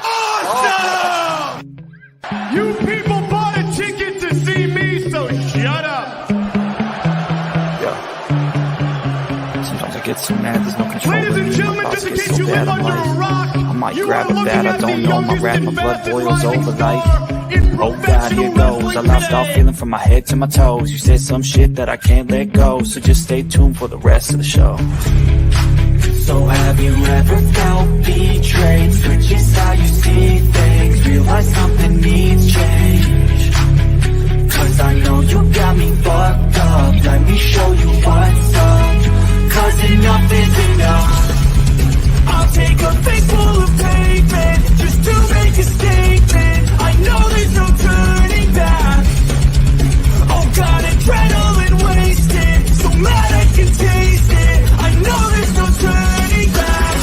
awesome! You people bought a ticket to see me, so shut up! Sometimes I get so mad, there's no control. Ladies and gentlemen, just in case you live under a rock, I might you grab are a looking bat, I at the don't know, my youngest rap, my and blood fastest boils rising over star like, in oh God, professional here goes. I wrestling lost all today. feeling from my head to my toes. You said some shit that I can't let go, so just stay tuned for the rest of the show. So have you ever felt betrayed? Switches how you see things, realize something needs change. Cause I know you got me fucked up, let me show you what's up. Cause enough is enough. I'll take a face full of pavement just to make a statement. I know there's no turning back. Oh God, adrenaline wasted, so mad I can taste it. I know there's no turning back.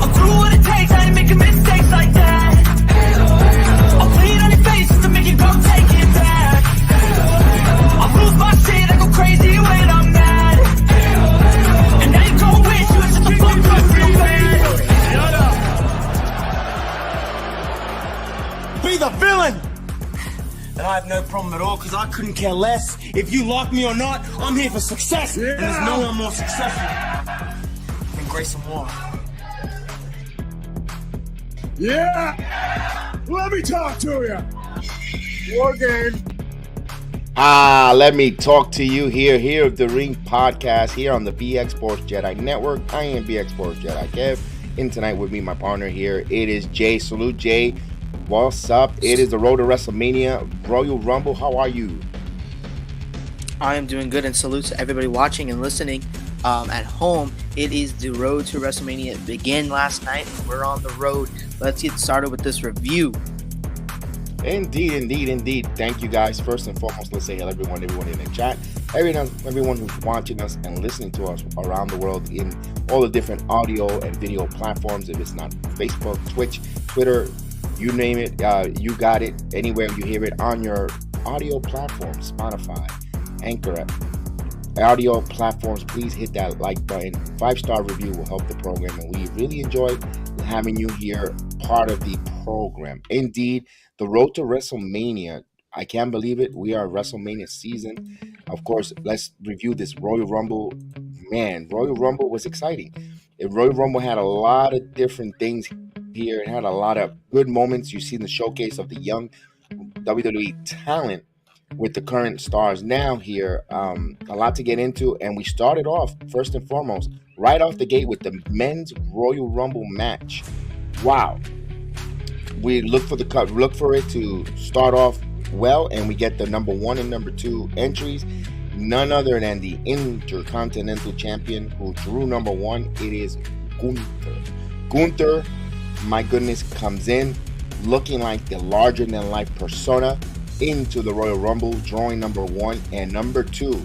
I'll do what it takes, I ain't making mistakes like that. I'll bleed on your face just to make you go take it back. I'll lose my shit, I go crazy when I'm mad. And now you go wish you was just a fuck up real bad. Shut up. Be the villain! And I have no problem at all, because I couldn't care less if you like me or not. I'm here for success, and there's no one more successful than Grayson Waller. Yeah! Let me talk to you! War game! Let me talk to you here of the Ring podcast here on the BX Sports Jedi Network. I am BX Sports Jedi Kev, and tonight with me, my partner here, it is Jay. Salute, Jay. What's up? It is the road to WrestleMania, Royal Rumble. How are you? I am doing good, and salute to everybody watching and listening at home. It is the road to WrestleMania. It began last night. We're on the road. Let's get started with this review. Indeed. Thank you guys. First and foremost, let's say hello everyone in the chat. Everyone who's watching us and listening to us around the world in all the different audio and video platforms. If it's not Facebook, Twitch, Twitter, you name it, you got it. Anywhere you hear it on your audio platform, Spotify, Anchor, audio platforms, please hit that like button. 5-star review will help the program, and we really enjoy having you here, part of the program. Indeed, the road to WrestleMania. I can't believe it. We are WrestleMania season. Of course, let's review this Royal Rumble. Man, Royal Rumble was exciting. Royal Rumble had a lot of different things here. It had a lot of good moments. You see the showcase of the young WWE talent with the current stars now here. A lot to get into, and we started off first and foremost right off the gate with the men's Royal Rumble match. Wow. We look for it to start off well, and we get the number 1 and number 2 entries. None other than the Intercontinental Champion who drew number 1. It is Gunther, my goodness, comes in looking like the larger-than-life persona into the Royal Rumble, drawing number 1, and number 2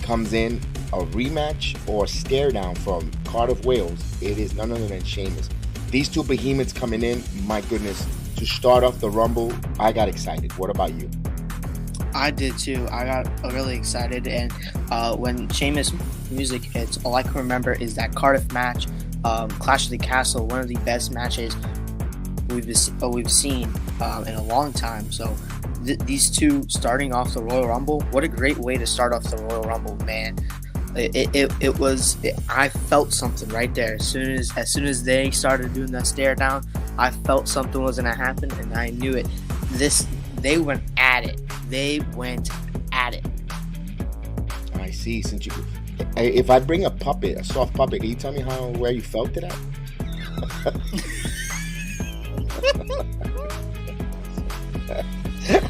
comes in a rematch or stare down from Cardiff, Wales. It is none other than Sheamus. These two behemoths coming in, my goodness, to start off the Rumble. I got excited. What about you? I did too. I got really excited, and when Sheamus music hits, all I can remember is that Cardiff match, Clash of the Castle, one of the best matches we've seen in a long time. So these two starting off the Royal Rumble, what a great way to start off the Royal Rumble, man. I felt something right there. As soon as they started doing that stare down, I felt something was gonna happen, and I knew it. They went at it. I see. If I bring a soft puppet, can you tell me where you felt it at?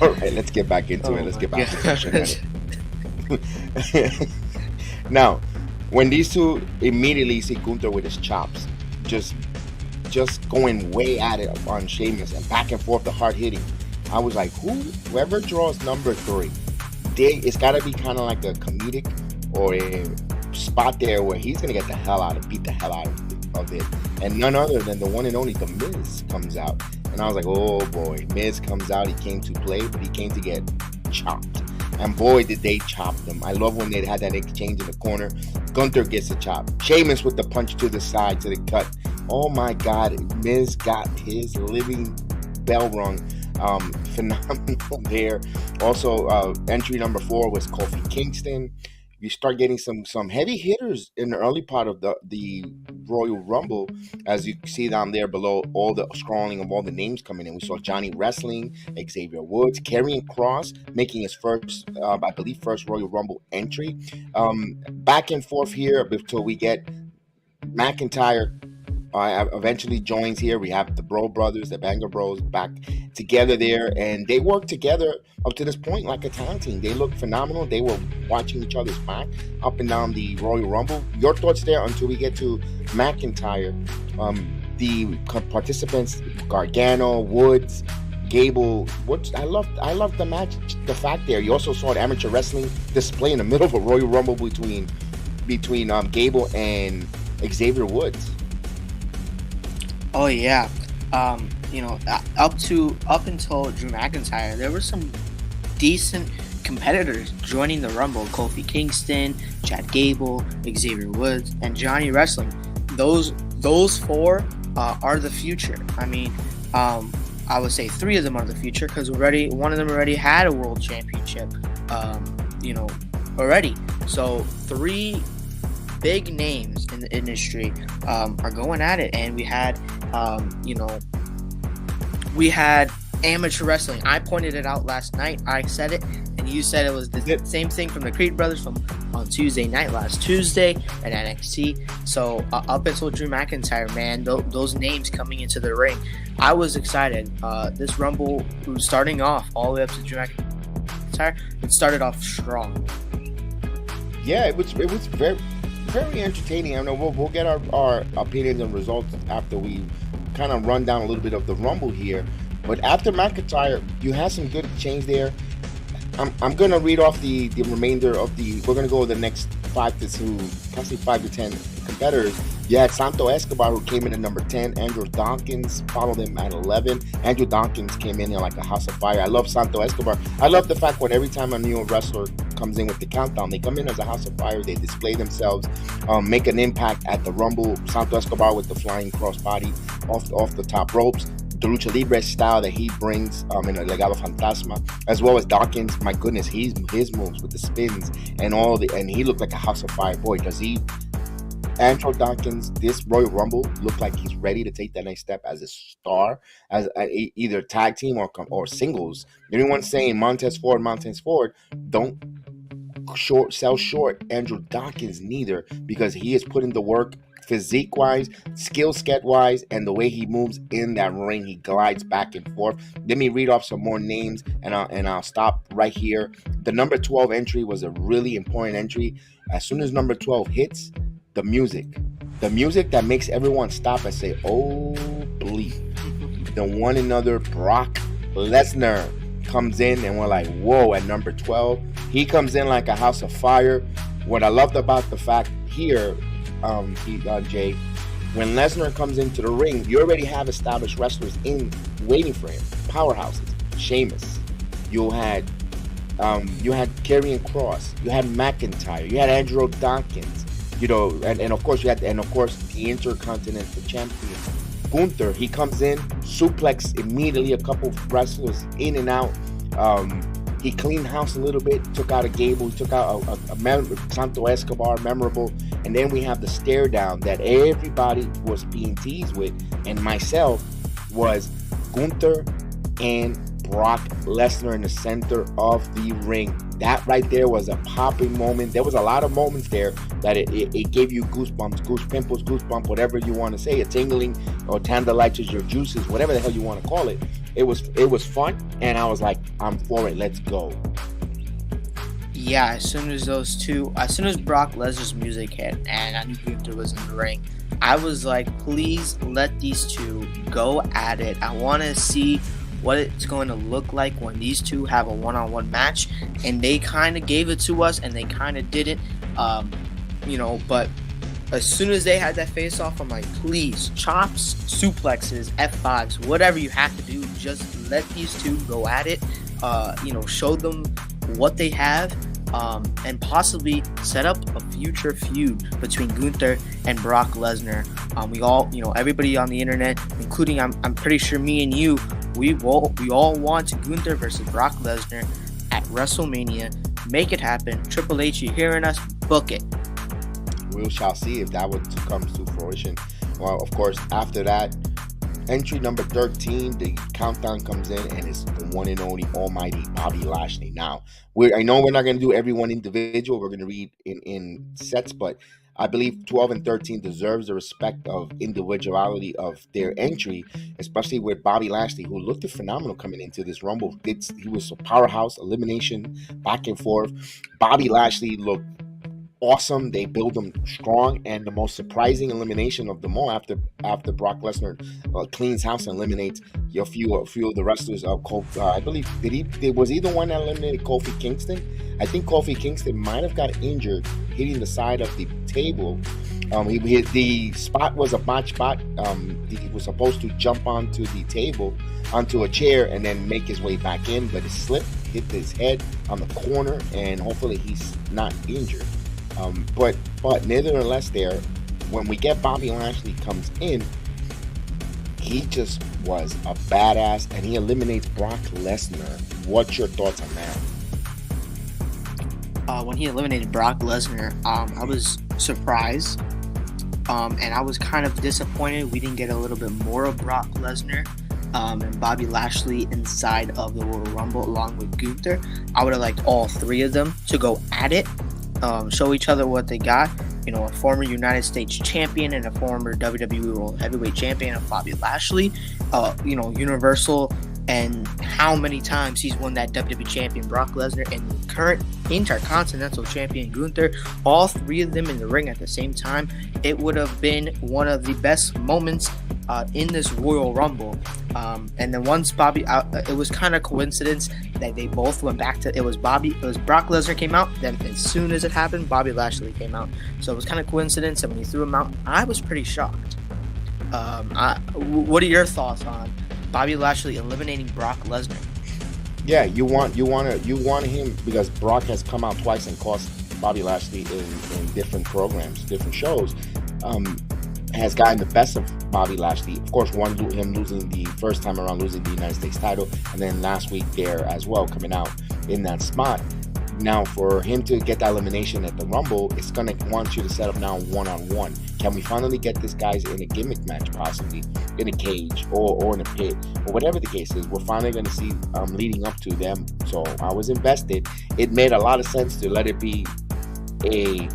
All right, let's get back into it. Let's get back into it. Now, when these two immediately see Gunther with his chops, just going way at it on Sheamus and back and forth, the hard hitting, I was like, whoever draws number 3, it's got to be kind of like a comedic or a spot there where he's going to beat the hell out of it. And none other than the one and only The Miz comes out. And I was like, oh boy, Miz comes out. He came to play, but he came to get chopped. And boy, did they chop them. I love when they had that exchange in the corner. Gunther gets a chop. Sheamus with the punch to the side, to the cut Oh my God, Miz got his living bell rung. Phenomenal there. Also, entry number 4 was Kofi Kingston. You start getting some heavy hitters in the early part of the Royal Rumble, as you see down there below, all the scrolling of all the names coming in. We saw Johnny Wrestling, Xavier Woods, Karrion Kross making his first, I believe, first Royal Rumble entry. Back and forth here until we get McIntyre. Eventually joins here. We have the Bro Brothers, the Banger Bros, back together there, and they work together up to this point like a tag team. They look phenomenal. They were watching each other's back up and down the Royal Rumble. Your thoughts there until we get to McIntyre. The participants: Gargano, Woods, Gable. I love the match. The fact there, you also saw an amateur wrestling display in the middle of a Royal Rumble between Gable and Xavier Woods. Oh yeah, up until Drew McIntyre, there were some decent competitors joining the Rumble. Kofi Kingston, Chad Gable, Xavier Woods, and Johnny Wrestling. Those 4 are the future. I mean, I would say 3 of them are the future because one of them already had a world championship. Already. So 3 big names in the industry are going at it, and we had amateur wrestling. I pointed it out last night. I said it, and you said it was the same thing from the Creed brothers on Tuesday night, last Tuesday at NXT. So up until Drew McIntyre, man, those names coming into the ring, I was excited. This Rumble was starting off all the way up to Drew McIntyre. It started off strong. Yeah, it was very, very entertaining. I know we'll get our opinions and results after we kind of run down a little bit of the Rumble here. But after McIntyre, you had some good change there. I'm going to read off the remainder of we're going to go the next 5 to 10 competitors. You had Santo Escobar, who came in at number 10. Andrew Dawkins followed him at 11. Andrew Dawkins came in there like a house of fire. I love Santo Escobar. I love the fact when every time a new wrestler comes in with the countdown, they come in as a house of fire. They display themselves, make an impact at the Rumble. Santo Escobar with the flying crossbody off the top ropes. The Lucha Libre style that he brings in a Legado Fantasma, as well as Dawkins. My goodness, his moves with the spins and he looked like a house of fire. Boy, does he! Andrew Dawkins, this Royal Rumble looked like he's ready to take that next step as a star, as either tag team or singles. Anyone saying Montez Ford, don't sell short Andrew Dawkins neither, because he is putting the work physique wise, skill set wise, and the way he moves in that ring. He glides back and forth. Let me read off some more names and I'll stop right here. The number 12 entry was a really important entry. As soon as number 12 hits, the music that makes everyone stop and say, oh bleep, the one another Brock Lesnar comes in, and we're like, whoa. At number 12, he comes in like a house of fire. What I loved about the fact here, Jay, when Lesnar comes into the ring, you already have established wrestlers in waiting for him. Powerhouses. Sheamus. You had Karrion Kross. You had McIntyre. You had Andrew Dawkins. And of course the Intercontinental Champion Gunther. He comes in, suplex immediately a couple of wrestlers in and out. He cleaned house a little bit, took out a Gable, took out a Santo Escobar, memorable. And then we have the stare down that everybody was being teased with, and myself, was Gunther and Brock Lesnar in the center of the ring. That right there was a popping moment. There was a lot of moments there that it gave you goosebumps, goose pimples, goosebump, whatever you want to say, a tingling or tandalizes your juices, whatever the hell you want to call it. It was fun, and I was like, I'm for it. Let's go. Yeah, as soon as Brock Lesnar's music hit and I knew Gunther was in the ring, I was like, please let these two go at it. I want to see what it's going to look like when these two have a one-on-one match. And they kind of gave it to us, and they kind of did it, but as soon as they had that face-off, I'm like, please, chops, suplexes, F5s, whatever you have to do, just let these two go at it. Show them what they have. and possibly set up a future feud between Gunther and Brock Lesnar. We all, everybody on the internet, including I'm pretty sure me and you, we all want Gunther versus Brock Lesnar at WrestleMania. Make it happen. Triple H, you hearing us? Book it. We shall see if that would come to fruition. Well, of course, after that, entry number 13, the countdown comes in, and it's the one and only almighty Bobby Lashley. Now, I know we're not going to do everyone individual. We're going to read in sets, but I believe 12 and 13 deserves the respect of individuality of their entry, especially with Bobby Lashley, who looked phenomenal coming into this Rumble. He was a powerhouse, elimination, back and forth. Bobby Lashley looked awesome. They build him strong, and the most surprising elimination of them all after Brock Lesnar cleans house and eliminates a few of the wrestlers of I believe was he the one that eliminated Kofi Kingston? I think Kofi Kingston might have got injured hitting the side of the table. The spot was a botch spot. He was supposed to jump onto the table, onto a chair, and then make his way back in, but it slipped, hit his head on the corner, and hopefully he's not injured. But nevertheless, when we get Bobby Lashley comes in, he just was a badass, and he eliminates Brock Lesnar. What's your thoughts on that? When he eliminated Brock Lesnar, I was surprised, and I was kind of disappointed we didn't get a little bit more of Brock Lesnar and Bobby Lashley inside of the Royal Rumble along with Gunther. I would have liked all three of them to go at it. Show each other what they got. A former United States champion and a former WWE World Heavyweight champion of Bobby Lashley. Universal, and how many times he's won that WWE champion Brock Lesnar, and the current Intercontinental champion Gunther. All three of them in the ring at the same time. It would have been one of the best moments in this Royal Rumble. And then once Bobby, it was kind of coincidence that they both went back to, it was Brock Lesnar came out, then as soon as it happened, Bobby Lashley came out. So it was kind of coincidence, and when he threw him out, I was pretty shocked. What are your thoughts on Bobby Lashley eliminating Brock Lesnar? Yeah, you want him, because Brock has come out twice and cost Bobby Lashley in different programs, different shows. Has gotten the best of Bobby Lashley. Of course, him losing the first time around, losing the United States title, and then last week there as well, coming out in that spot. Now, for him to get that elimination at the Rumble, it's going to want you to set up now one-on-one. Can we finally get this guys in a gimmick match, possibly in a cage or in a pit, or whatever the case is? We're finally going to see leading up to them. So I was invested. It made a lot of sense to let it be a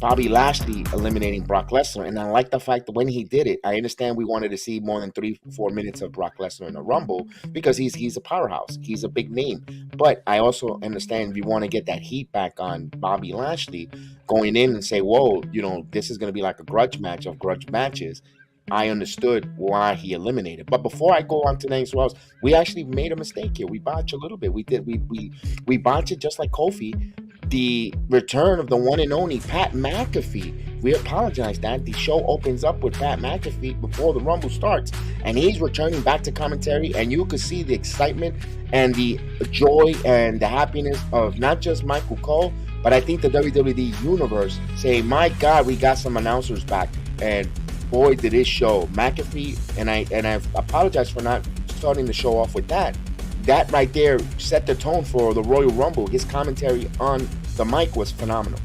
Bobby Lashley eliminating Brock Lesnar, and I like the fact that when he did it, I understand we wanted to see more than 3-4 minutes of Brock Lesnar in a Rumble, because he's a powerhouse, he's a big name. But I also understand we want to get that heat back on Bobby Lashley going in and say, whoa, this is going to be like a grudge match of grudge matches. I understood why he eliminated. But before I go on to anything else, we actually made a mistake here. We botched a little bit. We botched it just like Kofi. The return of the one and only Pat McAfee. We apologize that the show opens up with Pat McAfee before the Rumble starts, and he's returning back to commentary, and you could see the excitement and the joy and the happiness of not just Michael Cole, but I think the WWE universe say, my God, we got some announcers back, and boy, did it show. McAfee, and I apologize for not starting the show off with that. That right there set the tone for the Royal Rumble. His commentary on the mic was phenomenal.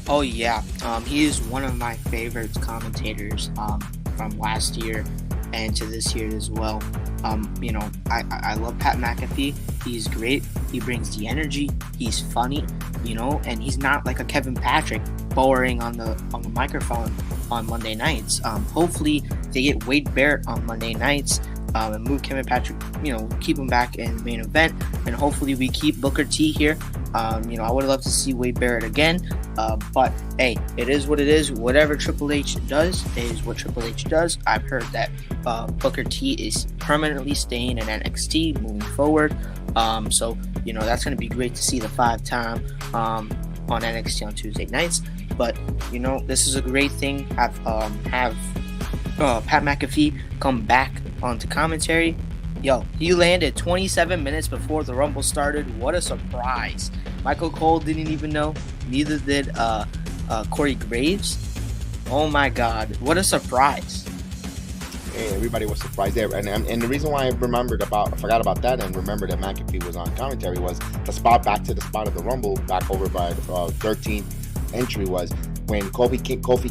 Oh yeah, he is one of my favorite commentators from last year and to this year as well. I love Pat McAfee. He's great. He brings the energy. He's funny, and he's not like a Kevin Patrick boring on the microphone on Monday nights. Hopefully they get Wade Barrett on Monday nights. And move Kevin Patrick, keep him back in the main event, and hopefully we keep Booker T here. I would love to see Wade Barrett again, but hey, it is what it is. Whatever Triple H does is what Triple H does. I've heard that Booker T is permanently staying in NXT moving forward, so that's going to be great to see the 5-time on NXT on Tuesday nights. But this is a great thing. Have Pat McAfee come back onto commentary. Yo, he landed 27 minutes before the Rumble started. What a surprise. Michael Cole didn't even know. Neither did Corey Graves. Oh my God, what a surprise. Hey, everybody was surprised there. And the reason why I forgot about that and remembered that McAfee was on commentary was the spot back to the spot of the Rumble, back over by 13th entry, was when Kofi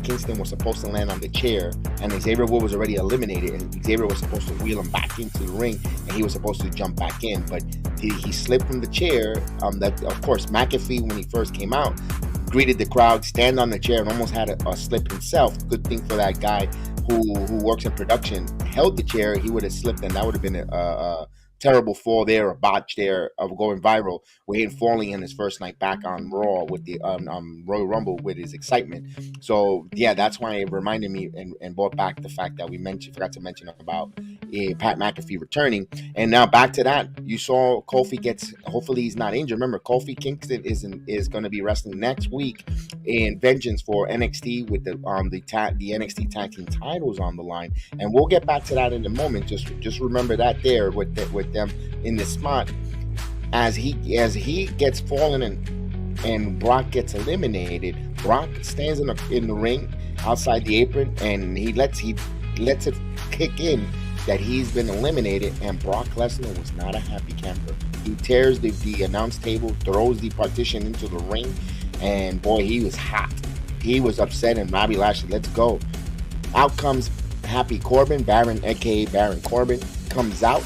Kingston was supposed to land on the chair and Xavier Woods was already eliminated, and Xavier was supposed to wheel him back into the ring and he was supposed to jump back in, but he slipped from the chair. That, of course, McAfee, when he first came out, greeted the crowd, stand on the chair, and almost had a slip himself. Good thing for that guy who works in production, held the chair. He would have slipped, and that would have been a terrible fall there, a botch there of going viral, with him falling in his first night back on Raw with the Royal Rumble with his excitement. So yeah, that's why it reminded me and brought back the fact that we forgot to mention about Pat McAfee returning. And now back to that, you saw Kofi hopefully he's not injured. Remember, Kofi Kingston is going to be wrestling next week in Vengeance for NXT with the NXT Tag Team titles on the line, and we'll get back to that in a moment. Just remember that there with them in this spot as he gets fallen and Brock gets eliminated. Brock stands in the ring outside the apron, and he lets it kick in that he's been eliminated, and Brock Lesnar was not a happy camper. He tears the announce table, throws the partition into the ring, and boy, he was hot. He was upset, and Bobby Lashley, let's go. Out comes Happy Corbin, aka Baron Corbin, comes out,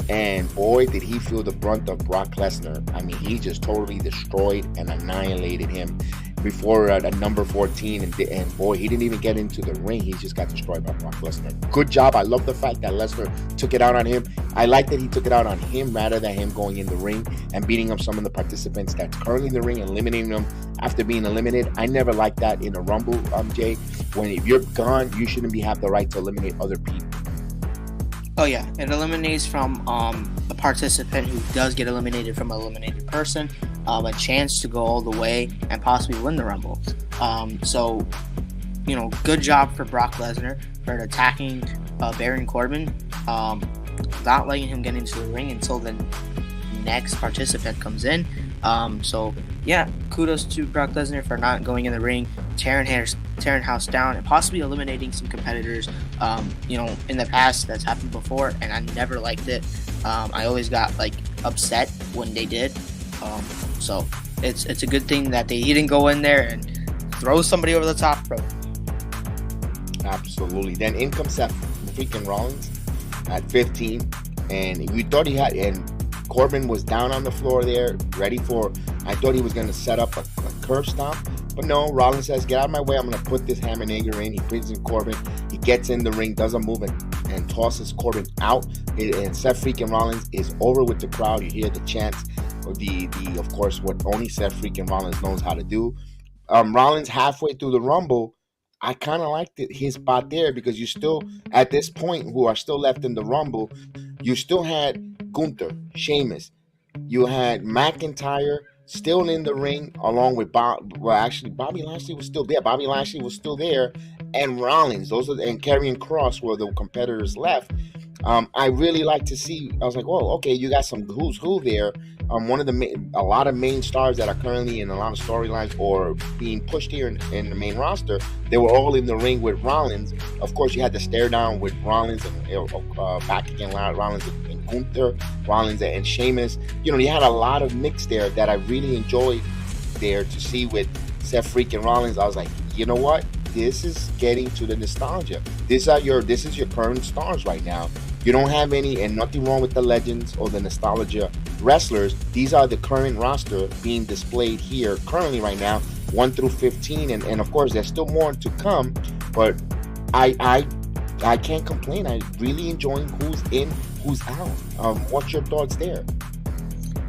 and boy, did he feel the brunt of Brock Lesnar. I mean, he just totally destroyed and annihilated him before number 14, and boy, he didn't even get into the ring. He just got destroyed by Brock Lesnar. Good job. I love the fact that Lesnar took it out on him. I like that he took it out on him rather than him going in the ring and beating up some of the participants that's currently in the ring, eliminating them after being eliminated. I never liked that in a Rumble, Jay. If you're gone, you shouldn't have the right to eliminate other people. Oh yeah, it eliminates from a participant who does get eliminated from an eliminated person a chance to go all the way and possibly win the Rumble. So, good job for Brock Lesnar for attacking Baron Corbin, not letting him get into the ring until the next participant comes in. So yeah, kudos to Brock Lesnar for not going in the ring, tearing house down, and possibly eliminating some competitors. In the past that's happened before, and I never liked it. I always got upset when they did. So it's a good thing that he didn't go in there and throw somebody over the top rope. Absolutely. Then in comes Seth freaking Rollins at 15, and we thought he had, and Corbin was down on the floor there, ready for, I thought he was going to set up a curb stomp, but no, Rollins says, get out of my way, I'm going to put this ham and egg in. He brings in Corbin, he gets in the ring, does a move and tosses Corbin out, and Seth freaking Rollins is over with the crowd. You hear the chants, of course, what only Seth freaking Rollins knows how to do. Rollins halfway through the Rumble, I kind of liked his spot there, because you still, at this point, who are still left in the Rumble, you still had Gunther, Sheamus, you had McIntyre still in the ring, along with Bobby Lashley was still there. Bobby Lashley was still there, and Rollins. And Karrion Kross were the competitors left. I really like to see. I was like, oh, okay, you got some who's who there. A lot of main stars that are currently in a lot of storylines or being pushed here in the main roster. They were all in the ring with Rollins. Of course, you had the stare down with Rollins and back again, Rollins and Gunther, Rollins and Sheamus. You had a lot of mix there that I really enjoyed there to see with Seth freaking Rollins. I was like, you know what? This is getting to the nostalgia. This is your current stars right now. You don't have any, and nothing wrong with the legends or the nostalgia wrestlers. These are the current roster being displayed here currently right now, 1 through 15, and of course there's still more to come. But I can't complain. I really enjoying who's in, who's out. What's your thoughts there?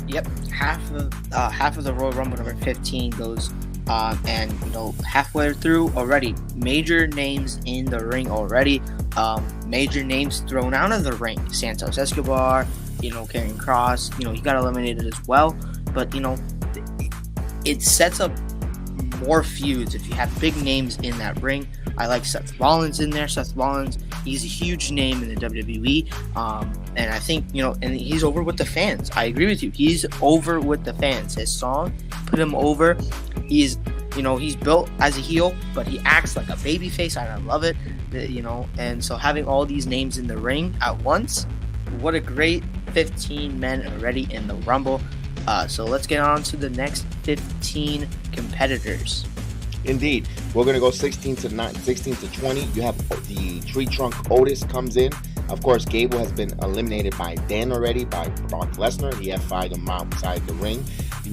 Yep, half of the Royal Rumble number 15 goes. And halfway through already, major names in the ring already. Major names thrown out of the ring. Santos Escobar, Karrion Kross, he got eliminated as well. But it sets up more feuds if you have big names in that ring. I like Seth Rollins in there. Seth Rollins He's a huge name in the WWE, and I think, and he's over with the fans. I agree with you. He's over with the fans. His song put him over. He's built as a heel, but he acts like a babyface, and I love it. And so having all these names in the ring at once, what a great 15 men already in the Rumble. So let's get on to the next 15 competitors. Indeed. We're going to go 16 to 20. You have the Tree Trunk Otis comes in. Of course, Gable has been eliminated by Dan already, by Brock Lesnar. He F5'd him outside the ring.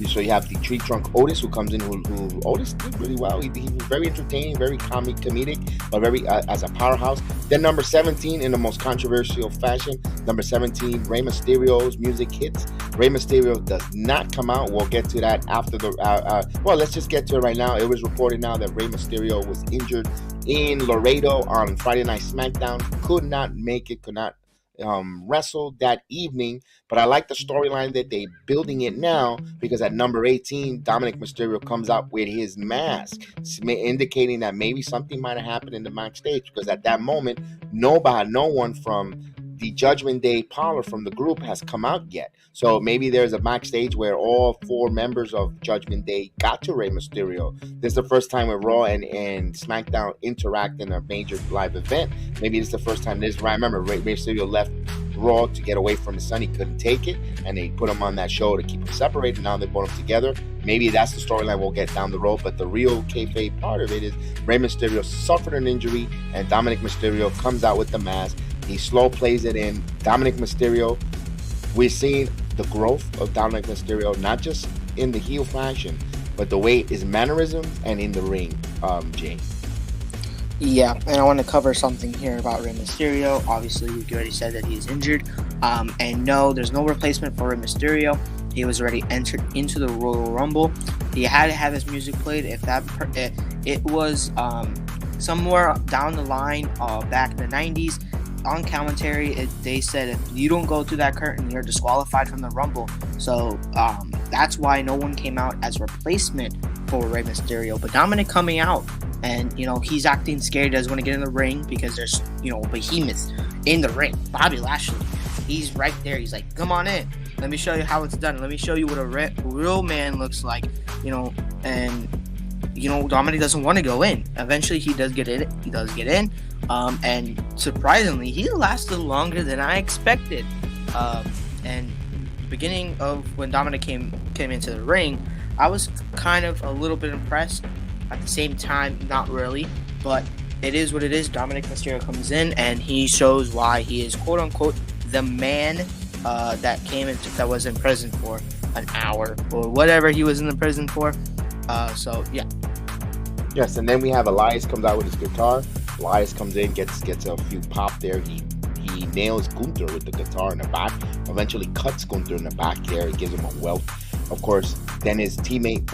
So you have the Tree Trunk Otis who comes in, who Otis did really well. He was very entertaining, very comedic, but very as a powerhouse. Then number 17, in the most controversial fashion, number 17, Rey Mysterio's music hits. Rey Mysterio does not come out. We'll get to that after the well, let's just get to it right now. It was reported now that Rey Mysterio was injured in Laredo on Friday Night SmackDown. Could not make it, could not wrestle that evening, but I like the storyline that they're building it now, because at number 18, Dominic Mysterio comes out with his mask, indicating that maybe something might have happened in the backstage, because at that moment, no one from the Judgment Day parlor from the group has come out yet. So maybe there's a backstage where all 4 members of Judgment Day got to Rey Mysterio. This is the first time where Raw and SmackDown interact in a major live event. Maybe it's the first time this. I remember Rey Mysterio left Raw to get away from his son. He couldn't take it, and they put him on that show to keep him separated. Now they brought him together. Maybe that's the storyline we'll get down the road, but the real kayfabe part of it is Rey Mysterio suffered an injury, and Dominic Mysterio comes out with the mask. He slow plays it in. Dominic Mysterio, we're seeing the growth of Dominic Mysterio, not just in the heel fashion, but the way his mannerisms and in the ring, Jay. Yeah, and I want to cover something here about Rey Mysterio. Obviously, we already said that he's injured. And no, there's no replacement for Rey Mysterio. He was already entered into the Royal Rumble. He had to have his music played. If it was somewhere down the line back in the 90s, on commentary, they said if you don't go through that curtain, you're disqualified from the Rumble. So that's why no one came out as replacement for Rey Mysterio. But Dominic coming out, and he's acting scared. He doesn't want to get in the ring because there's behemoths in the ring. Bobby Lashley, he's right there. He's like, come on in. Let me show you how it's done. Let me show you what a real man looks like. And Dominic doesn't want to go in. Eventually, he does get in. And surprisingly, he lasted longer than I expected. And the beginning of when Dominic came into the ring, I was kind of a little bit impressed. At the same time, not really. But it is what it is. Dominic Mysterio comes in, and he shows why he is, quote unquote, the man that was in prison for an hour or whatever he was in the prison for. So yeah. Yes, and then we have Elias comes out with his guitar. Elias comes in, gets a few pop there. He nails Gunther with the guitar in the back. Eventually cuts Gunther in the back there. He gives him a welt. Of course, then his teammate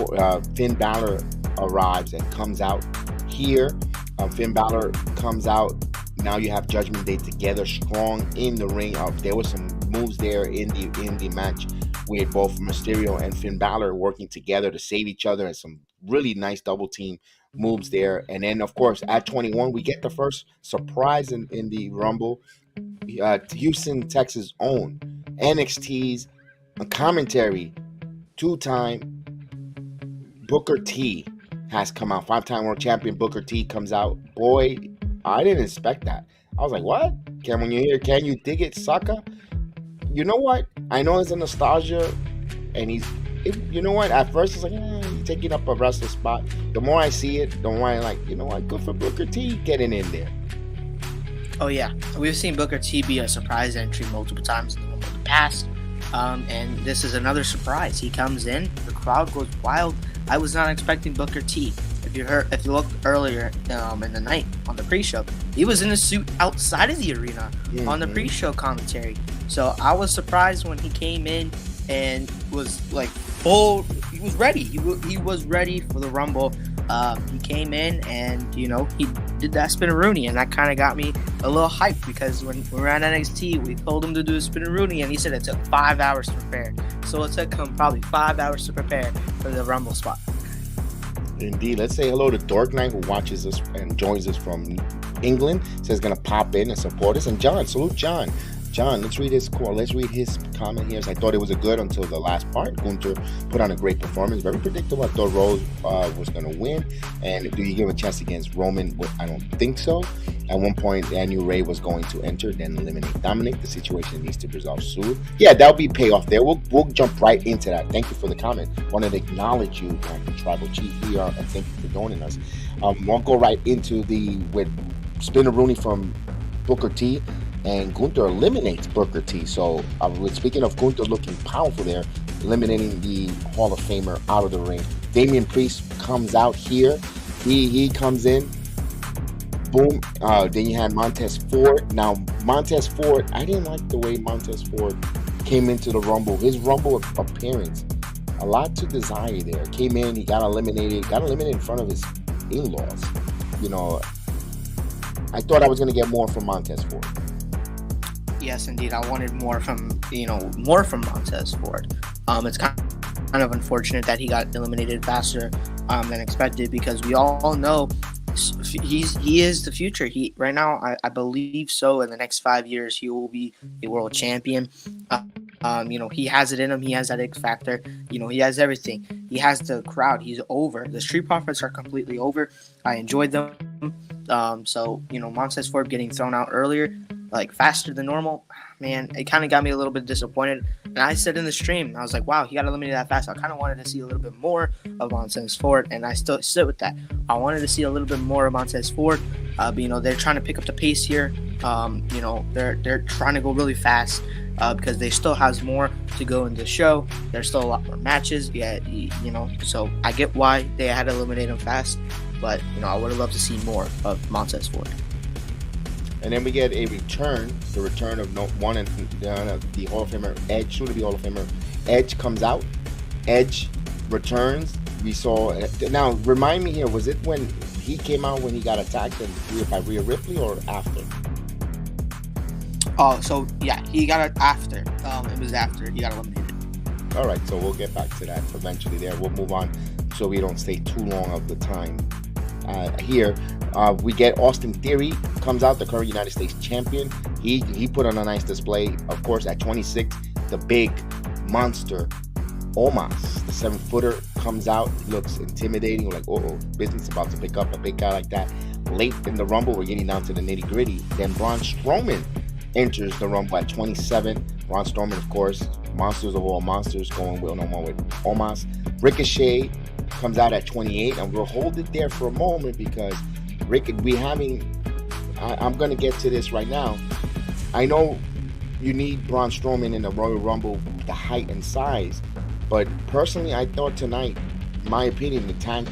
Finn Balor arrives and comes out here. Finn Balor comes out. Now you have Judgment Day together, strong in the ring. There were some moves there in the match with both Mysterio and Finn Balor working together to save each other, and some really nice double team moves there. And then, of course, at 21, we get the first surprise in the Rumble. Houston, Texas' own NXT's commentary, 2-time Booker T has come out. 5-time world champion Booker T comes out. Boy, I didn't expect that. I was like, what? When you hear "Can You Dig It, Sucker?" You know what? I know it's a nostalgia, and you know what? At first, it's like, he's taking up a wrestler spot. The more I see it, the more I like, you know what? Good for Booker T getting in there. Oh, yeah. We've seen Booker T be a surprise entry multiple times in the past. And this is another surprise. He comes in, the crowd goes wild. I was not expecting Booker T. If you looked earlier in the night on the pre-show, he was in a suit outside of the arena on the pre-show commentary. So I was surprised when he came in and was like full. He was ready. He was ready for the Rumble. He came in and he did that spin-a-rooney, and that kind of got me a little hyped, because when we were at NXT, we told him to do a spin-a-rooney, and he said it took 5 hours to prepare. So it took him probably 5 hours to prepare for the Rumble spot. Indeed. Let's say hello to Dork Knight, who watches us and joins us from England, says going to pop in and support us. And John, salute John. John, let's read his call. Let's read his comment here. I thought it was a good until the last part. Gunther put on a great performance. Very predictable. I thought Rhodes was going to win. And do you give a chance against Roman? I don't think so. At one point, I knew Ray was going to enter, then eliminate Dominic. The situation needs to be resolved soon. Yeah, that'll be payoff there. We'll jump right into that. Thank you for the comment. Wanted to acknowledge you, Tribal Chief here, and thank you for joining us. We'll go right into with Spinner Rooney from Booker T. And Gunther eliminates Booker T. So, speaking of Gunther looking powerful there, eliminating the Hall of Famer out of the ring. Damian Priest comes out here. He comes in. Boom. Then you had Montez Ford. Now, Montez Ford, I didn't like the way Montez Ford came into the Rumble. His Rumble appearance, a lot to desire there. Came in, he got eliminated in front of his in-laws. You know, I thought I was going to get more from Montez Ford. Yes, indeed. I wanted more from Montez Ford. It's kind of unfortunate that he got eliminated faster than expected, because we all know he is the future. Right now, I believe so. In the next 5 years, he will be a world champion. He has it in him. He has that X factor. He has everything. He has the crowd. He's over. The Street Profits are completely over. I enjoyed them. Montez Ford getting thrown out earlier, like faster than normal, man, it kind of got me a little bit disappointed. And I said in the stream, I was like, wow, he got eliminated that fast. I kind of wanted to see a little bit more of Montez Ford, and I still sit with that. I wanted to see a little bit more of Montez Ford. They're trying to pick up the pace here. They're trying to go really fast because they still has more to go in the show. There's still a lot more matches. So I get why they had to eliminate him fast, but I would have loved to see more of Montez Ford. And then we get the return of one and the Hall of Famer Edge, soon to be Hall of Famer Edge comes out. Edge returns. We saw. Now, remind me here, was it when he came out when he got attacked by Rhea Ripley, or after? Oh, so yeah, he got it after. It was after he got eliminated. All right, so we'll get back to that eventually. There, we'll move on so we don't stay too long of the time here. We get Austin Theory comes out, the current United States champion. He put on a nice display. Of course, at 26, the big monster Omos, the 7-footer, comes out. He looks intimidating. We're like, business about to pick up a big guy like that. Late in the Rumble, we're getting down to the nitty-gritty. Then Braun Strowman enters the Rumble at 27. Braun Strowman, of course, monsters of all monsters, going one-on-one with Omos. Ricochet comes out at 28, and we'll hold it there for a moment because I'm going to get to this right now. I know you need Braun Strowman in the Royal Rumble, the height and size, but personally, I thought tonight, in my opinion,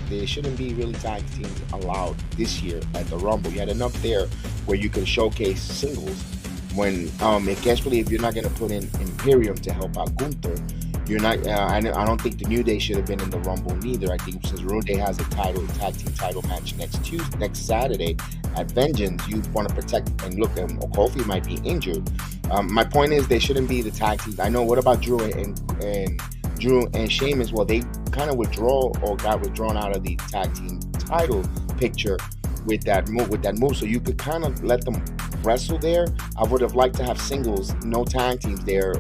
there shouldn't be really tag teams allowed this year at the Rumble. You had enough there where you can showcase singles. When, especially if you're not going to put in Imperium to help out Gunther, you're not. I don't think the New Day should have been in the Rumble neither. I think since New Day has a tag team title match next Saturday at Vengeance, you want to protect and look. And Kofi might be injured. My point is they shouldn't be the tag teams. I know. What about Drew and Sheamus? Well, they kind of got withdrawn out of the tag team title picture with that move. So you could kind of let them wrestle there. I would have liked to have singles, no tag teams there.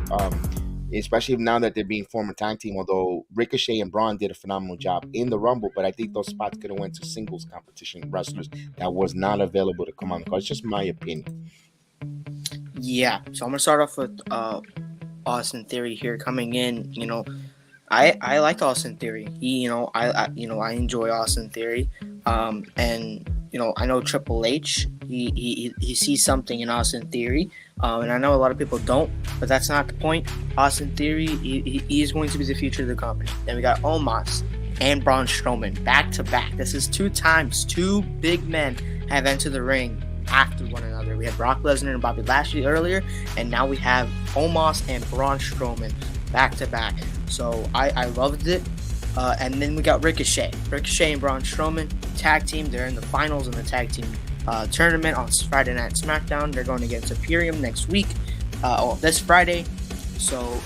Especially now that they're being former tag team, although Ricochet and Braun did a phenomenal job in the Rumble, but I think those spots could have went to singles competition wrestlers that was not available to come on the card. It's just my opinion. Yeah, so I'm going to start off with Austin Theory here coming in. I like Austin Theory. I enjoy Austin Theory. And I know Triple H, he sees something in Austin Theory. And I know a lot of people don't, but that's not the point. Austin Theory, he is going to be the future of the company. Then we got Omos and Braun Strowman back to back. This is 2 times 2 big men have entered the ring after one another. We had Brock Lesnar and Bobby Lashley earlier, and now we have Omos and Braun Strowman back to back. So I loved it. And then we got Ricochet and Braun Strowman tag team. They're in the finals in the tag team tournament on Friday Night SmackDown. They're going against Imperium next week, this Friday. So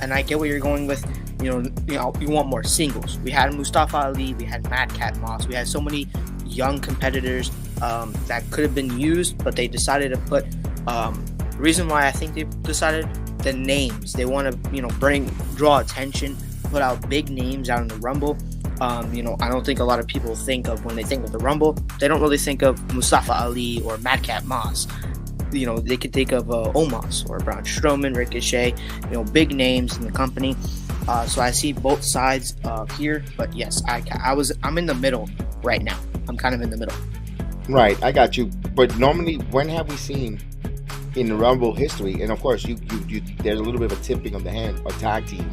and I get where you're going with. You want more singles. We had Mustafa Ali, we had Madcap Moss, we had so many young competitors that could have been used, but they decided to put. The reason why I think they decided the names, they want to draw attention, put out big names out in the Rumble. I don't think a lot of people think of, when they think of the Rumble, they don't really think of Mustafa Ali or Madcap Moss. They could think of Omos or Braun Strowman, Ricochet, big names in the company. So I see both sides here, but yes, I'm in the middle right now. I'm kind of in the middle. Right, I got you. But normally, when have we seen in the Rumble history, and of course, you there's a little bit of a tipping of the hand, a tag team,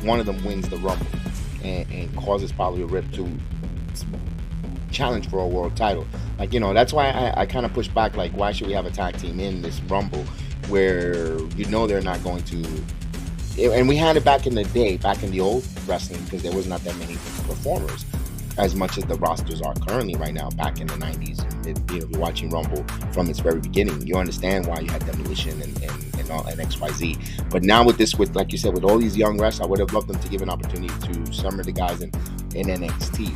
one of them wins the Rumble and causes probably a rip to challenge for a world title. Like, that's why I kind of push back, like, why should we have a tag team in this Rumble where they're not going to. And we had it back in the day, back in the old wrestling, because there was not that many performers as much as the rosters are currently right now. Back in the 90s, if you're watching Rumble from its very beginning, you understand why you had Demolition and XYZ. But now with like you said, with all these young wrestlers, I would have loved them to give an opportunity to some of the guys in NXT.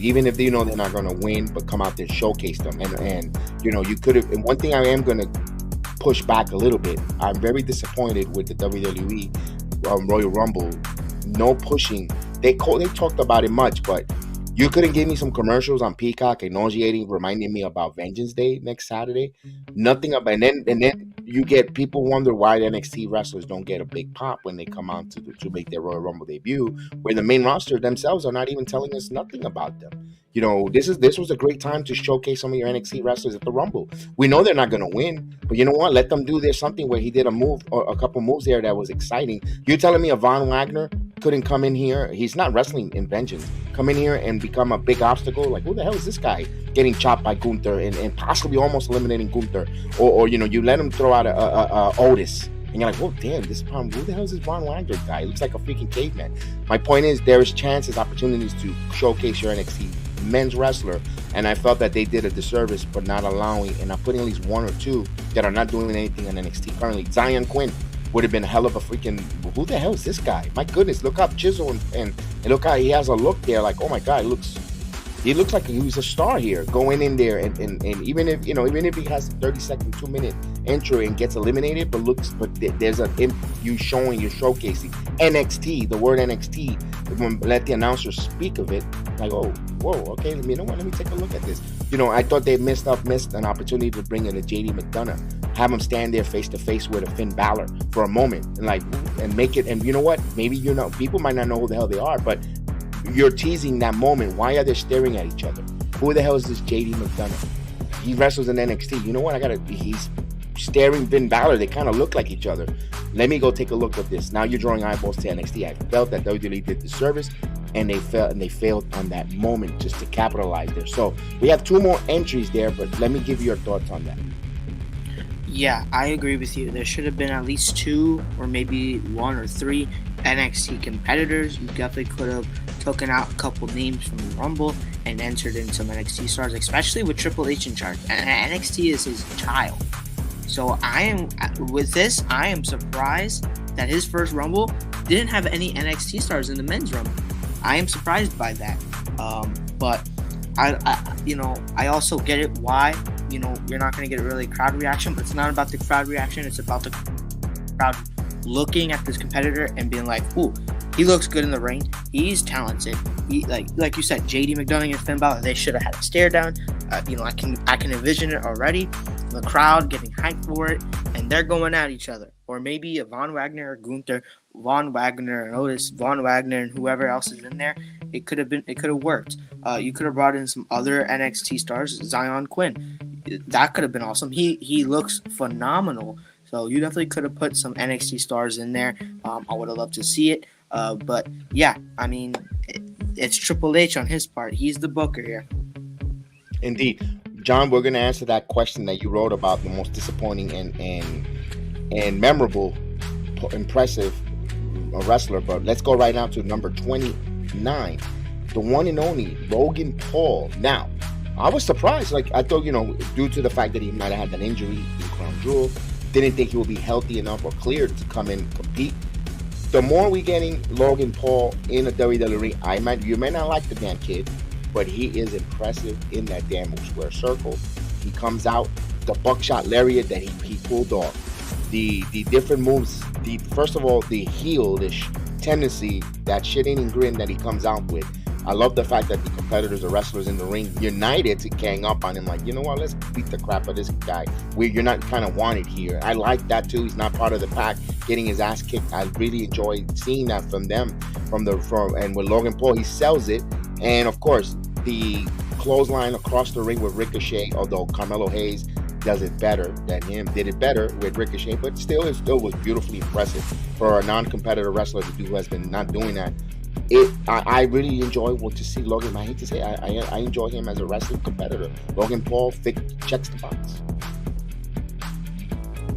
Even if they're not going to win, but come out there and showcase them. And you could have. And one thing I am going to push back a little bit. I'm very disappointed with the WWE Royal Rumble. No pushing. They talked about it much, but you couldn't give me some commercials on Peacock nauseating, reminding me about Vengeance Day next Saturday. Nothing about, and then you get people wonder why the NXT wrestlers don't get a big pop when they come out to make their Royal Rumble debut, where the main roster themselves are not even telling us nothing about them. This was a great time to showcase some of your NXT wrestlers at the Rumble. We know they're not going to win, but you know what? Let them do their something where he did a move or a couple moves there that was exciting. You're telling me a Von Wagner couldn't come in here? He's not wrestling in Vengeance. Come in here and become a big obstacle? Like, who the hell is this guy getting chopped by Gunther and possibly almost eliminating Gunther? Or you let him throw out a Otis. And you're like, oh, damn, who the hell is this Von Wagner guy? He looks like a freaking caveman. My point is, there is chances, opportunities to showcase your NXT men's wrestler, and I felt that they did a disservice for not allowing and not putting at least one or two that are not doing anything on NXT currently. Zion Quinn would have been a hell of a freaking, who the hell is this guy? My goodness, look up Chisel and look how he has a look there, like, oh my God, he looks like he was a star here, going in there and even if he has a 30-second, 2-minute intro and gets eliminated, but there's you're showcasing NXT, the word NXT, when let the announcer speak of it, like, oh, whoa, okay, let me take a look at this. I thought they missed an opportunity to bring in a JD McDonough, have him stand there face to face with a Finn Balor for a moment, and make it. And you know what? Maybe people might not know who the hell they are, but you're teasing that moment. Why are they staring at each other? Who the hell is this JD McDonough? He wrestles in NXT. You know what? He's staring Finn Balor. They kind of look like each other. Let me go take a look at this. Now you're drawing eyeballs to NXT. I felt that WWE did the service, and they failed on that moment just to capitalize there. So we have 2 more entries there, but let me give you your thoughts on that. Yeah, I agree with you. There should have been at least 2 or maybe 1 or 3 NXT competitors. You definitely could have taken out a couple names from the Rumble and entered in some NXT stars, especially with Triple H in charge. And NXT is his child. So I am surprised that his first Rumble didn't have any NXT stars in the men's Rumble. I am surprised by that. But I also get it why, you're not going to get a really crowd reaction, but it's not about the crowd reaction. It's about the crowd looking at this competitor and being like, ooh, he looks good in the ring. He's talented. He, like you said, JD McDonough and Finn Balor, they should have had a stare down. I can envision it already. The crowd getting hyped for it, and they're going at each other. Or maybe a Von Wagner or Gunther, Von Wagner and Otis, Von Wagner and whoever else is in there. It could have worked. You could have brought in some other NXT stars, Zion Quinn. That could have been awesome. He looks phenomenal. So you definitely could have put some NXT stars in there. I would have loved to see it. But yeah, I mean, it's Triple H on his part. He's the booker here. Indeed. John, we're going to answer that question that you wrote about the most disappointing and memorable, impressive wrestler. But let's go right now to number 29, the one and only Logan Paul. Now, I was surprised. Like, I thought, due to the fact that he might have had an injury in Crown Jewel, didn't think he would be healthy enough or cleared to come in and compete. The more we getting Logan Paul in the WWE, you may not like the damn kid, but he is impressive in that damn square circle. He comes out, the buckshot lariat that he pulled off, the different moves, first of all, the heelish tendency, that shitting and grin that he comes out with. I love the fact that the competitors, the wrestlers in the ring, united to gang up on him. Like, you know what? Let's beat the crap out of this guy. You're not kind of wanted here. I like that too. He's not part of the pack, getting his ass kicked. I really enjoy seeing that from them. And with Logan Paul, he sells it. And of course, the clothesline across the ring with Ricochet. Although Carmelo Hayes does it better than him, did it better with Ricochet, but it still was beautifully impressive for a non-competitive wrestler who has been not doing that. I really enjoy what to see Logan. I hate to say I enjoy him as a wrestling competitor. Logan Paul checks the box.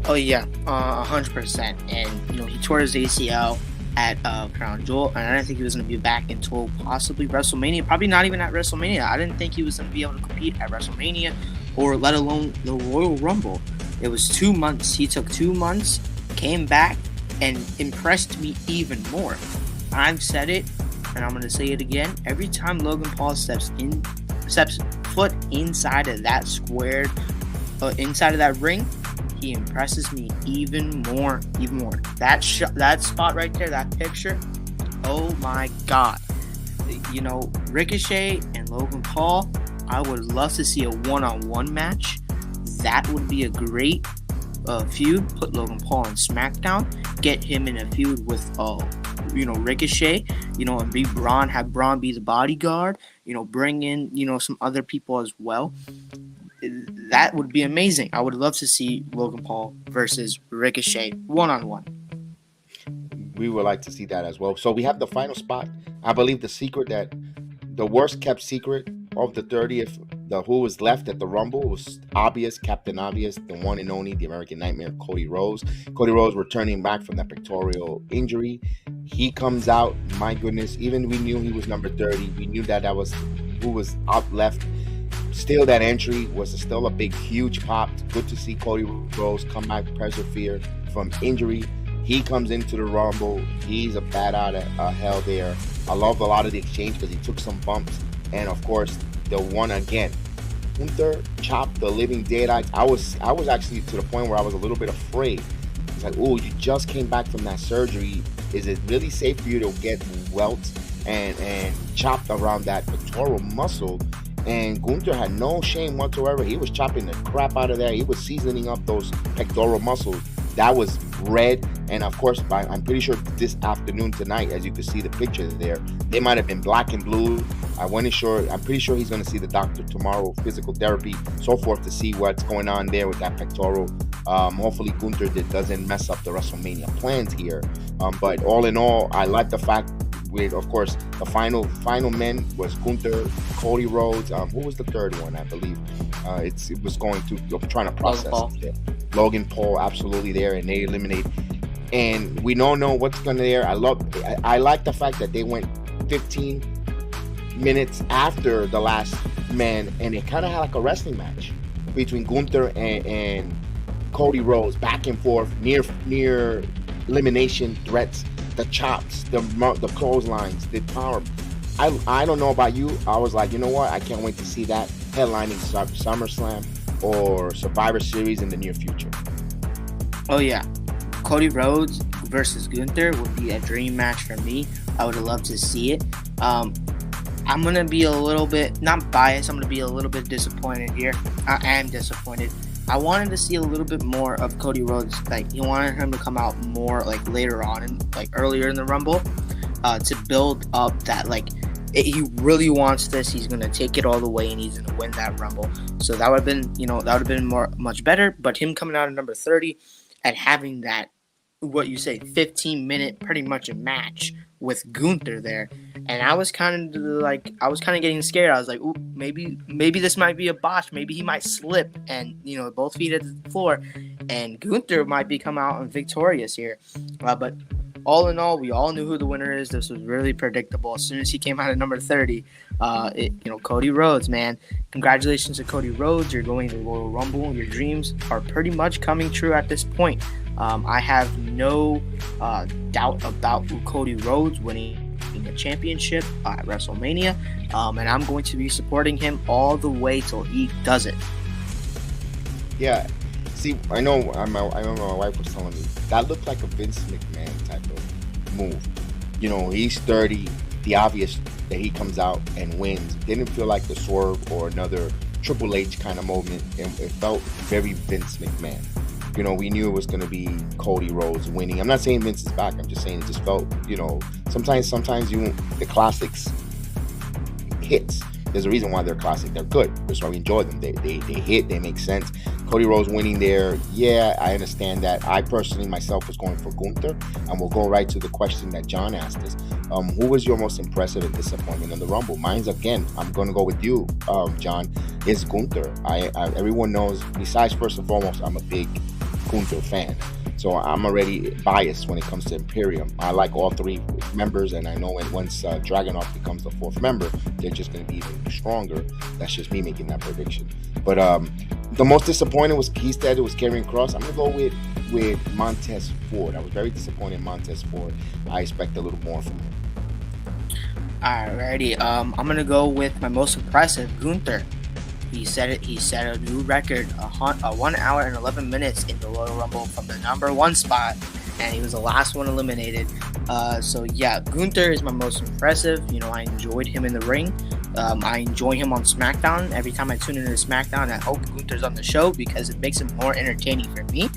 Oh yeah, 100%. And he tore his ACL at Crown Jewel, and I didn't think he was going to be back until possibly WrestleMania. Probably not even at WrestleMania. I didn't think he was going to be able to compete at WrestleMania, or let alone the Royal Rumble. It was 2 months. He took 2 months, came back, and impressed me even more. I've said it, and I'm going to say it again. Every time Logan Paul steps foot inside of that squared, inside of that ring, he impresses me even more. That spot right there, that picture, oh my God. Ricochet and Logan Paul, I would love to see a one-on-one match. That would be a great feud. Put Logan Paul on SmackDown, get him in a feud with Ricochet, and be Braun, have Braun be the bodyguard, bring in, some other people as well. That would be amazing. I would love to see Logan Paul versus Ricochet one-on-one. We would like to see that as well. So we have the final spot. I believe the worst kept secret of the 30th, who was left at the Rumble was Captain Obvious, the one and only, the American Nightmare, Cody Rhodes. Cody Rhodes returning back from that pectoral injury. He comes out, my goodness, even we knew he was number 30. We knew that was who was out left. Still, that entry was still a big, huge pop. Good to see Cody Rhodes come back, persevere from injury. He comes into the Rumble. He's a bat out of hell there. I love a lot of the exchange because he took some bumps. And of course, the one again, Gunther chopped the living daylights. I was actually to the point where I was a little bit afraid. It's like, oh, you just came back from that surgery. Is it really safe for you to get welts and chopped around that pectoral muscle? And Gunther had no shame whatsoever. He was chopping the crap out of there. He was seasoning up those pectoral muscles. That was red. And of course, I'm pretty sure this afternoon tonight, as you can see the picture there, they might have been black and blue. I'm pretty sure he's going to see the doctor tomorrow, physical therapy, so forth, to see what's going on there with that pectoral. Hopefully Gunther doesn't mess up the WrestleMania plans here. But all in all, I like the fact with, of course, the final men was Gunther, Cody Rhodes. Who was the third one? I believe it was going to trying to process it. Logan Paul, absolutely there, and they eliminate. And we don't know what's going to there. I like the fact that they went 15 minutes after the last man, and it kind of had like a wrestling match between Gunther and Cody Rhodes, back and forth, near elimination threats, the chops, the clotheslines, the power. I don't know about you. I was like, you know what? I can't wait to see that headlining SummerSlam or Survivor Series in the near future. Oh yeah, Cody Rhodes versus Gunther would be a dream match for me. I would love to see it. I'm going to be a little bit, not biased, I'm going to be a little bit disappointed here. I am disappointed. I wanted to see a little bit more of Cody Rhodes. Like, you wanted him to come out more, like, later on, earlier in the Rumble, to build up that, he really wants this. He's going to take it all the way, and he's going to win that Rumble. So that would have been, much better. But him coming out at number 30 and having that, 15-minute, pretty much a match with Gunther there, and I was kind of getting scared. I was like, ooh, maybe this might be a botch. Maybe he might slip and both feet at the floor, and Gunther might come out victorious here. But all in all, we all knew who the winner is. This was really predictable. As soon as he came out at number 30, Cody Rhodes, man. Congratulations to Cody Rhodes. You're going to the Royal Rumble. Your dreams are pretty much coming true at this point. I have no doubt about Cody Rhodes winning taking a championship at WrestleMania, and I'm going to be supporting him all the way till he does it. Yeah. See, I know. I remember my wife was telling me that looked like a Vince McMahon type of move. You know, he's 30. The obvious that he comes out and wins didn't feel like the Swerve or another Triple H kind of moment. It felt very Vince McMahon. You know, we knew it was going to be Cody Rhodes winning. I'm not saying Vince is back. I'm just saying it just felt, you know, sometimes the classics hits. There's a reason why they're classic. They're good. That's why we enjoy them. They hit. They make sense. Cody Rhodes winning there. Yeah, I understand that. I personally myself was going for Gunther, and we'll go right to the question that John asked us. Who was your most impressive and disappointment in the Rumble? Mine's, again, I'm going to go with you, John, is Gunther. Everyone knows, besides first and foremost, I'm a big Gunther fan. So I'm already biased when it comes to Imperium. I like all three members, and I know once Dragunov becomes the fourth member, they're just going to be even stronger. That's just me making that prediction. But the most disappointing was, he said it was Karrion Kross. I'm going to go with Montez Ford. I was very disappointed in Montez Ford. I expect a little more from him. Alrighty, I'm going to go with my most impressive, Gunther. He set a new record, 1 hour and 11 minutes in the Royal Rumble from the number 1 spot, and he was the last one eliminated. So yeah, Gunther is my most impressive. You know, I enjoyed him in the ring. I enjoy him on SmackDown. Every time I tune into SmackDown, I hope Gunther's on the show because it makes him more entertaining for me.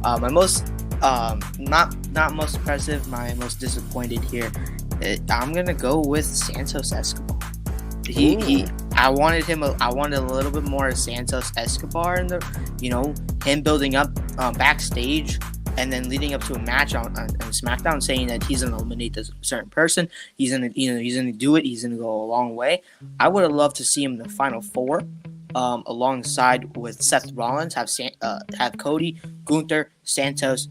My most, not most impressive, my most disappointed here, I'm gonna go with Santos Escobar. I wanted a little bit more Santos Escobar in the, you know, him building up backstage and then leading up to a match on SmackDown, saying that he's gonna eliminate this certain person. He's gonna do it. He's gonna go a long way. I would have loved to see him in the Final Four, alongside with Seth Rollins. Have Cody, Gunther, Santos,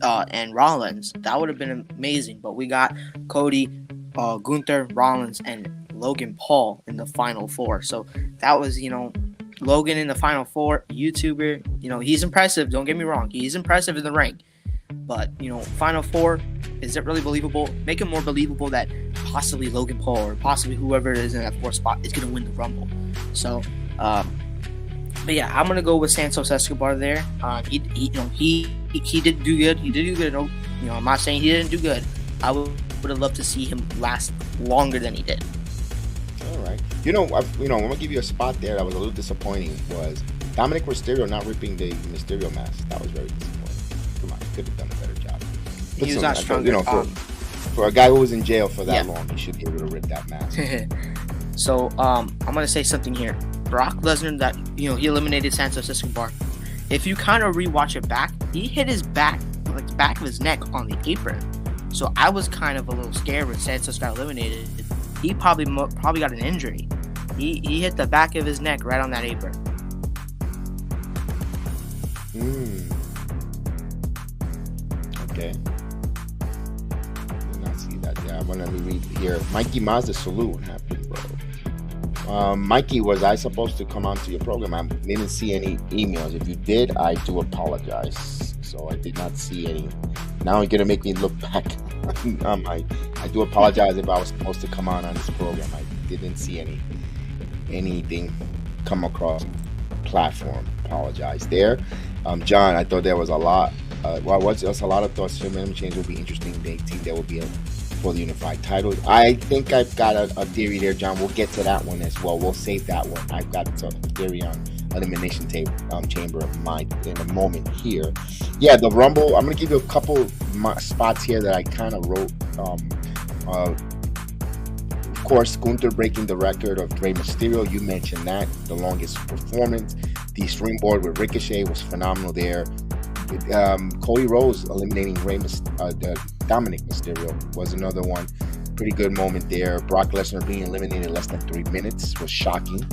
and Rollins. That would have been amazing. But we got Cody, Gunther, Rollins, and Logan Paul in the Final Four. So that was, you know, Logan in the Final Four, YouTuber. You know, he's impressive. Don't get me wrong. He's impressive in the ring. But, you know, Final Four, is it really believable? Make it more believable that possibly Logan Paul or possibly whoever it is in that 4th spot is going to win the Rumble. So, but yeah, I'm going to go with Santos Escobar there. He did do good. He did do good. You know, I'm not saying he didn't do good. I would have loved to see him last longer than he did. All right. I'm going to give you a spot there that was a little disappointing, was Dominic Mysterio not ripping the Mysterio mask. That was very disappointing. Come on, he could have done a better job. He was not stronger. For a guy who was in jail for that long, he should be able to rip that mask. So, I'm going to say something here. Brock Lesnar, that, you know, he eliminated Santos Escobar. If you kind of rewatch it back, he hit his back, like the back of his neck on the apron. So I was kind of a little scared when Santos got eliminated. He probably got an injury. He hit the back of his neck right on that apron. Okay. Did not see that. Yeah, I'm gonna read here. Mikey Mazda salute. What happened, bro? Mikey, was I supposed to come onto your program? I didn't see any emails. If you did, I do apologize. So I did not see any. Now you're gonna make me look back. I do apologize if I was supposed to come on this program. I didn't see anything come across platform. Apologize there. John, I thought there was a lot. Just a lot of thoughts. Minimum change will be interesting. They think there will be for the unified titles. I think I've got a theory there, John. We'll get to that one as well. We'll save that one. I've got a theory on elimination chamber of mine in a moment here. Yeah, the Rumble. I'm gonna give you a couple spots here that I kind of wrote. Of course, Gunther breaking the record of Rey Mysterio. You mentioned that, the longest performance. The springboard with Ricochet was phenomenal there. Cody Rhodes eliminating Dominic Mysterio was another one. Pretty good moment there. Brock Lesnar being eliminated in less than 3 minutes was shocking,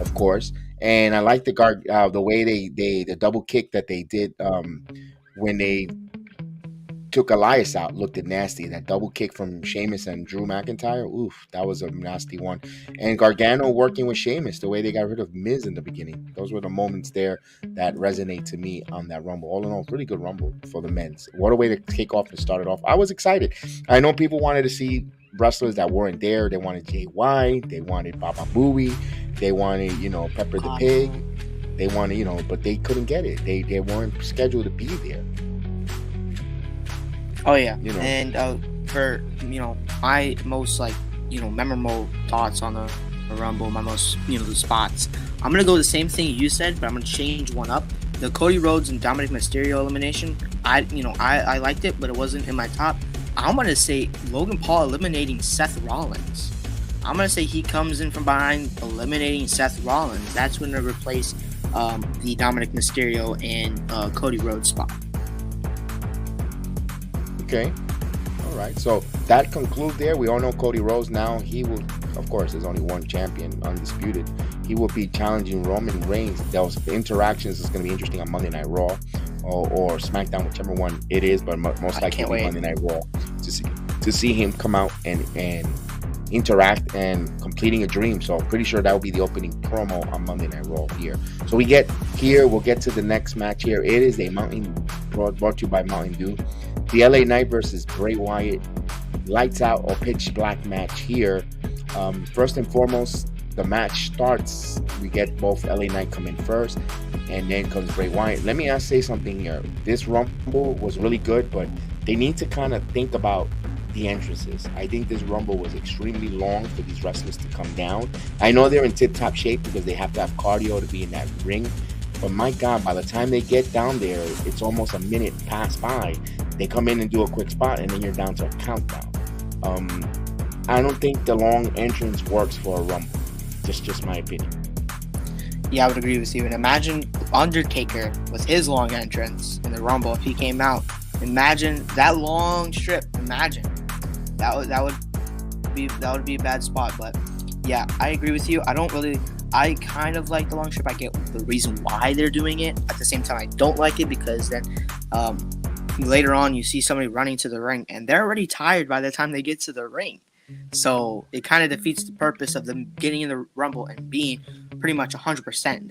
of course. And I like the way the double kick that they did when they took Elias out, looked nasty. That double kick from Sheamus and Drew McIntyre, oof, that was a nasty one. And Gargano working with Sheamus, the way they got rid of Miz in the beginning. Those were the moments there that resonate to me on that Rumble. All in all, pretty good Rumble for the men's. What a way to kick off and start it off. I was excited. I know people wanted to see wrestlers that weren't there. They wanted Jay White, they wanted Baba Booey, they wanted, Pepper the Pig. They wanted, but they couldn't get it. They weren't scheduled to be there. Oh yeah, and for my most memorable thoughts on the Rumble, my most the spots. I'm gonna go the same thing you said, but I'm gonna change one up. The Cody Rhodes and Dominic Mysterio elimination. I liked it, but it wasn't in my top. I'm gonna say Logan Paul eliminating Seth Rollins. I'm gonna say he comes in from behind, eliminating Seth Rollins. That's when they replace the Dominic Mysterio and Cody Rhodes spot. Okay. All right. So that concludes there. We all know Cody Rhodes now. He will, of course, there's only one champion, Undisputed. He will be challenging Roman Reigns. Those interactions is going to be interesting on Monday Night Raw or SmackDown, whichever one it is, but most likely Monday Night Raw to see him come out and interact and completing a dream. So I'm pretty sure that will be the opening promo on Monday Night Raw here. So we'll get to the next match here. It is a brought to you by Mountain Dew. The LA Knight versus Bray Wyatt lights out or pitch black match here. First and foremost, the match starts. We get both LA Knight come in first, and then comes Bray Wyatt. Let me say something here. This Rumble was really good, but they need to kind of think about the entrances. I think this Rumble was extremely long for these wrestlers to come down. I know they're in tip-top shape because they have to have cardio to be in that ring, but my God, by the time they get down there, it's almost a minute passed by. They come in and do a quick spot, and then you're down to a countdown. I don't think the long entrance works for a Rumble. Just my opinion. Yeah, I would agree with you. And imagine Undertaker with his long entrance in the Rumble if he came out. Imagine that long strip. Imagine that would be a bad spot. But yeah, I agree with you. I kind of like the long strip. I get the reason why they're doing it. At the same time, I don't like it because then later on you see somebody running to the ring and they're already tired by the time they get to the ring. So it kind of defeats the purpose of them getting in the Rumble and being pretty much 100%.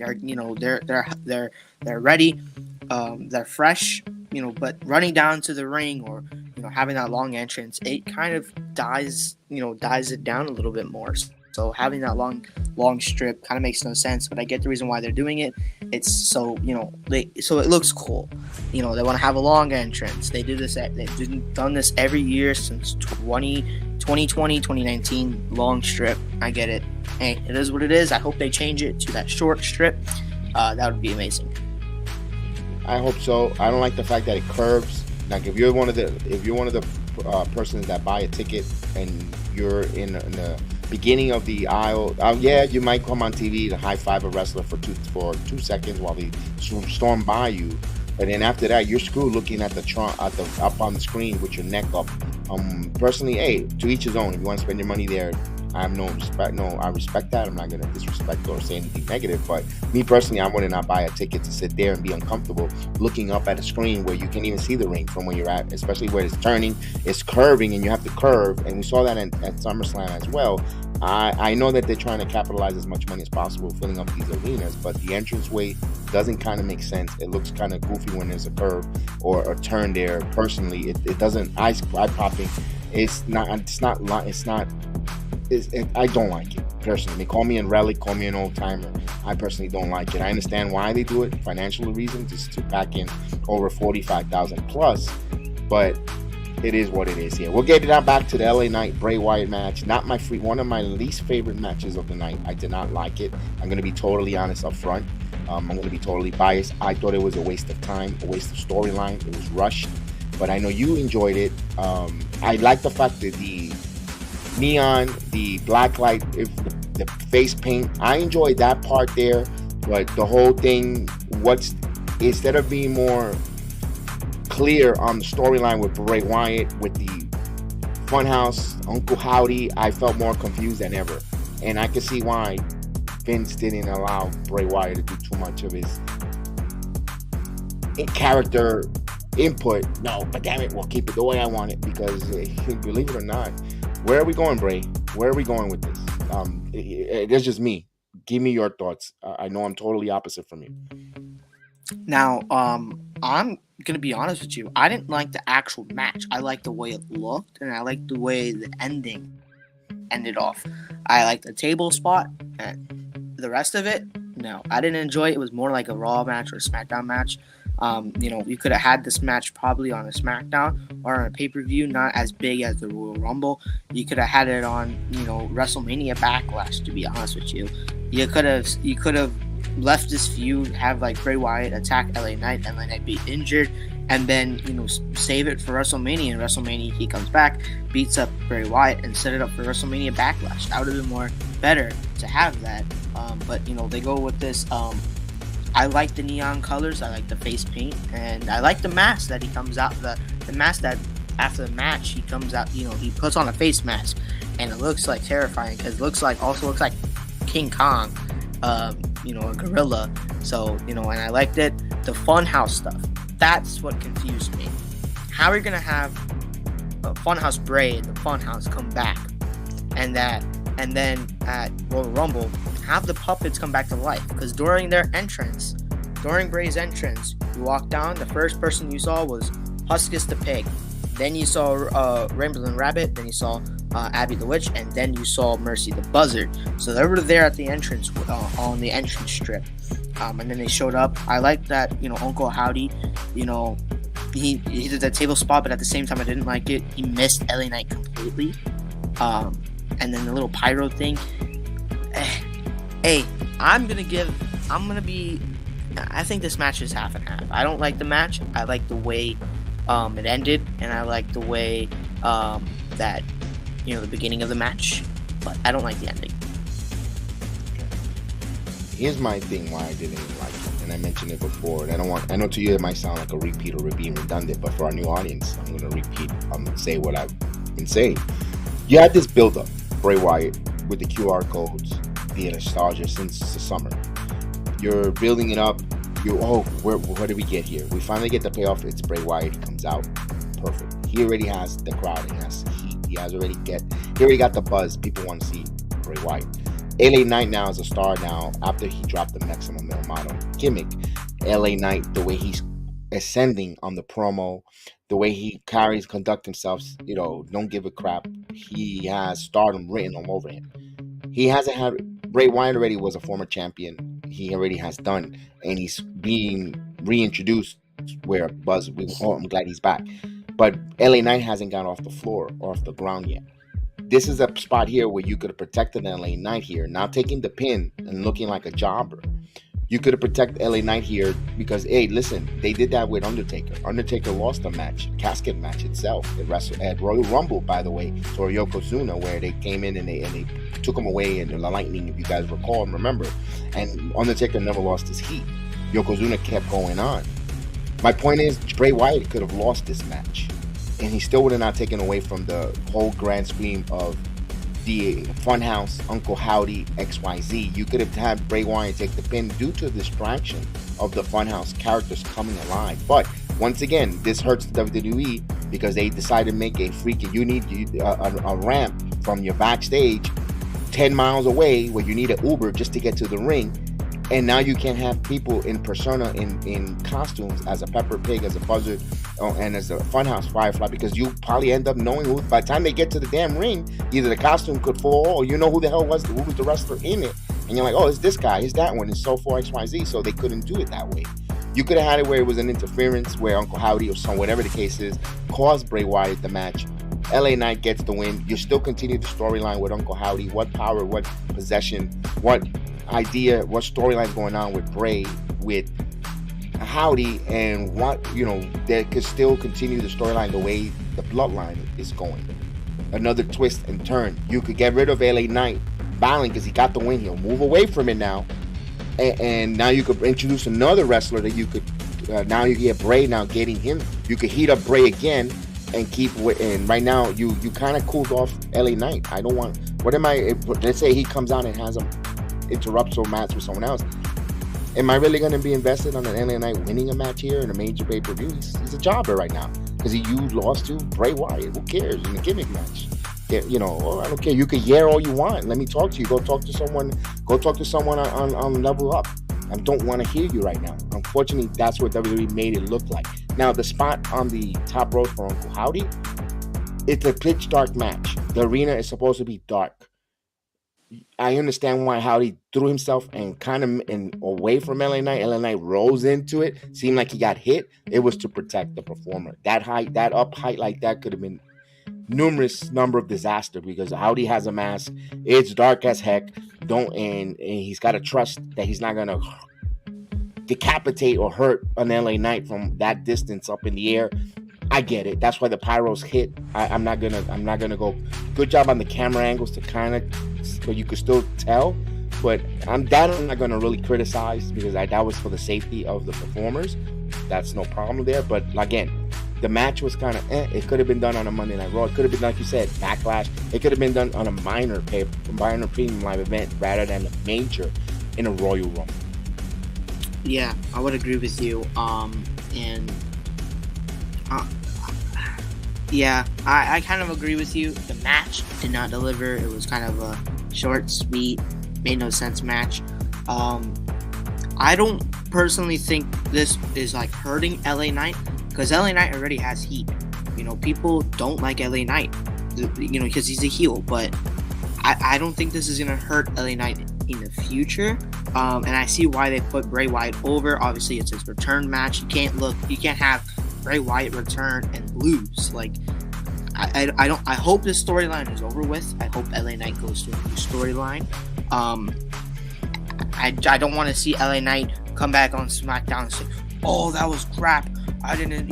They're ready, they're fresh, but running down to the ring or having that long entrance, it kind of dies it down a little bit more. So having that long strip kind of makes no sense, but I get the reason why they're doing it. It's so so it looks cool. They want to have a long entrance. They do this. They've done this every year since 2020, 2019. Long strip. I get it. Hey, it is what it is. I hope they change it to that short strip. That would be amazing. I hope so. I don't like the fact that it curves. Like if you're one of the persons that buy a ticket and you're in the beginning of the aisle, you might come on TV to high five a wrestler for 2 seconds while they storm by you, but then after that you're screwed looking at the up on the screen with your neck up. Personally, hey, to each his own. If you want to spend your money there, I have no respect. No, I respect that. I'm not going to disrespect or say anything negative. But me personally, I would not buy a ticket to sit there and be uncomfortable looking up at a screen where you can't even see the ring from where you're at, especially where it's turning, it's curving, and you have to curve. And we saw that at SummerSlam as well. I know that they're trying to capitalize as much money as possible filling up these arenas, but the entranceway doesn't kind of make sense. It looks kind of goofy when there's a curve or a turn there. Personally, it doesn't. Eye popping. I don't like it personally. They call me a relic, call me an old timer. I personally don't like it. I understand why they do it, financial reasons, just to pack in over 45,000 plus, but it is what it is here. We'll get it back to the LA Knight Bray Wyatt match. One of my least favorite matches of the night. I did not like it. I'm going to be totally honest up front. I'm going to be totally biased. I thought it was a waste of time, a waste of storyline. It was rushed, but I know you enjoyed it. I like the fact that the neon, the black light, the face paint, I enjoyed that part there, but the whole thing, instead of being more clear on the storyline with Bray Wyatt, with the Funhouse, Uncle Howdy, I felt more confused than ever. And I can see why Vince didn't allow Bray Wyatt to do too much of his character input. No, but damn it, we'll keep it the way I want it, because believe it or not, where are we going, Bray? Where are we going with this? It's just me. Give me your thoughts. I know I'm totally opposite from you. Now, I'm gonna be honest with you, I didn't like the actual match. I liked the way it looked, and I liked the way the ending ended off. I liked the table spot, and the rest of it, no, I didn't enjoy it. It was more like a Raw match or a SmackDown match. You could have had this match probably on a SmackDown or on a pay-per-view, not as big as the Royal Rumble. You could have had it on, WrestleMania Backlash, to be honest with you. You could have left this feud, have like Bray Wyatt attack LA Knight, LA Knight be injured, and then, save it for WrestleMania. And WrestleMania, he comes back, beats up Bray Wyatt, and set it up for WrestleMania Backlash. That would have been better to have that. But they go with this. I like the neon colors. I like the face paint, and I like the mask that he comes out. The mask that after the match he comes out. He puts on a face mask, and it looks like terrifying because it also looks like King Kong. A gorilla. So and I liked it. The Funhouse stuff. That's what confused me. How are you gonna have Funhouse Bray and the Funhouse come back, and then at Royal Rumble have the puppets come back to life? Because during Bray's entrance, you walked down, the first person you saw was Huskus the Pig. Then you saw Ramblin' Rabbit. Then you saw Abby the Witch, and then you saw Mercy the Buzzard. So they were there at the entrance on the entrance strip, and then they showed up. I like that Uncle Howdy, he did that table spot, but at the same time I didn't like it. He missed LA Knight completely, and then the little pyro thing. Hey, I think this match is half and half. I don't like the match. I like the way it ended, and I like the way that the beginning of the match, but I don't like the ending. Here's my thing why I didn't like it, and I mentioned it before. And I know to you it might sound like a repeat or being redundant, but for our new audience, I'm going to repeat. I'm going to say what I've been saying. You had this build-up, Bray Wyatt, with the QR codes, the nostalgia since the summer. You're building it up. What did we get here? We finally get the payoff. It's Bray Wyatt. He comes out. Perfect. He already has the crowd. He has heat. He already got the buzz. People want to see Bray Wyatt. LA Knight now is a star now after he dropped the maximum Alamodome gimmick. LA Knight, the way he's ascending on the promo, the way he conduct himself, don't give a crap. He has stardom written all over him. He hasn't had Bray Wyatt already was a former champion. He already has done, and he's being reintroduced where Buzz. I'm glad he's back, but LA Knight hasn't gone off the floor or off the ground yet. This is a spot here where you could have protected LA Knight here, not taking the pin and looking like a jobber. You could have protected LA Knight here because, hey, listen, they did that with Undertaker. Undertaker lost the match, casket match itself. They wrestled at Royal Rumble, by the way, for Yokozuna, where they came in and they took him away in the lightning, if you guys recall and remember. And Undertaker never lost his heat. Yokozuna kept going on. My point is, Bray Wyatt could have lost this match, and he still would have not taken away from the whole grand scheme of the Funhouse, Uncle Howdy, XYZ. You could have had Bray Wyatt take the pin due to the distraction of the Funhouse characters coming alive. But once again, this hurts the WWE because they decided to make a freaking, you need a ramp from your backstage 10 miles away where you need an Uber just to get to the ring. And now you can't have people in persona in costumes as a Pepper Pig, as a Buzzard, and as a Funhouse Firefly, because you probably end up knowing who, by the time they get to the damn ring, either the costume could fall or who the hell who was the wrestler in it. And you're like, oh, it's this guy, it's that one, it's so for XYZ, so they couldn't do it that way. You could have had it where it was an interference where Uncle Howdy or whatever the case is, caused Bray Wyatt the match. LA Knight gets the win. You still continue the storyline with Uncle Howdy. What power, what possession, what idea, what storyline's going on with Bray, with Howdy, and what, they could still continue the storyline the way the Bloodline is going. Another twist and turn. You could get rid of LA Knight battling because he got the win. He'll move away from it now, and now you could introduce another wrestler that you could. Now you get Bray now getting him. You could heat up Bray again and keep. And right now you kind of cooled off LA Knight. I don't want. What am I? Let's say he comes out and has him interrupt or match with someone else. Am I really going to be invested on an LA Knight winning a match here in a major pay-per-view? He's a jobber right now because you lost to Bray Wyatt. Who cares in a gimmick match? I don't care. You can yell all you want. Let me talk to you. Go talk to someone. Go talk to someone on Level Up. I don't want to hear you right now. Unfortunately, that's what WWE made it look like. Now, the spot on the top rope for Uncle Howdy, it's a pitch dark match. The arena is supposed to be dark. I understand why Howdy threw himself and kind of away from LA Knight. LA Knight rose into it. Seemed like he got hit. It was to protect the performer. That up height like that could have been numerous number of disaster because Howdy has a mask. It's dark as heck. And he's got to trust that he's not gonna decapitate or hurt an LA Knight from that distance up in the air. I get it. That's why the pyros hit. I'm not gonna go. Good job on the camera angles to kind of, but you could still tell. But I'm not gonna really criticize because that was for the safety of the performers. That's no problem there. But again, the match was kind of it could have been done on a Monday Night Raw. It could have been, like you said, Backlash. It could have been done on a minor premium live event rather than a major in a Royal Rumble. Yeah, I would agree with you. I kind of agree with you. The match did not deliver. It was kind of a short, sweet, made no sense match. I don't personally think this is like hurting LA Knight because LA Knight already has heat. People don't like LA Knight, because he's a heel. But I don't think this is gonna hurt LA Knight in the future. And I see why they put Bray Wyatt over. Obviously, it's his return match. You can't have Bray Wyatt return and lose. I hope this storyline is over with. I hope LA Knight goes to a new storyline. I don't want to see LA Knight come back on SmackDown and say, "Oh, that was crap. I didn't,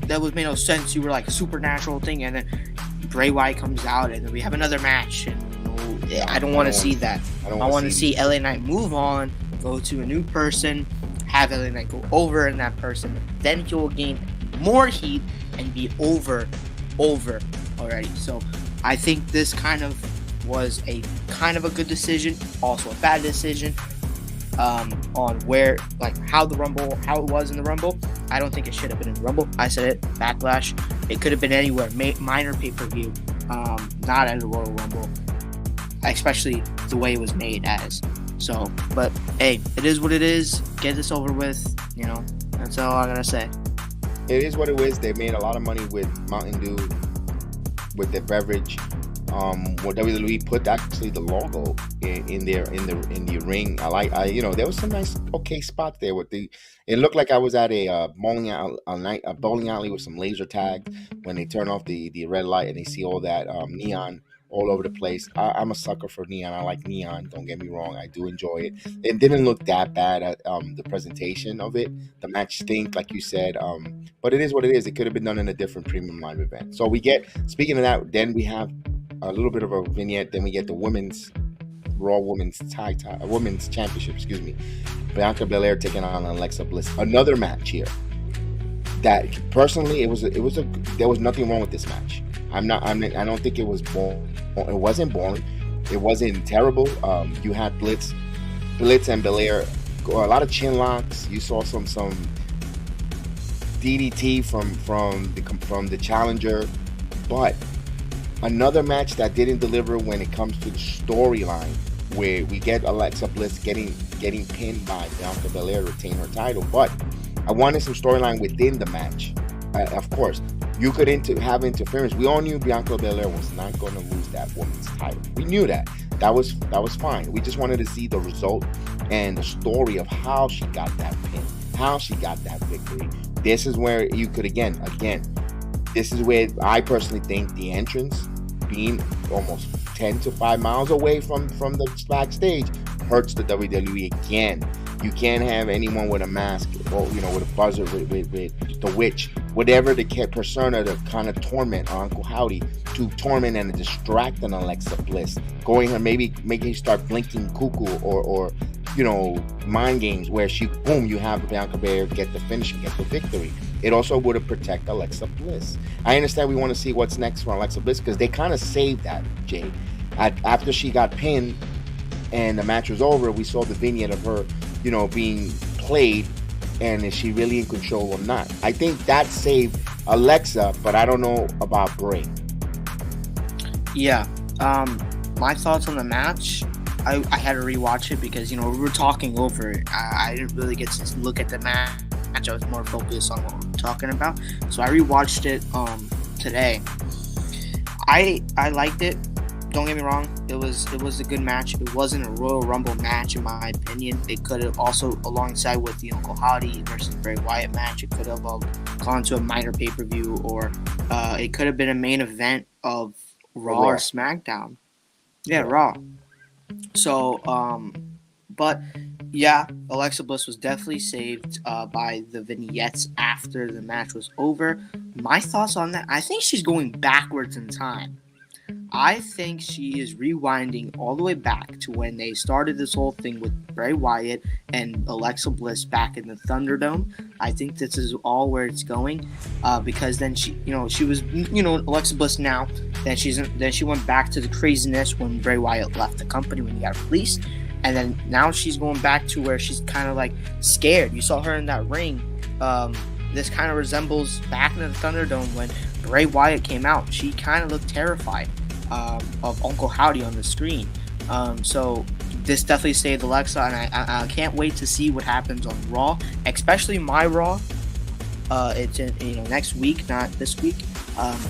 that made no sense. You were like a supernatural thing." And then Bray Wyatt comes out, and then we have another match. And I don't want to see that. I want to see LA Knight move on, go to a new person, have LA Knight go over in that person. Then he will gain more heat and be over already. So I think this kind of was a good decision, also a bad decision on where, how it was in the Rumble. I don't think it should have been in the Rumble. I said it, Backlash. It could have been anywhere, minor pay-per-view, not at the Royal Rumble, especially the way it was made as. So, but hey, it is what it is. Get this over with, that's all I'm gonna say. It is what it is. They made a lot of money with Mountain Dew, with their beverage. What WWE put actually the logo in the ring. There was some nice spots there with it looked like I was at a bowling alley with some laser tag when they turn off the red light and they see all that neon all over the place. I'm a sucker for neon. I like neon. Don't get me wrong. I do enjoy it. It didn't look that bad at the presentation of it. The match stink, like you said. But it is what it is. It could have been done in a different premium live event. So speaking of that, then we have a little bit of a vignette. Then we get the Raw Women's Championship. Excuse me. Bianca Belair taking on Alexa Bliss. Another match here. That personally, there was nothing wrong with this match. I don't think it was boring. It wasn't boring. It wasn't terrible. You had Bliss and Belair, a lot of chin locks. You saw some DDT from the challenger, but another match that didn't deliver when it comes to the storyline, where we get Alexa Bliss getting pinned by Bianca Belair to retain her title. But I wanted some storyline within the match. Of course, you could have interference. We all knew Bianca Belair was not going to lose that women's title. We knew that. That was fine. We just wanted to see the result and the story of how she got that pin, how she got that victory. This is where you could again. This is where I personally think the entrance being almost 10 to 5 miles away from the backstage hurts the WWE again. You can't have anyone with a mask or with a buzzer with the witch, whatever the persona to kind of torment Uncle Howdy, to torment and distract an Alexa Bliss, maybe making her start blinking cuckoo or mind games where you have Bianca Belair get the finish and get the victory. It also would have protected Alexa Bliss. I understand we want to see what's next for Alexa Bliss because they kind of saved that, Jay. After she got pinned and the match was over, we saw the vignette of her being played, and is she really in control or not? I think that saved Alexa, but I don't know about Bray. Yeah, my thoughts on the match, I had to rewatch it because, we were talking over it. I didn't really get to look at the match. I was more focused on what we were talking about. So I rewatched it today. I liked it. Don't get me wrong. It was a good match. It wasn't a Royal Rumble match in my opinion. It could have also, alongside with the Uncle Howdy versus Bray Wyatt match, it could have gone to a minor pay-per-view, or it could have been a main event of Raw or SmackDown. Yeah, Raw. So, but yeah, Alexa Bliss was definitely saved by the vignettes after the match was over. My thoughts on that, I think she's going backwards in time. I think she is rewinding all the way back to when they started this whole thing with Bray Wyatt and Alexa Bliss back in the Thunderdome. I think this is all where it's going, because then she was, Alexa Bliss now. Then she went back to the craziness when Bray Wyatt left the company, when he got released, and then now she's going back to where she's kind of like scared. You saw her in that ring. This kind of resembles back in the Thunderdome when Bray Wyatt came out. She kind of looked terrified of Uncle Howdy on the screen. So this definitely saved Alexa, and I can't wait to see what happens on Raw, especially my Raw. It's in, next week, not this week.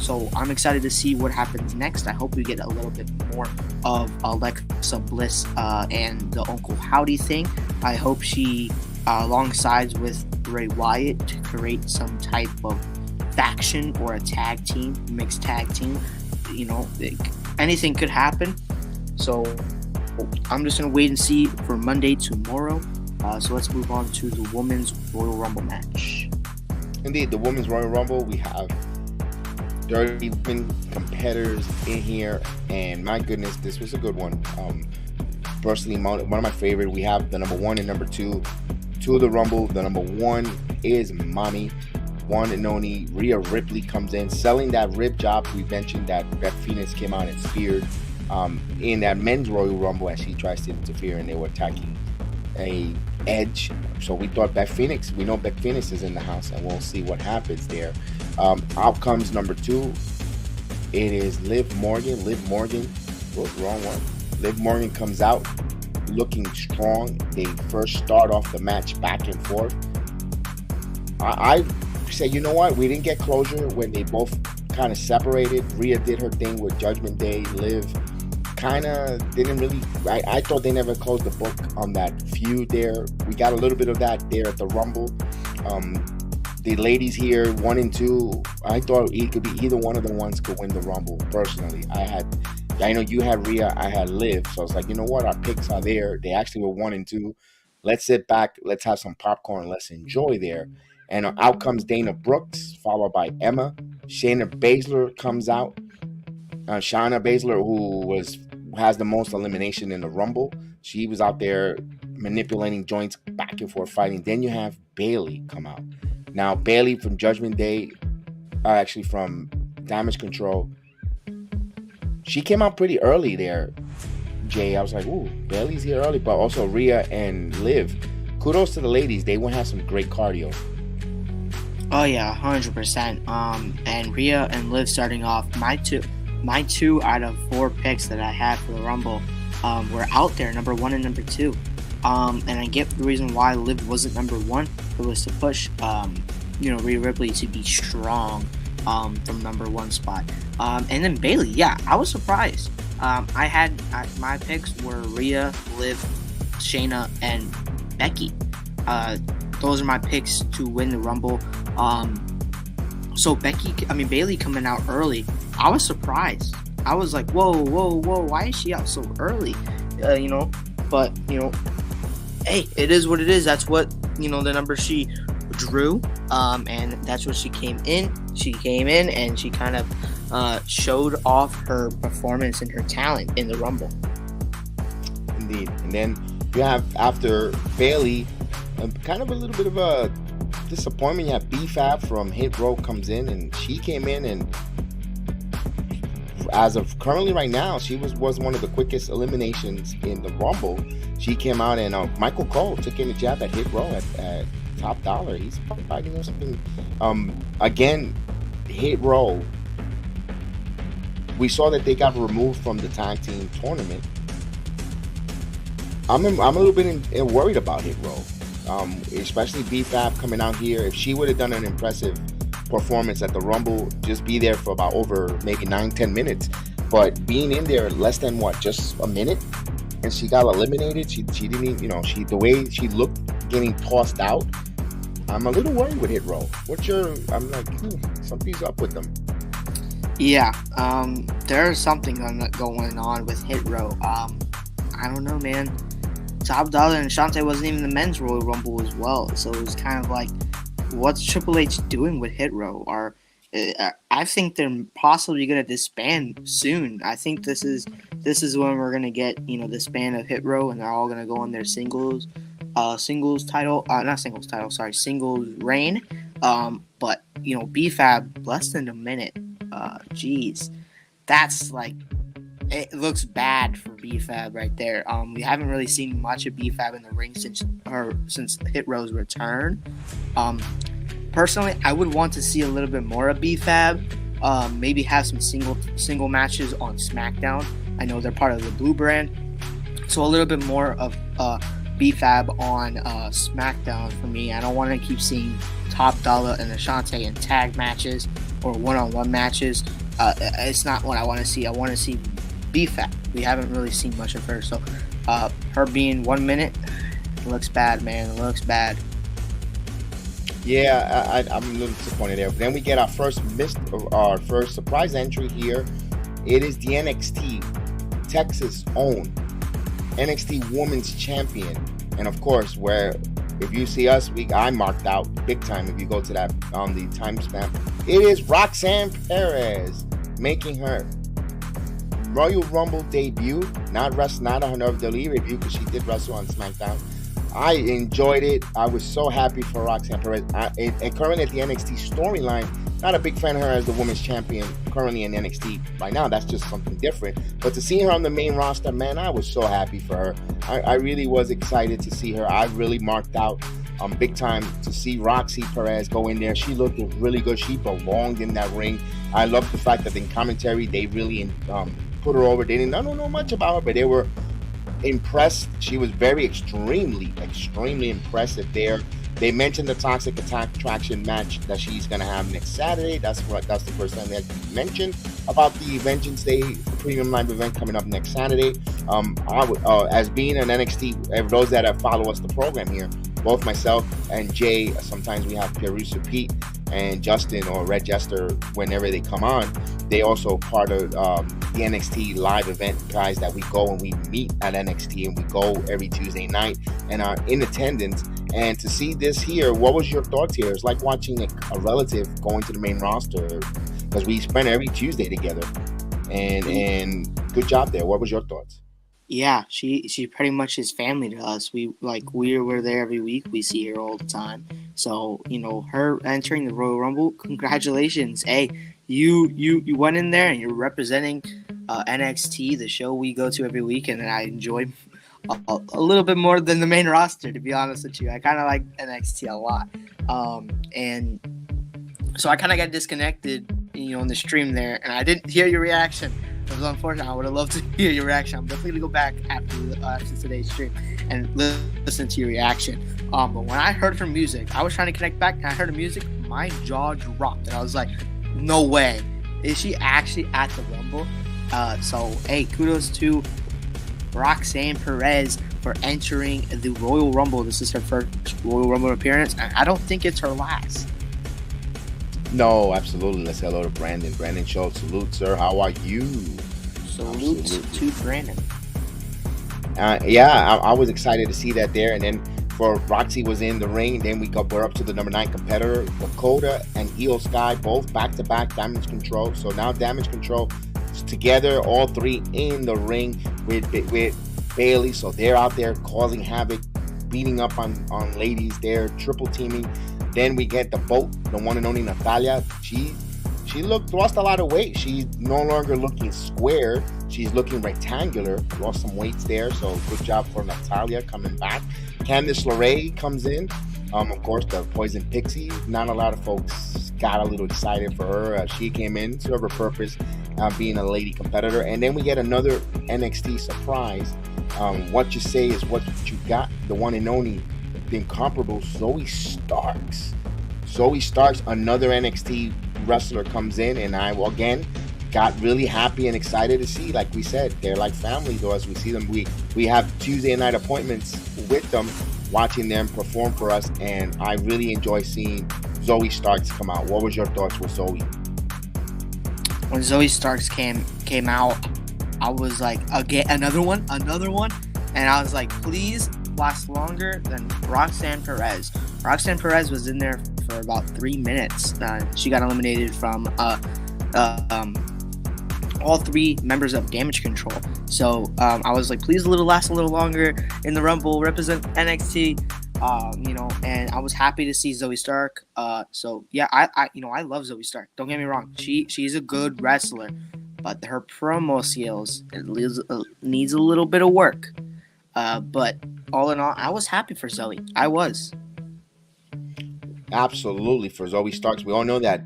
So I'm excited to see what happens next. I hope we get a little bit more of Alexa Bliss and the Uncle Howdy thing. I hope she alongside with Bray Wyatt to create some type of faction or a tag team, mixed tag team. Anything could happen. So I'm just going to wait and see for Monday tomorrow. So let's move on to the Women's Royal Rumble match. Indeed, the Women's Royal Rumble, we have 30 women competitors in here, and my goodness, this was a good one. Personally, one of my favorite. We have the number 1 and number 2 of the Rumble. The number 1 is Mommy. One and only Rhea Ripley comes in, selling that rib job. We mentioned that Beth Phoenix came out and speared in that men's Royal Rumble as she tries to interfere, and they were attacking a Edge. So we thought we know Beth Phoenix is in the house, and we'll see what happens there. Out comes number 2. It is Liv Morgan. Whoops, wrong one. Liv Morgan comes out looking strong. They first start off the match back and forth. I say, you know what? We didn't get closure when they both kind of separated. Rhea did her thing with Judgment Day. Liv kind of didn't really. I thought they never closed the book on that feud there. We got a little bit of that there at the Rumble. The ladies here, 1 and 2, I thought it could be either one of the ones could win the Rumble. Personally, I know you had Rhea, I had Liv, so I was like, you know what? Our picks are there. They actually were 1 and 2. Let's sit back. Let's have some popcorn. Let's enjoy there. And out comes Dana Brooks, followed by Emma. Shayna Baszler comes out. Shayna Baszler, who has the most elimination in the Rumble. She was out there manipulating joints back and forth fighting. Then you have Bayley come out. Now, Bayley from Judgment Day, actually from Damage Control, she came out pretty early there, Jay. I was like, ooh, Bayley's here early. But also Rhea and Liv. Kudos to the ladies. They went have some great cardio. Oh yeah, 100%. And Rhea and Liv starting off, my two out of 4 picks that I had for the Rumble were out there, number 1 and number 2. And I get the reason why Liv wasn't number 1. It was to push, Rhea Ripley to be strong from number 1 spot. And then Bayley, yeah, I was surprised. My picks were Rhea, Liv, Shayna, and Becky. Those are my picks to win the Rumble. So Bayley coming out early, I was surprised. I was like, whoa, why is she out so early? But hey, it is what it is. That's what, the number she drew, and that's what she came in. She came in and she kind of showed off her performance and her talent in the Rumble. Indeed. And then you have, after Bayley, kind of a little bit of a disappointment. You have B-Fab from Hit Row comes in, and she came in, and as of currently right now, she was one of the quickest eliminations in the Rumble. She came out, and Michael Cole took in a jab at Hit Row at Top Dollar. He's fighting or something. Again, Hit Row, we saw that they got removed from the tag team tournament. I'm a little bit worried about Hit Row. especially B-Fab coming out here. If she would have done an impressive performance at the Rumble, just be there for about over maybe 9-10 minutes. But being in there less than just a minute, and she got eliminated. She didn't even, the way she looked getting tossed out. I'm a little worried with Hit Row. I'm like, something's up with them. Yeah, there's something going on with Hit Row. I don't know, man. Top Dollar and Shantae wasn't even the men's Royal Rumble as well, so it was kind of like, what's Triple H doing with Hit Row? I think they're possibly going to disband soon. I think this is when we're going to get the span of Hit Row, and they're all going to go on their singles reign. But B-Fab less than a minute. Jeez, that's like, it looks bad for B-Fab right there. We haven't really seen much of B-Fab in the ring since Hit Row's return. Personally, I would want to see a little bit more of B-Fab. Maybe have some single matches on SmackDown. I know they're part of the Blue brand, so a little bit more of B-Fab on SmackDown for me. I don't want to keep seeing Top Dollar and Ashante in tag matches or one-on-one matches. It's not what I want to see. I want to see B-Fab. We haven't really seen much of her, so her being 1 minute, it looks bad, man. It looks bad. Yeah, I'm a little disappointed there. But then we get our first surprise entry here. It is the NXT Texas own NXT Women's Champion, and of course, if you see us, I marked out big time. If you go to that on the timestamp, it is Roxanne Perez making her Royal Rumble debut. Not a WWE review because she did wrestle on SmackDown. I enjoyed it. I was so happy for Roxanne Perez. And currently at the NXT storyline, not a big fan of her as the women's champion currently in NXT right now. That's just something different. But to see her on the main roster, man, I was so happy for her. I really was excited to see her. I really marked out big time to see Roxy Perez go in there. She looked really good. She belonged in that ring. I love the fact that in commentary, they really put her over. I don't know much about her, but they were impressed. She was extremely impressive there. They mentioned the Toxic Attraction match that she's going to have next Saturday. That's the first time they mentioned about the Vengeance Day premium live event coming up next Saturday. As being an NXT, those that follow us the program here, both myself and Jay, sometimes we have Perusa Pete and Justin or Red Jester whenever they come on. They also part of the NXT live event guys that we go and we meet at NXT, and we go every Tuesday night and are in attendance. And to see this here, what was your thoughts here? It's like watching a relative going to the main roster because we spend every Tuesday together. And good job there. What was your thoughts? Yeah, she pretty much is family to us. We're there every week. We see her all the time. So her entering the Royal Rumble, congratulations. Hey, you went in there and you're representing NXT, the show we go to every week, and I enjoy a little bit more than the main roster, to be honest with you. I kind of like NXT a lot, and so I kind of got disconnected, in the stream there, and I didn't hear your reaction. It was unfortunate. I would have loved to hear your reaction. I'm definitely gonna go back after today's stream and listen to your reaction. But when I heard her music, I was trying to connect back, and I heard her music, my jaw dropped, and I was like, "No way! Is she actually at the Rumble?" So hey, kudos to Roxanne Perez for entering the Royal Rumble. This is her first Royal Rumble appearance, and I don't think it's her last. No, absolutely. Let's say hello to Brandon. Brandon Schultz, salute, sir. How are you? Salute to Brandon. I was excited to see that there. And then for Roxy was in the ring. Then we're up to the number 9 competitor, Dakota and Io Sky, both back-to-back Damage Control. So now Damage Control is together, all three in the ring with Bailey. So they're out there causing havoc, beating up on ladies there, triple teaming. Then we get the boat, the one and only Natalia. She lost a lot of weight. She's no longer looking square. She's looking rectangular. Lost some weights there. So good job for Natalia coming back. Candice LeRae comes in. Of course, the Poison Pixie. Not a lot of folks got a little excited for her. She came in, serve her purpose, being a lady competitor. And then we get another NXT surprise. What you say is what you got. The one and only incomparable Zoe Starks. Zoe Starks, another NXT wrestler, comes in, and I again got really happy and excited to see. Like we said, they're like family though. As we see them, we have Tuesday night appointments with them, watching them perform for us, and I really enjoy seeing Zoe Starks come out. What was your thoughts with Zoe? When Zoe Starks came out, I was like, again, another one, and I was like, please last longer than Roxanne Perez. Roxanne Perez was in there for about 3 minutes. She got eliminated from all 3 members of Damage Control. So I was like, please last a little longer in the Rumble, represent NXT. And I was happy to see Zoe Stark. So yeah, I love Zoe Stark. Don't get me wrong. She's a good wrestler, but her promo skills needs a little bit of work. But all in all, I was happy for Zoe. I was. Absolutely, for Zoe Starks. We all know that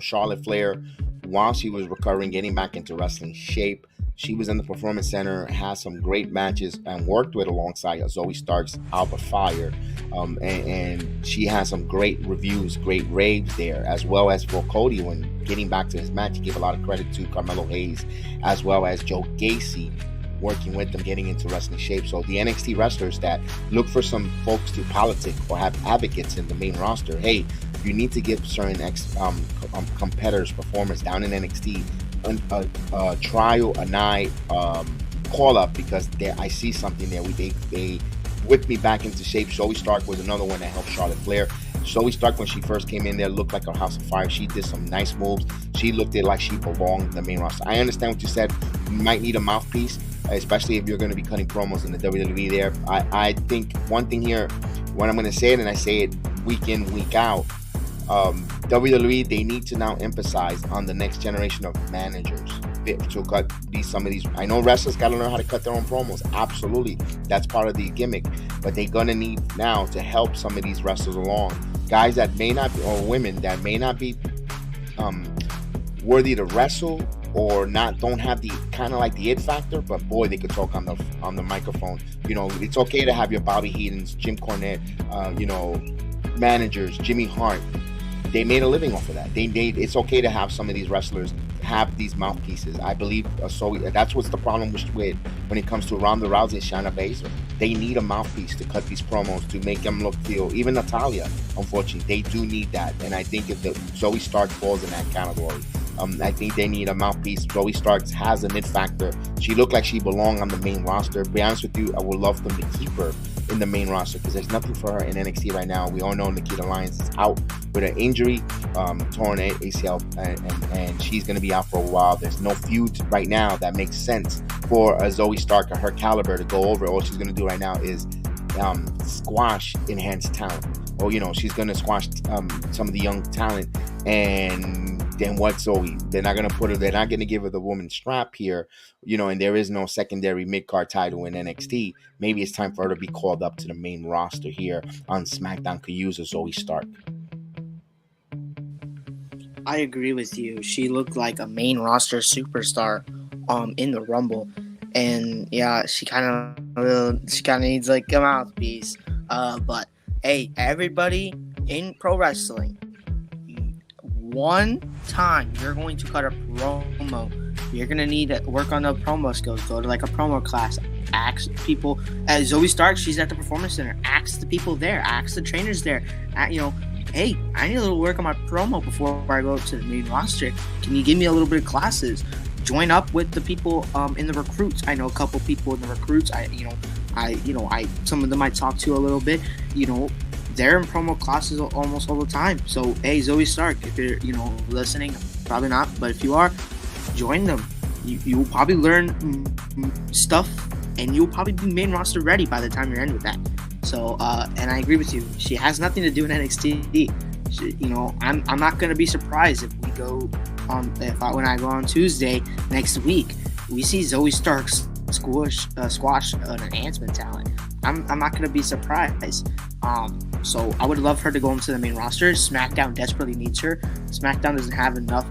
Charlotte Flair, while she was recovering, getting back into wrestling shape, she was in the Performance Center, had some great matches, and worked with alongside Zoe Starks, Alba Fire. And she has some great reviews, great raves there, as well as for Cody when getting back to his match. He gave a lot of credit to Carmelo Hayes, as well as Joe Gacy, working with them, getting into wrestling shape. So the NXT wrestlers that look for some folks to politic or have advocates in the main roster, hey, you need to give certain competitors, performers down in NXT a trial, a night, call up, because I see something there. They whipped me back into shape. Zoe Stark was another one that helped Charlotte Flair. Zoe Stark, when she first came in there, looked like a house of fire. She did some nice moves. She looked like she belonged in the main roster. I understand what you said. You might need a mouthpiece, especially if you're going to be cutting promos in the WWE there. I think one thing here, when I'm going to say it, and I say it week in, week out, WWE, they need to now emphasize on the next generation of managers to cut some of these. I know wrestlers got to learn how to cut their own promos. Absolutely. That's part of the gimmick. But they're going to need now to help some of these wrestlers along. Guys that may not be, or women that may not be worthy to wrestle, or don't have the kind of like the it factor, but boy, they could talk on the microphone. It's okay to have your Bobby Heenans, Jim Cornette, managers, Jimmy Hart. They made a living off of that. It's okay to have some of these wrestlers have these mouthpieces. I believe so. That's what's the problem with when it comes to Ronda Rousey and Shayna Baszler. They need a mouthpiece to cut these promos, to make them feel. Even Natalya, unfortunately, they do need that. And I think if Zoe Stark falls in that category, I think they need a mouthpiece. Zoe Starks has an it factor. She looked like she belonged on the main roster. To be honest with you, I would love them to keep her in the main roster, because there's nothing for her in NXT right now. We all know Nikita Lyons is out with an injury, torn ACL, and she's going to be out for a while. There's no feud right now that makes sense for a Zoe Stark of her caliber to go over. All she's going to do right now is squash enhanced talent. Or, she's going to squash some of the young talent. And then what, Zoe? They're not going to put her, they're not going to give her the woman's strap here, and there is no secondary mid-card title in NXT. Maybe it's time for her to be called up to the main roster here on SmackDown. Could use a Zoe Stark. I agree with you. She looked like a main roster superstar in the Rumble. And yeah, she kind of needs like a mouthpiece. But hey, everybody in pro wrestling, one time you're going to cut a promo. You're going to need to work on the promo skills. Go to like a promo class. Ask people. Zoe Stark, she's at the Performance Center. Ask the people there. Ask the trainers there. Hey, I need a little work on my promo before I go to the main roster. Can you give me a little bit of classes? Join up with the people in the recruits. I know a couple people in the recruits. Some of them I talk to a little bit. They're in promo classes almost all the time. So, hey, Zoe Stark, if you're, listening, probably not, but if you are, join them. You will probably learn stuff, and you'll probably be main roster ready by the time you're in with that. So, and I agree with you. She has nothing to do in NXT. I'm not going to be surprised if we go when I go on Tuesday next week, we see Zoe Stark's squash an enhancement talent. I'm not going to be surprised. So I would love her to go into the main roster. SmackDown desperately needs her. SmackDown doesn't have enough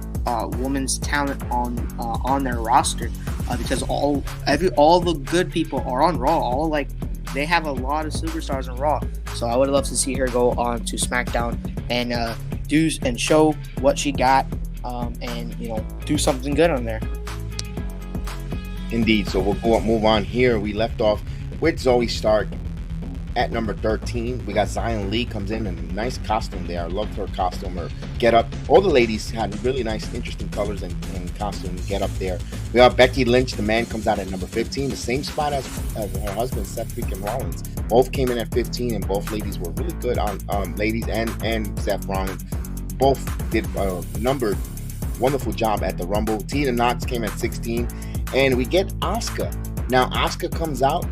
women's talent on their roster because all the good people are on Raw. They have a lot of superstars on Raw. So I would love to see her go on to SmackDown and do and show what she got, and do something good on there. Indeed. So we'll move on here. We left off with Zoe Stark at number 13. We got Zion Lee comes in a nice costume there. I loved her costume, her get up. All the ladies had really nice, interesting colors and costume get up there. We got Becky Lynch, the man, comes out at number 15, the same spot as her husband, Seth freaking Rollins. Both came in at 15, and both ladies were really good on ladies and Seth Rollins. Both did a wonderful job at the Rumble. Tina Knox came at 16, and we get Asuka. Now Asuka comes out.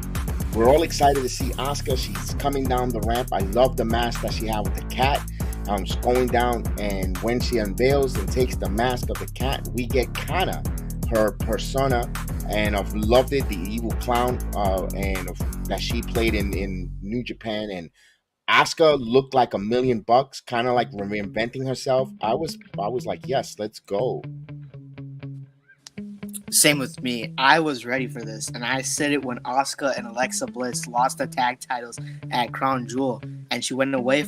We're all excited to see Asuka. She's coming down the ramp. I love the mask that she had with the cat. She's going down, and when she unveils and takes the mask of the cat, we get Kana, her persona, and I've loved it. The evil clown, that she played in New Japan, and Asuka looked like $1 million, kind of like reinventing herself. I was like, yes, let's go. Same with me. I was ready for this, and I said it when Asuka and Alexa Bliss lost the tag titles at Crown Jewel, and she went away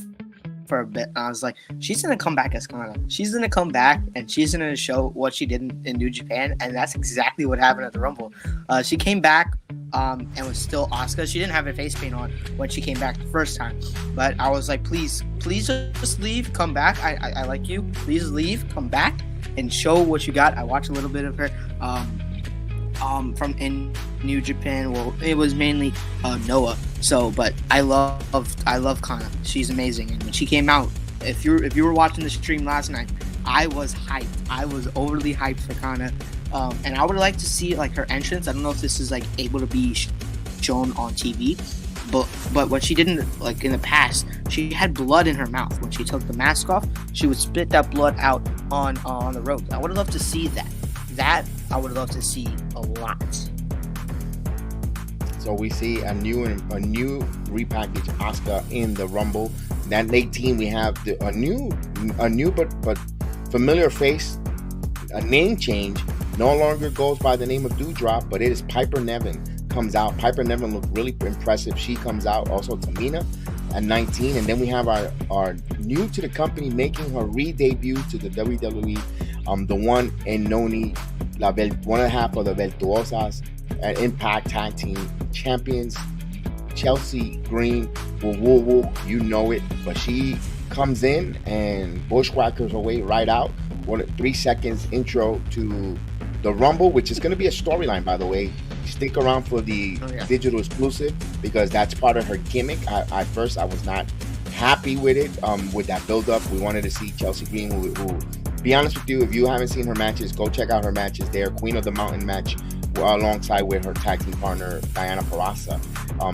for a bit. And I was like, she's gonna come back as Kana. She's gonna come back, and she's gonna show what she did in New Japan, and that's exactly what happened at the Rumble. She came back and was still Asuka. She didn't have a face paint on when she came back the first time, but I was like, please just leave, come back. I like you. Please leave, come back, and show what you got. I watched a little bit of her from in New Japan. Well, it was mainly Noah. So, but I love Kana. She's amazing. And when she came out, if you were watching the stream last night, I was hyped. I was overly hyped for Kana. And I would like to see like her entrance. I don't know if this is like able to be shown on TV, but what she did in the past, she had blood in her mouth. When she took the mask off, she would spit that blood out on the road. I would love to see that. That I would love to see a lot. So we see a new repackaged Asuka in the Rumble. That 18, we have a new but familiar face. A name change. No longer goes by the name of Doudrop, but it is Piper Niven. Comes out. Piper Niven looked really impressive. She comes out. Also Tamina at 19, and then we have our new to the company, making her re-debut to the WWE. The one and Noni, one and a half of the Virtuosas at Impact Tag Team Champions, Chelsea Green. Woo, you know it, but she comes in and bushwhackers her way right out. 3 seconds intro to the Rumble, which is going to be a storyline, by the way. Stick around for the digital exclusive, because that's part of her gimmick. At first, I was not happy with it, with that build-up. We wanted to see Chelsea Green, who, be honest with you, if you haven't seen her matches, go check out her matches. They're Queen of the Mountain match alongside with her tag team partner, Diana Perazza.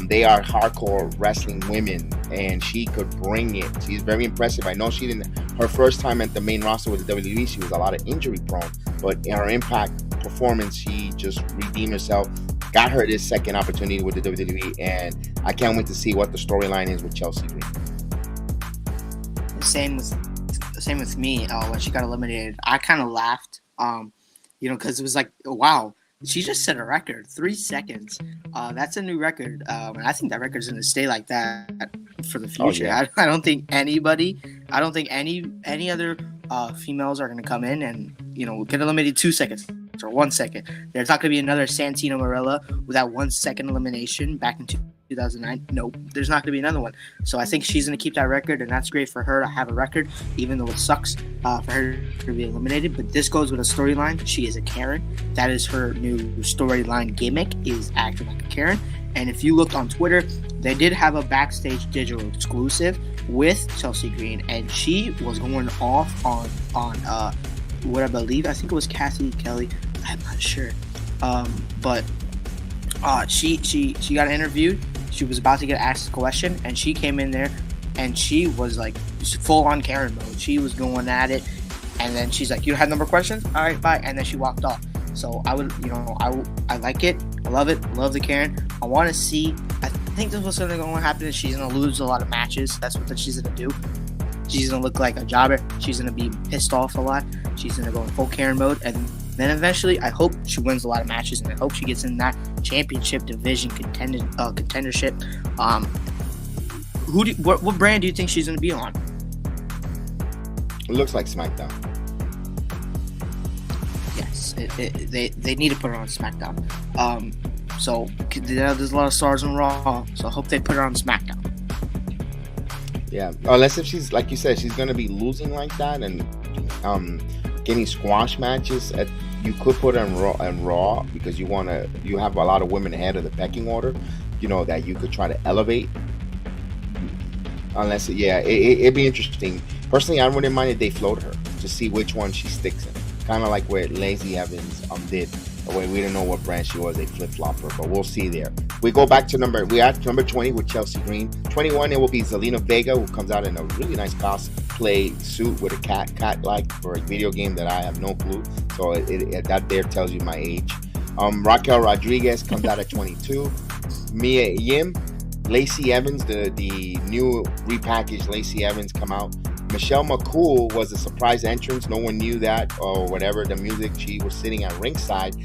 They are hardcore wrestling women, and she could bring it. She's very impressive. I know she didn't, her first time at the main roster with the WWE, she was a lot of injury prone, but in her Impact performance, she just redeemed herself, got her this second opportunity with the WWE, and I can't wait to see what the storyline is with Chelsea Green. Same with me. When she got eliminated, I kind of laughed, because it was like, wow, she just set a record, 3 seconds. That's a new record, and I think that record's going to stay like that for the future. Oh, yeah. I don't think any other females are going to come in and get eliminated 2 seconds or 1 second. There's not going to be another Santino Marella with that 1 second elimination back in 2009. Nope, there's not going to be another one. So I think she's going to keep that record, and that's great for her to have a record, even though it sucks for her to be eliminated. But this goes with a storyline. She is a Karen. That is her new storyline gimmick, is acting like a Karen. And if you looked on Twitter, they did have a backstage digital exclusive with Chelsea Green, and she was going off on what I think it was Cassie Kelly. I'm not sure, but she got interviewed. She was about to get asked a question, and she came in there, and she was like full on Karen mode. She was going at it, and then she's like, "You have no more questions? All right, bye." And then she walked off. So I like it. I love it. I love the Karen. I want to see. I think this was something going to happen. Is she's going to lose a lot of matches. That's what she's going to do. She's going to look like a jobber. She's going to be pissed off a lot. She's going to go in full Karen mode, and then eventually, I hope she wins a lot of matches, and I hope she gets in that championship division contendership. what brand do you think she's gonna be on? It looks like SmackDown. Yes, they need to put her on SmackDown. So there's a lot of stars on Raw, so I hope they put her on SmackDown. Yeah, unless if she's like you said, she's gonna be losing like that and getting squash matches. You could put her on Raw because you have a lot of women ahead of the pecking order, that you could try to elevate. Unless, it'd be interesting. Personally, I wouldn't mind if they float her to see which one she sticks in. Kind of like where Lacey Evans did. We didn't know what brand she was. They flip-flop her, but we'll see there. We go back to number 20 with Chelsea Green. 21, it will be Zelina Vega, who comes out in a really nice cosplay suit with a cat-like for a video game that I have no clue. So that there tells you my age. Raquel Rodriguez comes out at 22. Mia Yim, Lacey Evans, the new repackaged Lacey Evans come out. Michelle McCool was a surprise entrance. No one knew that or whatever. The music, she was sitting at ringside.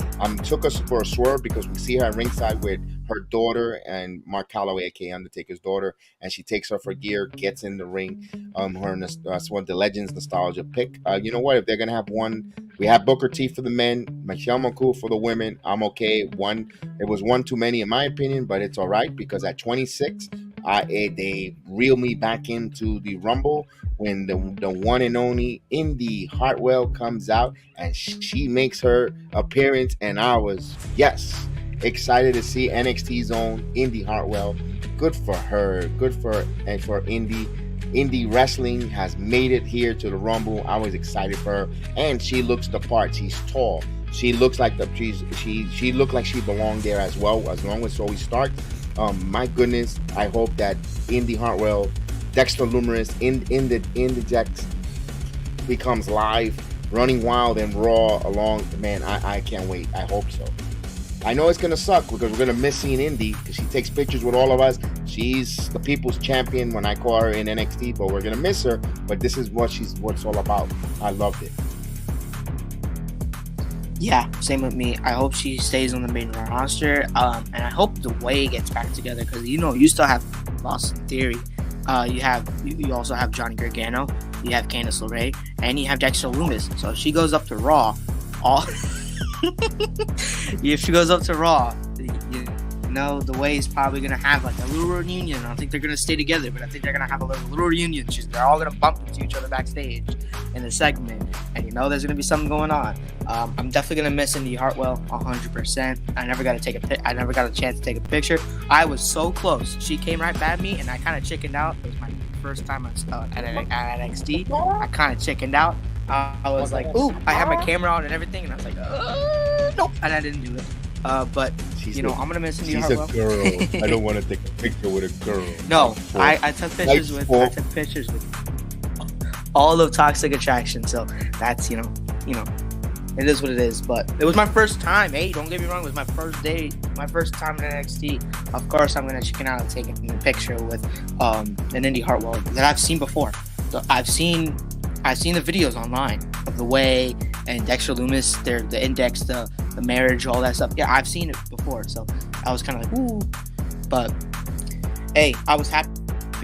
Took us for a swerve because we see her at ringside with her daughter and Mark Calloway, aka Undertaker's daughter, and she takes off her gear, gets in the ring. That's one of the Legends nostalgia pick. You know what? If they're gonna have one, we have Booker T for the men, Michelle McCool for the women. I'm okay. It was one too many in my opinion, but it's all right because at 26, they reel me back into the Rumble when the one and only Indy Hartwell comes out and she makes her appearance, and I was excited to see NXT's own Indy Hartwell. Good for her. Good for Indy. Indie wrestling has made it here to the Rumble. I was excited for her, and she looks the part. She's tall. She looks like she looked like she belonged there as well. As long as we start. My goodness, I hope that Indy Hartwell, Dexter Lumis in the Dex becomes live, running wild and raw along. Man, I can't wait. I hope so. I know it's gonna suck because we're gonna miss seeing Indy because she takes pictures with all of us. She's the people's champion when I call her in NXT, but we're gonna miss her. But this is what it's all about. I loved it. Yeah, same with me. I hope she stays on the main roster, and I hope the Way gets back together because you still have Austin Theory. You also have Johnny Gargano. You have Candice LeRae, and you have Dexter Lumis. So if she goes up to Raw, if she goes up to Raw, the Way is probably gonna have like a little reunion. I don't think they're gonna stay together, but I think they're gonna have a little reunion. They're all gonna bump into each other backstage in the segment, and there's gonna be something going on. I'm definitely gonna miss Indy Hartwell 100%. I never got a chance to take a picture. I was so close. She came right by me, and I kind of chickened out. It was my first time at NXT. I kind of chickened out. I was like, ooh, I had my camera on and everything, and I was like, nope, and I didn't do it. But I'm gonna miss Indy Hartwell. She's a girl. I don't want to take a picture with a girl. No, I took pictures with all of Toxic Attraction. So that's it is what it is. But it was my first time. Hey, don't get me wrong. It was my first day, my first time in NXT. Of course, I'm gonna chicken out and take a picture with an Indy Hartwell that I've seen before. So I've seen the videos online of the Way and Dexter Lumis, the Index, the marriage, all that stuff. Yeah, I've seen it before, so I was kind of like, ooh. But hey, I was happy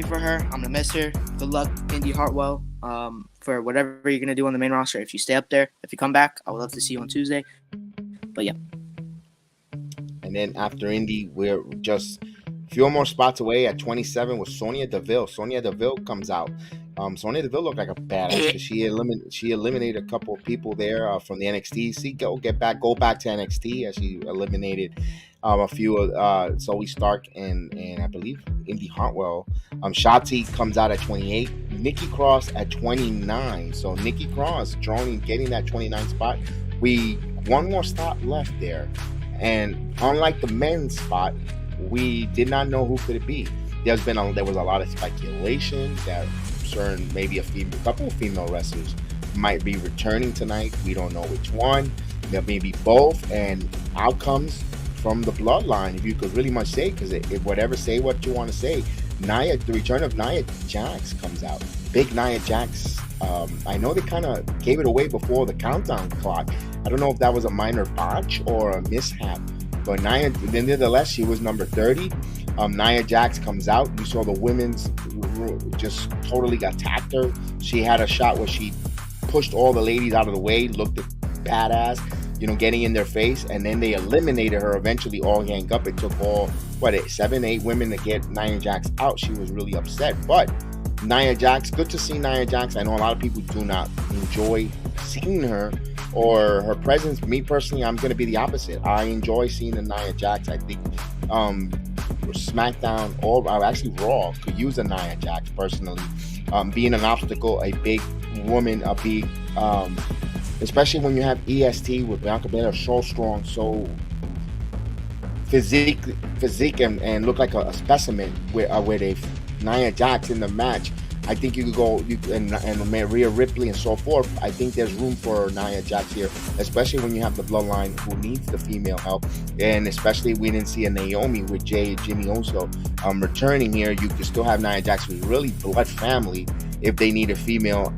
for her. I'm gonna miss her. Good luck, Indy Hartwell, for whatever you're gonna do on the main roster. If you stay up there, if you come back, I would love to see you on Tuesday. But yeah. And then after Indy, we're just a few more spots away at 27 with Sonya Deville. Sonya Deville comes out. Sonya Deville looked like a badass because she eliminated a couple of people there from the NXT. Go back to NXT as she eliminated a few Zoe Stark and I believe Indy Hartwell. Shotzi comes out at 28. Nikki Cross at 29. So Nikki Cross getting that 29 spot. One more spot left there, and unlike the men's spot, we did not know who could it be. There was a lot of speculation that maybe a couple of female wrestlers might be returning tonight. We don't know which one. There may be both, and outcomes from the Bloodline, if you could really much say, because say what you want to say. The return of Nia Jax comes out. Big Nia Jax. I know they kind of gave it away before the countdown clock. I don't know if that was a minor botch or a mishap, but Nia, nevertheless, she was number 30. Nia Jax comes out. You saw the women's just totally attacked her. She had a shot where she pushed all the ladies out of the way, looked badass, getting in their face, and then they eliminated her. Eventually, all gang up. It took all 7, 8 women to get Nia Jax out. She was really upset, but Nia Jax, good to see Nia Jax. I know a lot of people do not enjoy seeing her or her presence. Me personally, I'm going to be the opposite. I enjoy seeing the Nia Jax. I think SmackDown, or actually Raw, could use a Nia Jax personally. Being an obstacle, a big woman, especially when you have EST with Bianca Belair, so strong, so physique and look like a specimen where they Nia Jax in the match. I think you could go and Rhea Ripley and so forth. I think there's room for Nia Jax here, especially when you have the Bloodline who needs the female help, and especially we didn't see a Naomi with Jimmy Uso returning here. You could still have Nia Jax with really blood family if they need a female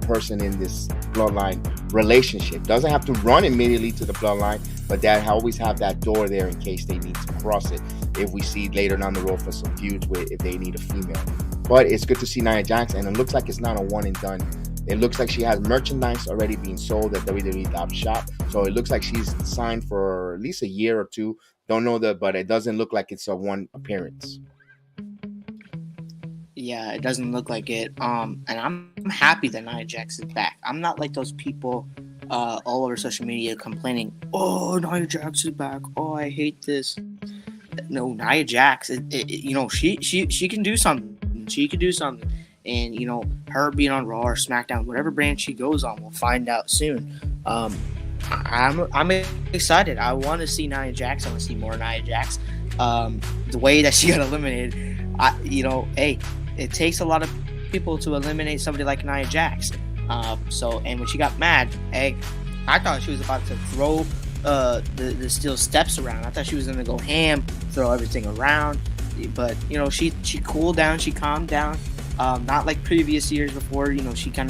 person in this Bloodline relationship. Doesn't have to run immediately to the Bloodline, but that always have that door there in case they need to cross it if we see later down the road for some feuds with if they need a female. But it's good to see Nia Jax, and it looks like it's not a one and done. It looks like she has merchandise already being sold at WWE Shop, so it looks like she's signed for at least a year or two. Don't know that, but it doesn't look like it's a one appearance. Yeah, it doesn't look like it. And I'm happy that Nia Jax is back. I'm not like those people all over social media complaining, "Oh, Nia Jax is back. Oh, I hate this." No, Nia Jax, she can do something. She could do something. And, her being on Raw or SmackDown, whatever brand she goes on, we'll find out soon. I'm excited. I want to see Nia Jax. I want to see more Nia Jax. The way that she got eliminated, it takes a lot of people to eliminate somebody like Nia Jax. And when she got mad, I thought she was about to throw the steel steps around. I thought she was going to go ham, throw everything around. But, she cooled down, she calmed down. Not like previous years before, she got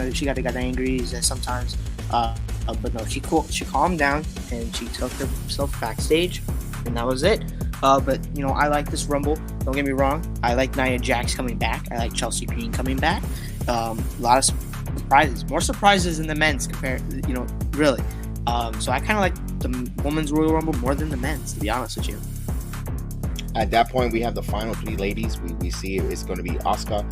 angry sometimes. But no, she calmed down and she took herself backstage, and that was it. But I like this Rumble. Don't get me wrong. I like Nia Jax coming back. I like Chelsea Green coming back. A lot of surprises, more surprises in the men's compared, really. So I kind of like the women's Royal Rumble more than the men's, to be honest with you. At that point, we have the final 3 ladies. We see it's going to be Asuka,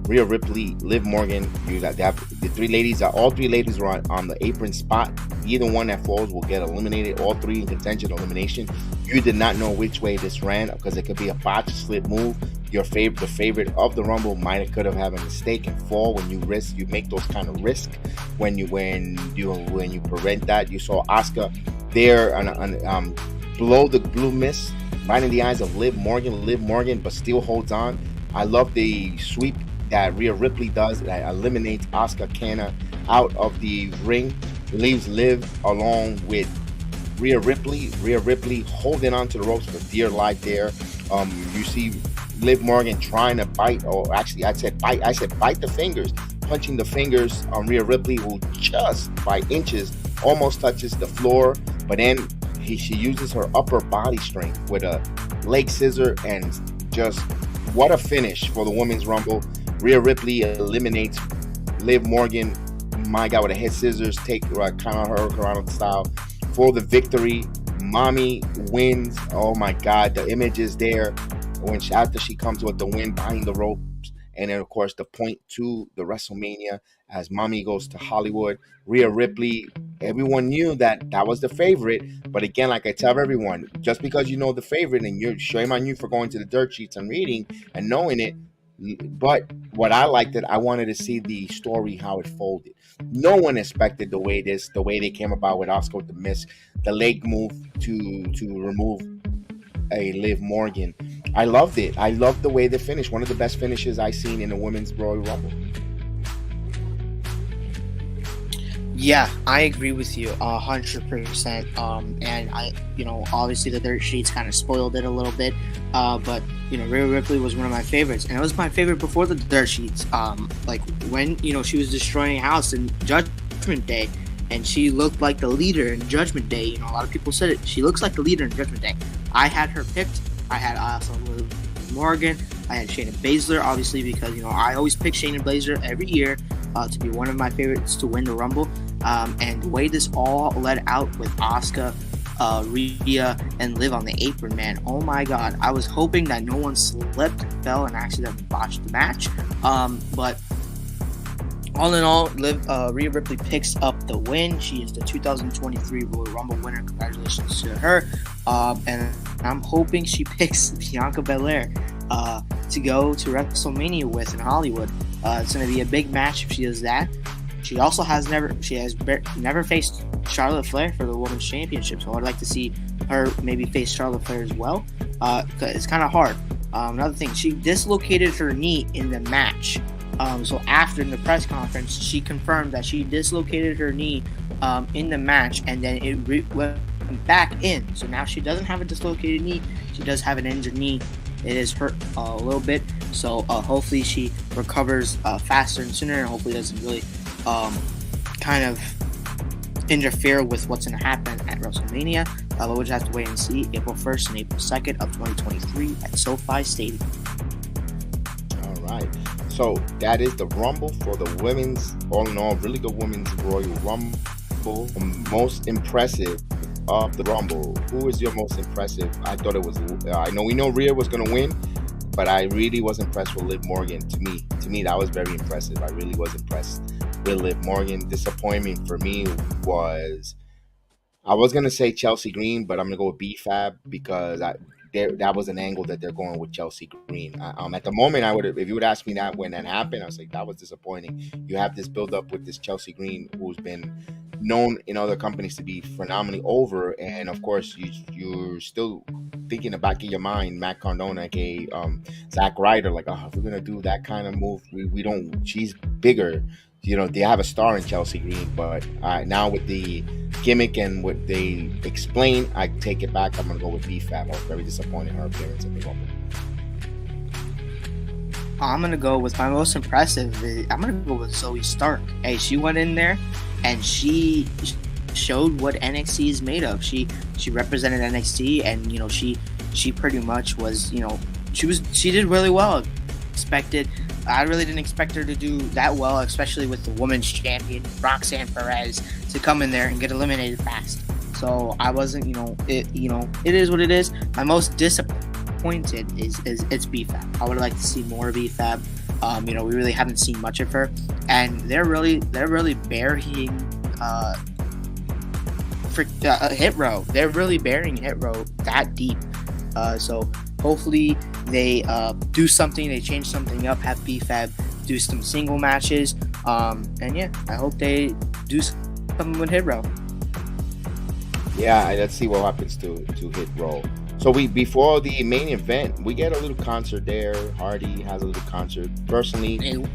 Rhea Ripley, Liv Morgan. You got that. The 3 ladies all 3 ladies are on the apron spot. Either one that falls will get eliminated. All 3 in contention elimination. You did not know which way this ran because it could be a botch, slip move. The favorite of the Rumble could have had a mistake and fall. When you make those kind of risks. When you prevent that, you saw Asuka there below the blue mist, right in the eyes of Liv Morgan, but still holds on. I love the sweep that Rhea Ripley does that eliminates Asuka Kana out of the ring, leaves Liv along with Rhea Ripley. Rhea Ripley holding on to the ropes for dear life there. You see Liv Morgan trying to bite, or actually I said bite the fingers, punching the fingers on Rhea Ripley, who just by inches almost touches the floor, but then she uses her upper body strength with a leg scissor, and just what a finish for the Women's Rumble. Rhea Ripley eliminates Liv Morgan, my God, with a head scissors, take kind of her Hurricane style for the victory. Mommy wins. Oh my God, the image is there after she comes with the win behind the ropes. And then, of course, the point to the WrestleMania as Mommy goes to Hollywood. Rhea Ripley, everyone knew that was the favorite. But again, like I tell everyone, just because you know the favorite, and shame on you for going to the dirt sheets and reading and knowing it. But what I liked it, I wanted to see the story, how it folded. No one expected the way they came about with Asuka with the miss, the leg move to remove a Liv Morgan. I loved it. I loved the way they finished. One of the best finishes I've seen in the Women's Royal Rumble. Yeah, I agree with you 100%. And I, obviously the dirt sheets kind of spoiled it a little bit. But Rhea Ripley was one of my favorites, and it was my favorite before the dirt sheets. Like when she was destroying House in Judgment Day, and she looked like the leader in Judgment Day. A lot of people said it. She looks like the leader in Judgment Day. I had her picked I had also Liv Morgan. I had Shayna Baszler, obviously, because I always pick Shayna Baszler every year to be one of my favorites to win the Rumble. And the way this all led out with Asuka, Rhea, and Liv on the apron, man, oh my god, I was hoping that no one slipped, fell, and accidentally botched the match. But all in all, Rhea Ripley picks up the win. She is the 2023 Royal Rumble winner. Congratulations to her. And I'm hoping she picks Bianca Belair to go to WrestleMania with in Hollywood. It's going to be a big match if she does that. She also has never faced Charlotte Flair for the Women's Championship, so I'd like to see her maybe face Charlotte Flair as well. It's kind of hard. Another thing, she dislocated her knee in the match. So after in the press conference, she confirmed that she dislocated her knee in the match, and then it went back in. So now she doesn't have a dislocated knee. She does have an injured knee. It is hurt a little bit. So hopefully she recovers faster and sooner, and hopefully doesn't really kind of interfere with what's going to happen at WrestleMania. But we'll just have to wait and see. April 1st and April 2nd of 2023 at SoFi Stadium. All right. So that is the Rumble for the women's, all in all, really good women's Royal Rumble. Most impressive of the Rumble. Who is your most impressive? I thought it was, we know Rhea was going to win, but I really was impressed with Liv Morgan. To me, that was very impressive. I really was impressed with Liv Morgan. Disappointment for me was, I was going to say Chelsea Green, but I'm going to go with B-Fab because that was an angle that they're going with Chelsea Green. At the moment, I would have, if you would ask me that when that happened, I was like, that was disappointing. You have this build up with this Chelsea Green, who's been known in other companies to be phenomenally over, and of course, you're still thinking in the back of your mind, Matt Cardona, aka Zack Ryder, like, if we're gonna do that kind of move, we don't. She's bigger. They have a star in Chelsea Green, but now with the gimmick and what they explain, I take it back. I'm going to go with B-Fab. I was very disappointed in her appearance at the Rumble. I'm going to go with my most impressive. I'm going to go with Zoe Stark. Hey, she went in there and she showed what NXT is made of. She represented NXT, and she pretty much was, she did really well. I really didn't expect her to do that well, especially with the women's champion, Roxanne Perez, to come in there and get eliminated fast. So I wasn't, it is what it is. My most disappointed is it's B-Fab. I would like to see more B-Fab. We really haven't seen much of her, and they're really burying Hit Row. They're really burying Hit Row that deep. So hopefully they do something, they change something up, have B-Fab do some single matches, and yeah, I hope they do something with Hit Row. Yeah, let's see what happens to Hit Row. So before the main event, we get a little concert there. Hardy has a little concert. Personally,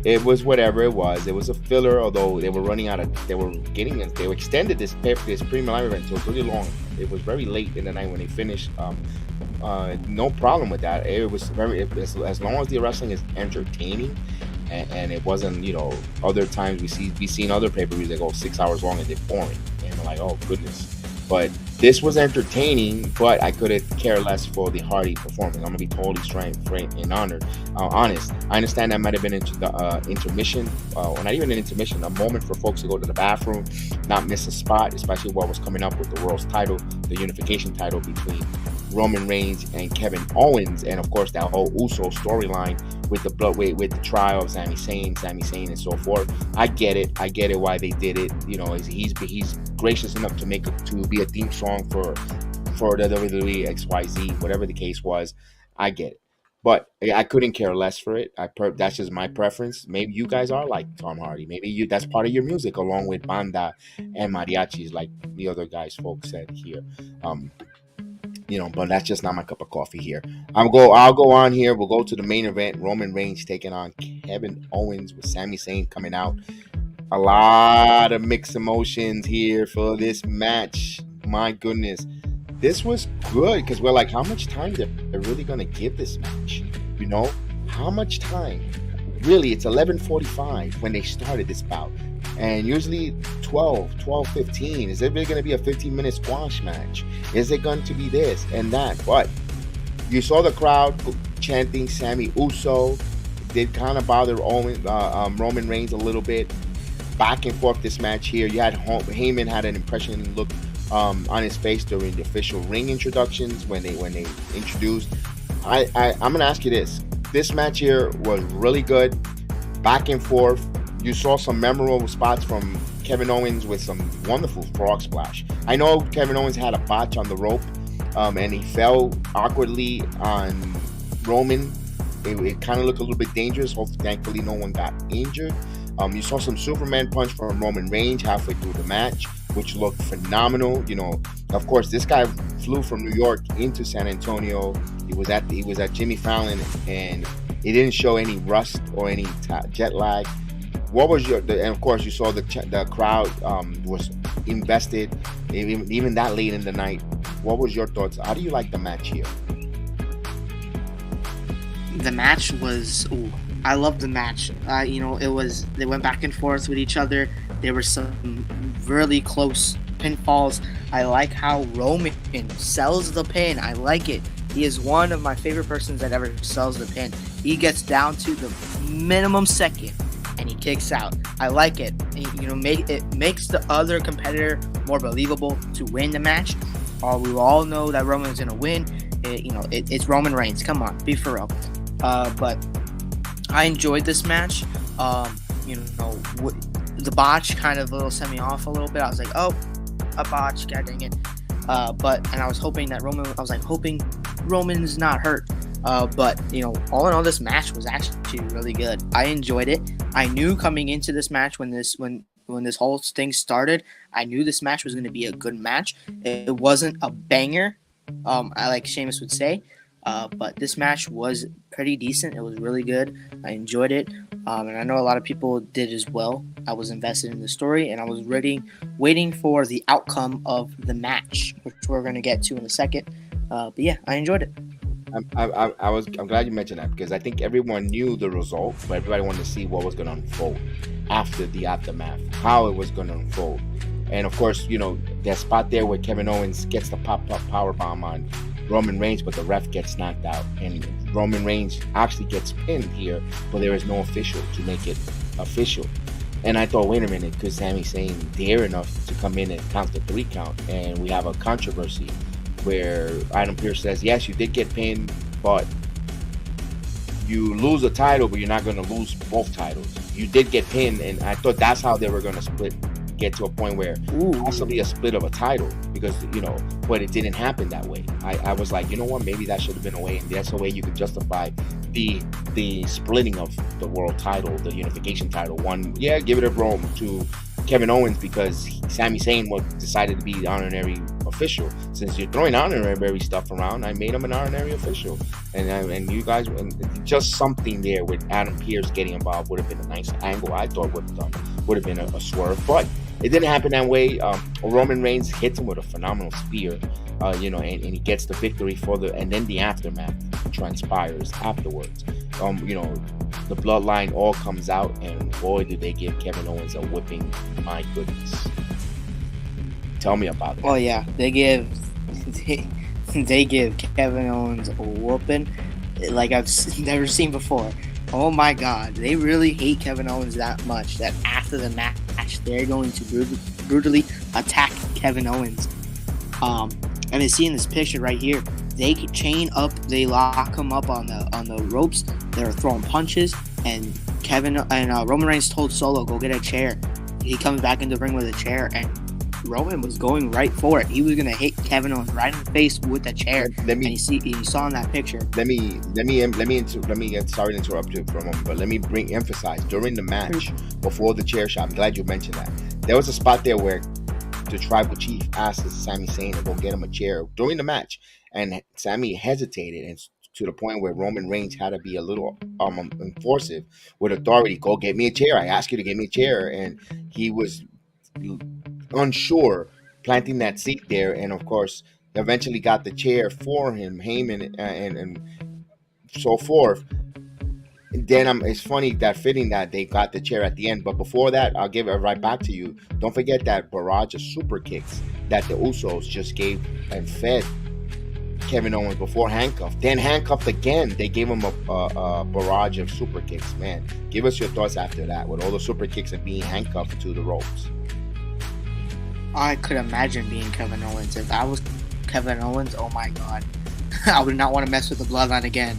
it was whatever it was. It was a filler, although they were running out of. They extended this premium live event until pretty long. It was very late in the night when they finished. No problem with that. It was as long as the wrestling is entertaining, and it wasn't, other times we seen other pay-per-views that go 6 hours long and they're boring, and we're like, oh goodness. But this was entertaining, but I couldn't care less for the Hardy performance. I'm gonna be totally frank and honest. I understand that might have been into the intermission, or not even an intermission, a moment for folks to go to the bathroom, not miss a spot, especially what was coming up with the world's title, the unification title between Roman Reigns and Kevin Owens, and of course that whole Uso storyline with the trial of Sami Zayn and so forth. I get it why they did it. He's gracious enough to be a theme song for the WWE XYZ, whatever the case was. I get it, but I couldn't care less for it. That's just my preference. Maybe you guys are like Tom Hardy. Maybe that's part of your music, along with banda and mariachis, like the other guys folks said here. But that's just not my cup of coffee here. I'll go on here. We'll go to the main event. Roman Reigns taking on Kevin Owens with Sami Zayn coming out. A lot of mixed emotions here for this match. My goodness. This was good because we're like, how much time they're really going to give this match? How much time? Really, it's 11:45 when they started this bout. And usually 15. Is it really going to be a 15-minute squash match? Is it going to be this and that? But you saw the crowd chanting Sammy Uso. Did kind of bother Roman Reigns a little bit. Back and forth this match here. You had Heyman had an impressioning look on his face during the official ring introductions when they introduced. I'm gonna ask you this. This match here was really good. Back and forth. You saw some memorable spots from Kevin Owens with some wonderful frog splash. I know Kevin Owens had a botch on the rope, and he fell awkwardly on Roman. It kind of looked a little bit dangerous. Thankfully, no one got injured. You saw some Superman punch from Roman Reigns halfway through the match, which looked phenomenal. You know, of course, this guy flew from New York into San Antonio. He was at Jimmy Fallon, and it didn't show any rust or any jet lag. What was and of course, you saw the crowd was invested, even that late in the night. What was your thoughts? How do you like the match here? The match was, I love the match. They went back and forth with each other. There were some really close pinfalls. I like how Roman sells the pin. I like it. He is one of my favorite persons that ever sells the pin. He gets down to the minimum second and he kicks out. I like it. It makes the other competitor more believable to win the match. We all know that Roman's gonna win. It's Roman Reigns. Come on, be for real. But I enjoyed this match. The botch kind of sent me off a little bit. I was like, oh, a botch, god dang it. And I was hoping that hoping Roman's not hurt. But all in all, this match was actually really good. I enjoyed it. I knew coming into this match when this whole thing started, I knew this match was going to be a good match. It wasn't a banger, like Sheamus would say. But this match was pretty decent. It was really good. I enjoyed it. And I know a lot of people did as well. I was invested in the story, and I was waiting for the outcome of the match, which we're going to get to in a second. But yeah, I enjoyed it. I'm glad you mentioned that, because I think everyone knew the result, but everybody wanted to see what was going to unfold after the aftermath, how it was going to unfold. And of course, that spot there where Kevin Owens gets the pop-up powerbomb on Roman Reigns, but the ref gets knocked out, and Roman Reigns actually gets pinned here, but there is no official to make it official. And I thought, wait a minute, because Sami's saying dare enough to come in and count the 3 count, and we have a controversy where Adam Pearce says, yes, you did get pinned, but you lose a title, but you're not going to lose both titles. You did get pinned, and I thought that's how they were going to get to a point where possibly a split of a title, because but it didn't happen that way. I was like, you know what, maybe that should have been a way, and that's a way you could justify the splitting of the world title, the unification title. Give it to Kevin Owens, because Sami Zayn decided to be the honorary official. Since you're throwing honorary stuff around, I made him an honorary official, and you guys, and just something there with Adam Pearce getting involved would have been a nice angle. I thought would have been a swerve, but it didn't happen that way. Roman Reigns hits him with a phenomenal spear, and he gets the victory and then the aftermath transpires afterwards. The Bloodline all comes out, and boy, did they give Kevin Owens a whipping. My goodness. Tell me about it. Oh yeah, they give Kevin Owens a whooping like I've never seen before. Oh my God, they really hate Kevin Owens that much that after the match they're going to brutally attack Kevin Owens. And you see in this picture right here, they chain up, they lock him up on the ropes. They're throwing punches, and Roman Reigns told Solo, go get a chair. He comes back into the ring with a chair, and Roman was going right for it. He was gonna hit Kevin Owens right in the face with a chair. You saw in that picture. Let me get sorry to interrupt you for a moment, but let me emphasize during the match before the chair shot. I'm glad you mentioned that. There was a spot there where the tribal chief asked Sami Zayn to go get him a chair during the match, and Sami hesitated, and to the point where Roman Reigns had to be a little enforcive with authority. Go get me a chair. I asked you to get me a chair, and he was unsure, planting that seat there, and of course eventually got the chair for him, Heyman, and so forth. Then it's funny that fitting that they got the chair at the end. But before that, I'll give it right back to you. Don't forget that barrage of super kicks that the Usos just gave and fed Kevin Owens before handcuffed. Then handcuffed again. They gave him a barrage of super kicks. Man, give us your thoughts after that with all the super kicks and being handcuffed to the ropes. I could imagine being Kevin Owens. If I was Kevin Owens, oh my god. I would not want to mess with the Bloodline again.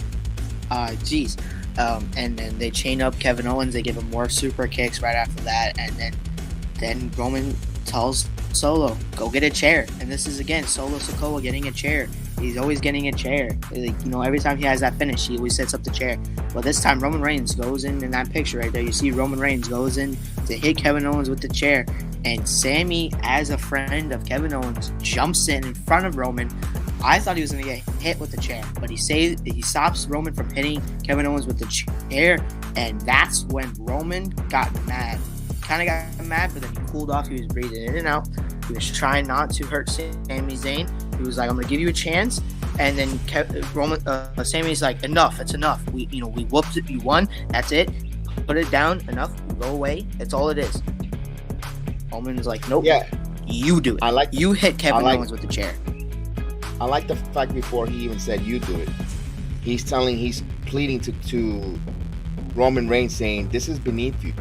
Jeez. And then they chain up Kevin Owens. They give him more super kicks right after that. And then Roman tells Solo, go get a chair. And this is, again, Solo Sikoa getting a chair. He's always getting a chair. Like, you know, every time he has that finish, he always sets up the chair. But this time, Roman Reigns goes in that picture right there. You see Roman Reigns goes in to hit Kevin Owens with the chair. And Sammy, as a friend of Kevin Owens, jumps in front of Roman. I thought he was going to get hit with the chair, but he stops Roman from hitting Kevin Owens with the chair, and that's when Roman got mad. Kind of got mad, but then he cooled off. He was breathing in and out. He was trying not to hurt Sami Zayn. He was like, "I'm going to give you a chance," and then Sammy's like, "Enough! It's enough. We whooped it. You won. That's it. Put it down. Enough. Go away. That's all it is." Roman's like, "Nope. Yeah, you do it. You hit Kevin Owens with the chair." I like the fact before he even said you do it. He's pleading to Roman Reigns, saying, this is beneath you.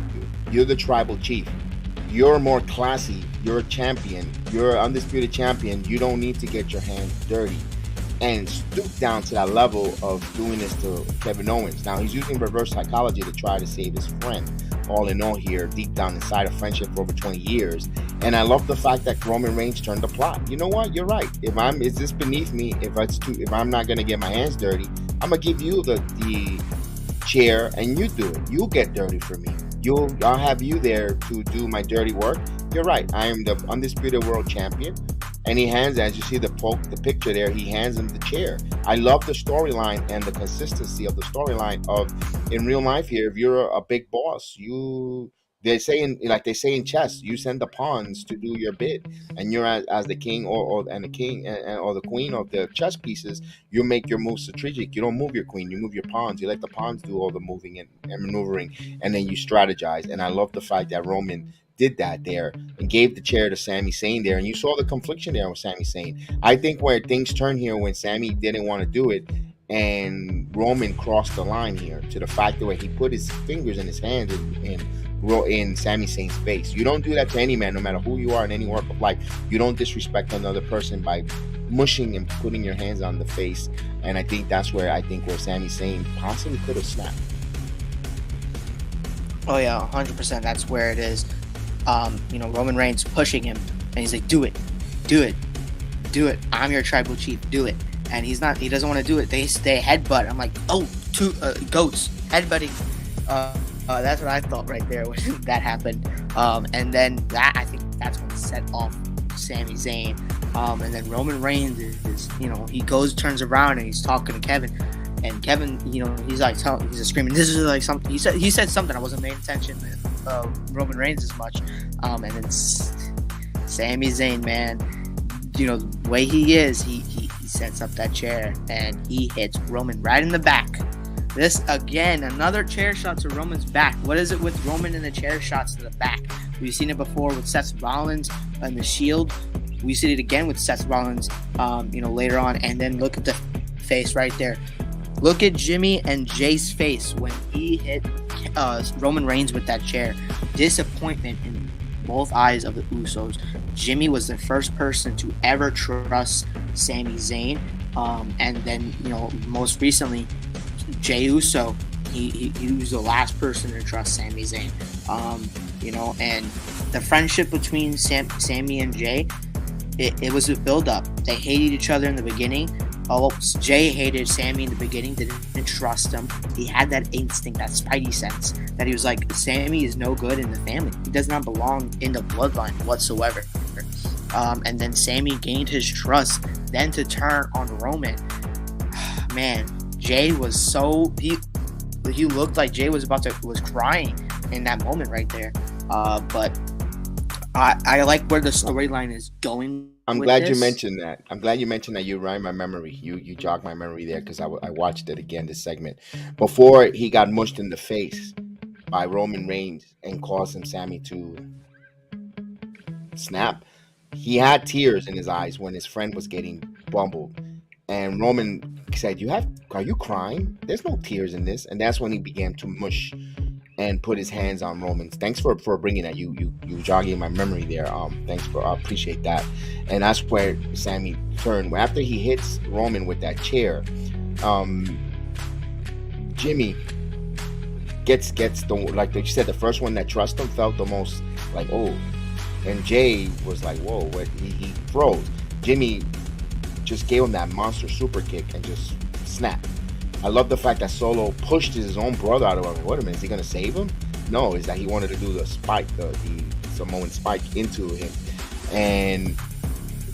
You're the tribal chief. You're more classy. You're a champion. You're an undisputed champion. You don't need to get your hands dirty. And stoop down to that level of doing this to Kevin Owens. Now, he's using reverse psychology to try to save his friend. All in all here, deep down inside a friendship for over 20 years. And I love the fact that Roman Reigns turned the plot. You know what? You're right. Is this beneath me? If I'm not going to get my hands dirty, I'm going to give you the chair and you do it. You get dirty for me. I'll have you there to do my dirty work. You're right. I am the undisputed world champion. And he hands, as you see the picture there, he hands him the chair. I love the storyline and the consistency of the storyline of, in real life here, if you're a big boss, they say in chess, you send the pawns to do your bid, and you're as the king or the queen of the chess pieces. You make your moves strategic. You don't move your queen, you move your pawns. You let the pawns do all the moving and maneuvering, and then you strategize. And I love the fact that Roman did that there and gave the chair to Sami Zayn there, and you saw the confliction there with Sami Zayn. I think where things turn here when Sami didn't want to do it and Roman crossed the line here to the fact that where he put his fingers in his hands in Sami Zayn's face. You don't do that to any man, no matter who you are in any walk of life. You don't disrespect another person by mushing and putting your hands on the face. And I think that's where Sami Zayn possibly could have snapped. Oh yeah, 100%. That's where it is. Roman Reigns pushing him, and he's like, do it. I'm your tribal chief, do it. And he doesn't want to do it. They headbutt. I'm like, two goats headbutting. That's what I thought right there when that happened. And then I think that's when it set off Sami Zayn. And then Roman Reigns is turns around and he's talking to Kevin. And Kevin, he's screaming, this is like something. He said something. I wasn't paying attention to Roman Reigns as much. And then Sami Zayn, man, the way he is, he sets up that chair and he hits Roman right in the back. This, again, another chair shot to Roman's back. What is it with Roman and the chair shots to the back? We've seen it before with Seth Rollins and the Shield. We see it again with Seth Rollins, later on. And then look at the face right there. Look at Jimmy and Jay's face when he hit Roman Reigns with that chair. Disappointment in both eyes of the Usos. Jimmy was the first person to ever trust Sami Zayn. And then, most recently, Jey Uso, he was the last person to trust Sami Zayn. And the friendship between Sami and Jey, it was a build-up. They hated each other in the beginning. Jey hated Sami in the beginning, didn't trust him. He had that instinct, that spidey sense, that he was like, Sami is no good in the family. He does not belong in the bloodline whatsoever. And then Sami gained his trust, then to turn on Roman. Man, Jey was he looked like Jey was crying in that moment right there. But I like where the storyline is going. I'm glad you mentioned that. I'm glad you mentioned that. You rhymed my memory. You jogged my memory there because I watched it again this segment before he got mushed in the face by Roman Reigns and caused him Sammy to snap. He had tears in his eyes when his friend was getting bumbled, and Roman said, "Are you crying? There's no tears in this." And that's when he began to mush and put his hands on Roman. Thanks for bringing that. You jogging my memory there. Thanks for I appreciate that. And that's where Sammy turned after he hits Roman with that chair. Jimmy gets the, like you said, the first one that trusted him felt the most like, oh. And Jay was like, whoa, what? He froze. Jimmy just gave him that monster super kick and just snapped. I love the fact that Solo pushed his own brother out of him. Wait a minute, is he going to save him? No, is that he wanted to do the spike, the Samoan spike into him. And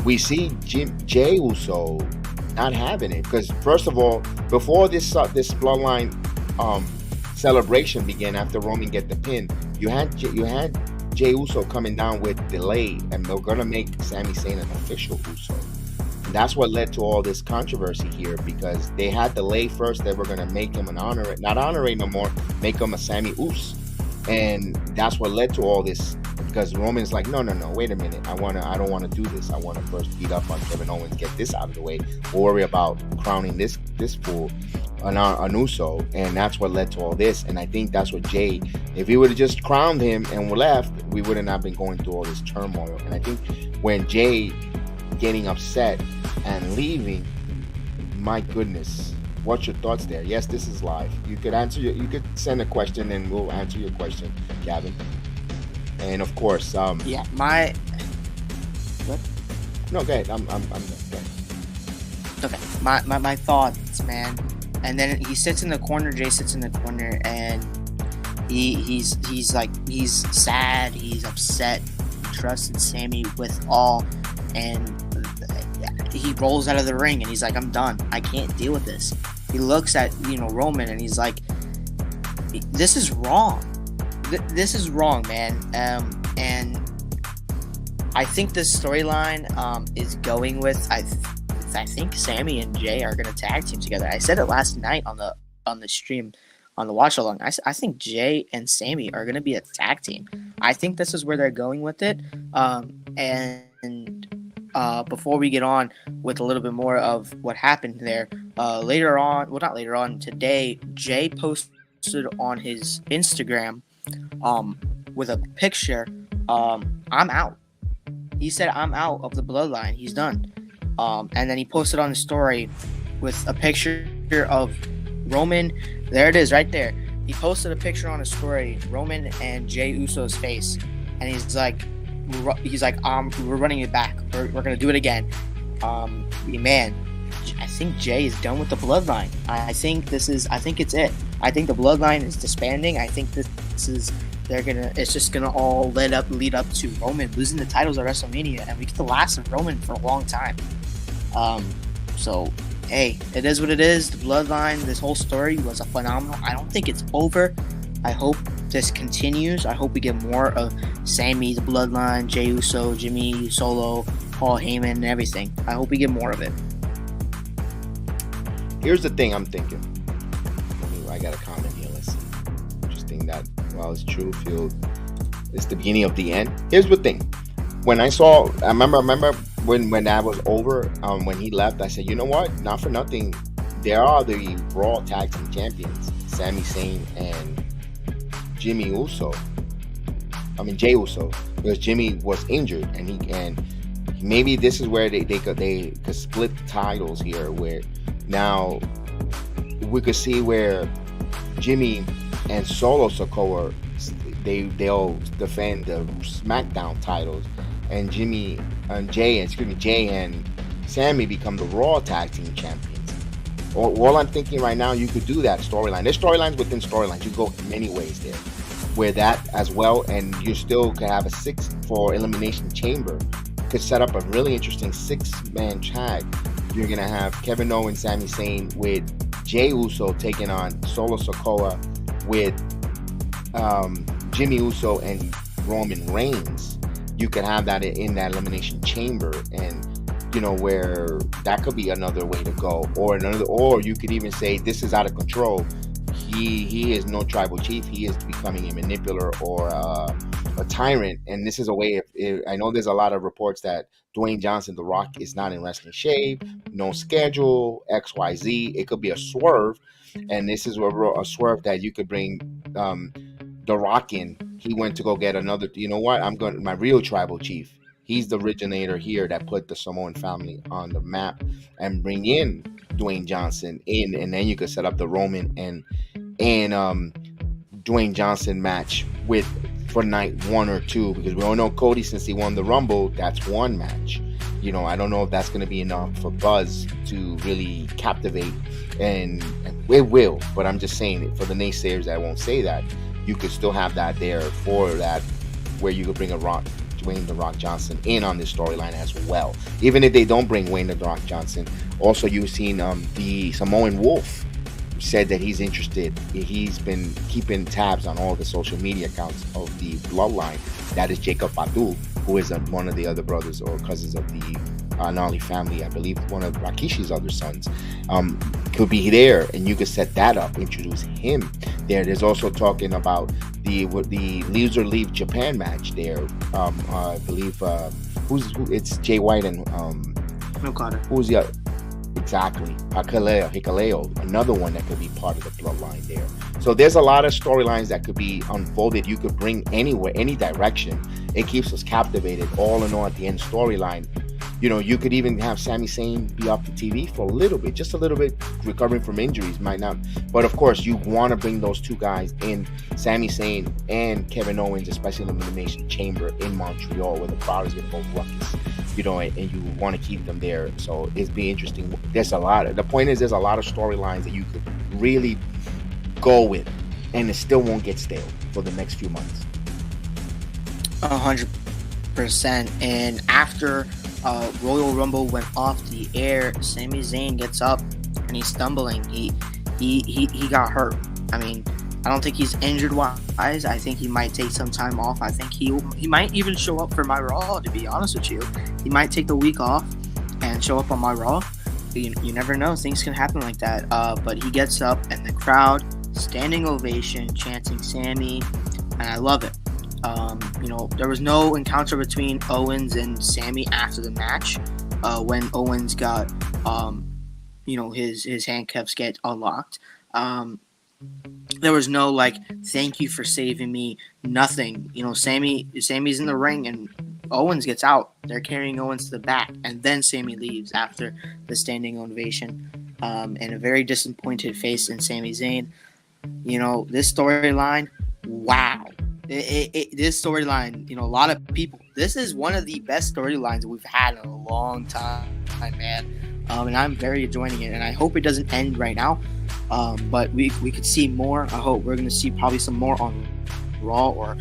we see Jey Uso not having it. Because, first of all, before this Bloodline celebration began, after Roman get the pin, you had Jey Uso coming down with delay, and they're going to make Sami Zayn an official Uso. And that's what led to all this controversy here, because they had delay first. They were going to make him an honorary, not honorary no more, make him a Sami Us. And that's what led to all this, because Roman's like, no, wait a minute. I don't want to do this. I want to first beat up on Kevin Owens, get this out of the way. We'll worry about crowning this fool an Uso. And that's what led to all this. And I think that's what Jay, if he would have just crowned him and left, we would have not been going through all this turmoil. And I think when Jay getting upset and leaving, my goodness, what's your thoughts there? Yes, this is live. You could you could send a question and we'll answer your question, Gavin. And of course, what? No, go ahead. I'm done. Go ahead. Okay, my thoughts, man. And then he sits in the corner. Jay sits in the corner, and he's sad. He's upset. He trusted Sammy with all, and he rolls out of the ring, and he's like, "I'm done. I can't deal with this." He looks at Roman, and he's like, "This is wrong. This is wrong, man." And I think this storyline is going with I think Sammy and Jay are going to tag team together. I said it last night on the stream, on the watch along. I think Jay and Sammy are going to be a tag team. I think this is where they're going with it. Before we get on with a little bit more of what happened there, not later on today, Jay posted on his Instagram with a picture. I'm out. He said, "I'm out of the Bloodline. He's done." And then he posted on his story with a picture of Roman. There it is, right there. He posted a picture on his story, Roman and Jey Uso's face, and he's like, we're running it back. We're gonna do it again. Man, I think Jay is done with the Bloodline. I think it's it. I think the Bloodline is disbanding. I think it's just gonna all lead up to Roman losing the titles at WrestleMania, and we get the last of Roman for a long time. So hey, it is what it is. The Bloodline, this whole story was a phenomenal. I don't think it's over. I hope this continues. I hope we get more of Sammy, the Bloodline, Jey Uso, Jimmy, Solo, Paul Heyman, and everything. I hope we get more of it. Here's the thing I'm thinking. I got a comment here. Let's see. Interesting that while it's true, it's the beginning of the end. Here's the thing. When I remember when that was over, when he left, I said, you know what? Not for nothing. There are the Raw Tag Team Champions, Sami Zayn and Jey Uso, because Jimmy was injured, and maybe this is where they could split the titles here, where now we could see where Jimmy and Solo Sikoa, they'll defend the SmackDown titles, and Jay and Sammy become the Raw Tag Team Champions. All I'm thinking right now, you could do that storyline. There's storylines within storylines. You go many ways there. Where that as well, and you still could have a 6 for Elimination Chamber. Could set up a really interesting 6-man tag. You're gonna have Kevin Owens, Sami Zayn with Jey Uso taking on Solo Sikoa with Jimmy Uso and Roman Reigns. you can have that in that elimination chamber, and where that could be another way to go, or you could even say this is out of control. He is no tribal chief. He is becoming a manipulator or a tyrant, and this is a way. If I know there's a lot of reports that Dwayne Johnson, The Rock, is not in wrestling shape, no schedule, XYZ. It could be a swerve, and this is a swerve that you could bring The Rock in. He went to go get another. You know what? I'm going my real tribal chief. He's the originator here that put the Samoan family on the map, and bring in Dwayne Johnson in, and then you could set up the Roman and Dwayne Johnson match for night 1 or 2, because we all know Cody, since he won the Rumble, that's one match. I don't know if that's going to be enough for buzz to really captivate, and it will, but I'm just saying it for the naysayers that won't say that. You could still have that there for that, where you could bring Dwayne The Rock Johnson in on this storyline as well. Even if they don't bring Dwayne The Rock Johnson, also you've seen the Samoan Wolf said that he's interested. He's been keeping tabs on all the social media accounts of the Bloodline. That is Jacob Fatu, who is one of the other brothers or cousins of the Nali family. I believe one of Rakishi's other sons could be there, and you could set that up, introduce him there. There's also talking about the Loser Leave Japan match there. I believe it's Jay White and Okada. Who's the other? Exactly. Hikaleo, another one that could be part of the Bloodline there. So there's a lot of storylines that could be unfolded. You could bring anywhere, any direction. It keeps us captivated. All in all, at the end storyline, you could even have Sami Zayn be off the TV for a little bit, just a little bit, recovering from injuries, might not. But of course, you want to bring those two guys in, Sami Zayn and Kevin Owens, especially in the Elimination Chamber in Montreal, where the crowd is going to go ruckus, and you want to keep them there. So it's be interesting. The point is, there's a lot of storylines that you could really go with, and it still won't get stale for the next few months. 100%. And after Royal Rumble went off the air, Sami Zayn gets up and he's stumbling. He got hurt. I mean, I don't think he's injured wise. I think he might take some time off. I think he might even show up for my Raw, to be honest with you. He might take the week off and show up on my Raw. You never know. Things can happen like that. But he gets up and the crowd, standing ovation, chanting Sami, and I love it. There was no encounter between Owens and Sami after the match. When Owens got, his handcuffs get unlocked. There was no thank you for saving me. Nothing. Sami's in the ring and Owens gets out. They're carrying Owens to the back, and then Sami leaves after the standing ovation. And a very disappointed face in Sami Zayn. This storyline, wow. This storyline, a lot of people, this is one of the best storylines we've had in a long time, man. And I'm very enjoying it, and I hope it doesn't end right now. But we could see more. I hope we're going to see probably some more on Raw or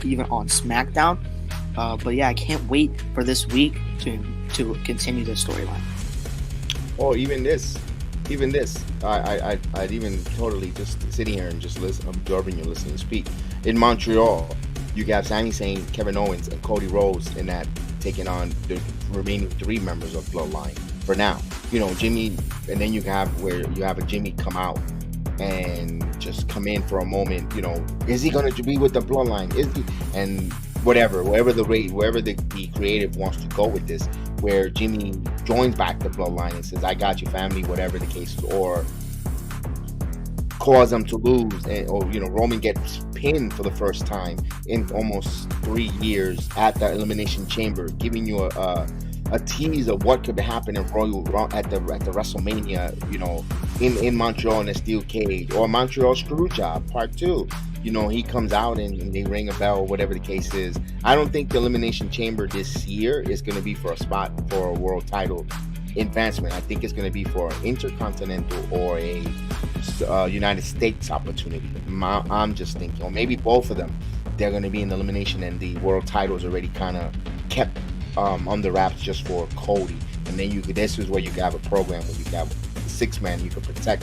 even on SmackDown. But yeah, I can't wait for this week to continue the storyline. Or even this. I'd even totally just sitting here and just observing you, listening to speak. In Montreal, you got Sami Zayn, Kevin Owens, and Cody Rhodes in that, taking on the remaining 3 members of Bloodline for now. Jimmy, and then you have a Jimmy come out and just come in for a moment. Is he going to be with the Bloodline? Is he? And wherever the creative wants to go with this, where Jimmy joins back the Bloodline and says, I got you, family, whatever the case is, or cause them to lose, or Roman gets pinned for the first time in almost 3 years at the Elimination Chamber, giving you a tease of what could happen in at the WrestleMania, in Montreal in a steel cage, or Montreal Screwjob Part 2. He comes out and they ring a bell, whatever the case is. I don't think the Elimination Chamber this year is going to be for a spot for a world title advancement. I think it's going to be for an intercontinental or a United States opportunity. I'm just thinking, or maybe both of them, they're going to be in the elimination, and the world titles already kind of kept under wraps just for Cody. And then this is where you can have a program where you can have 6-man, you can protect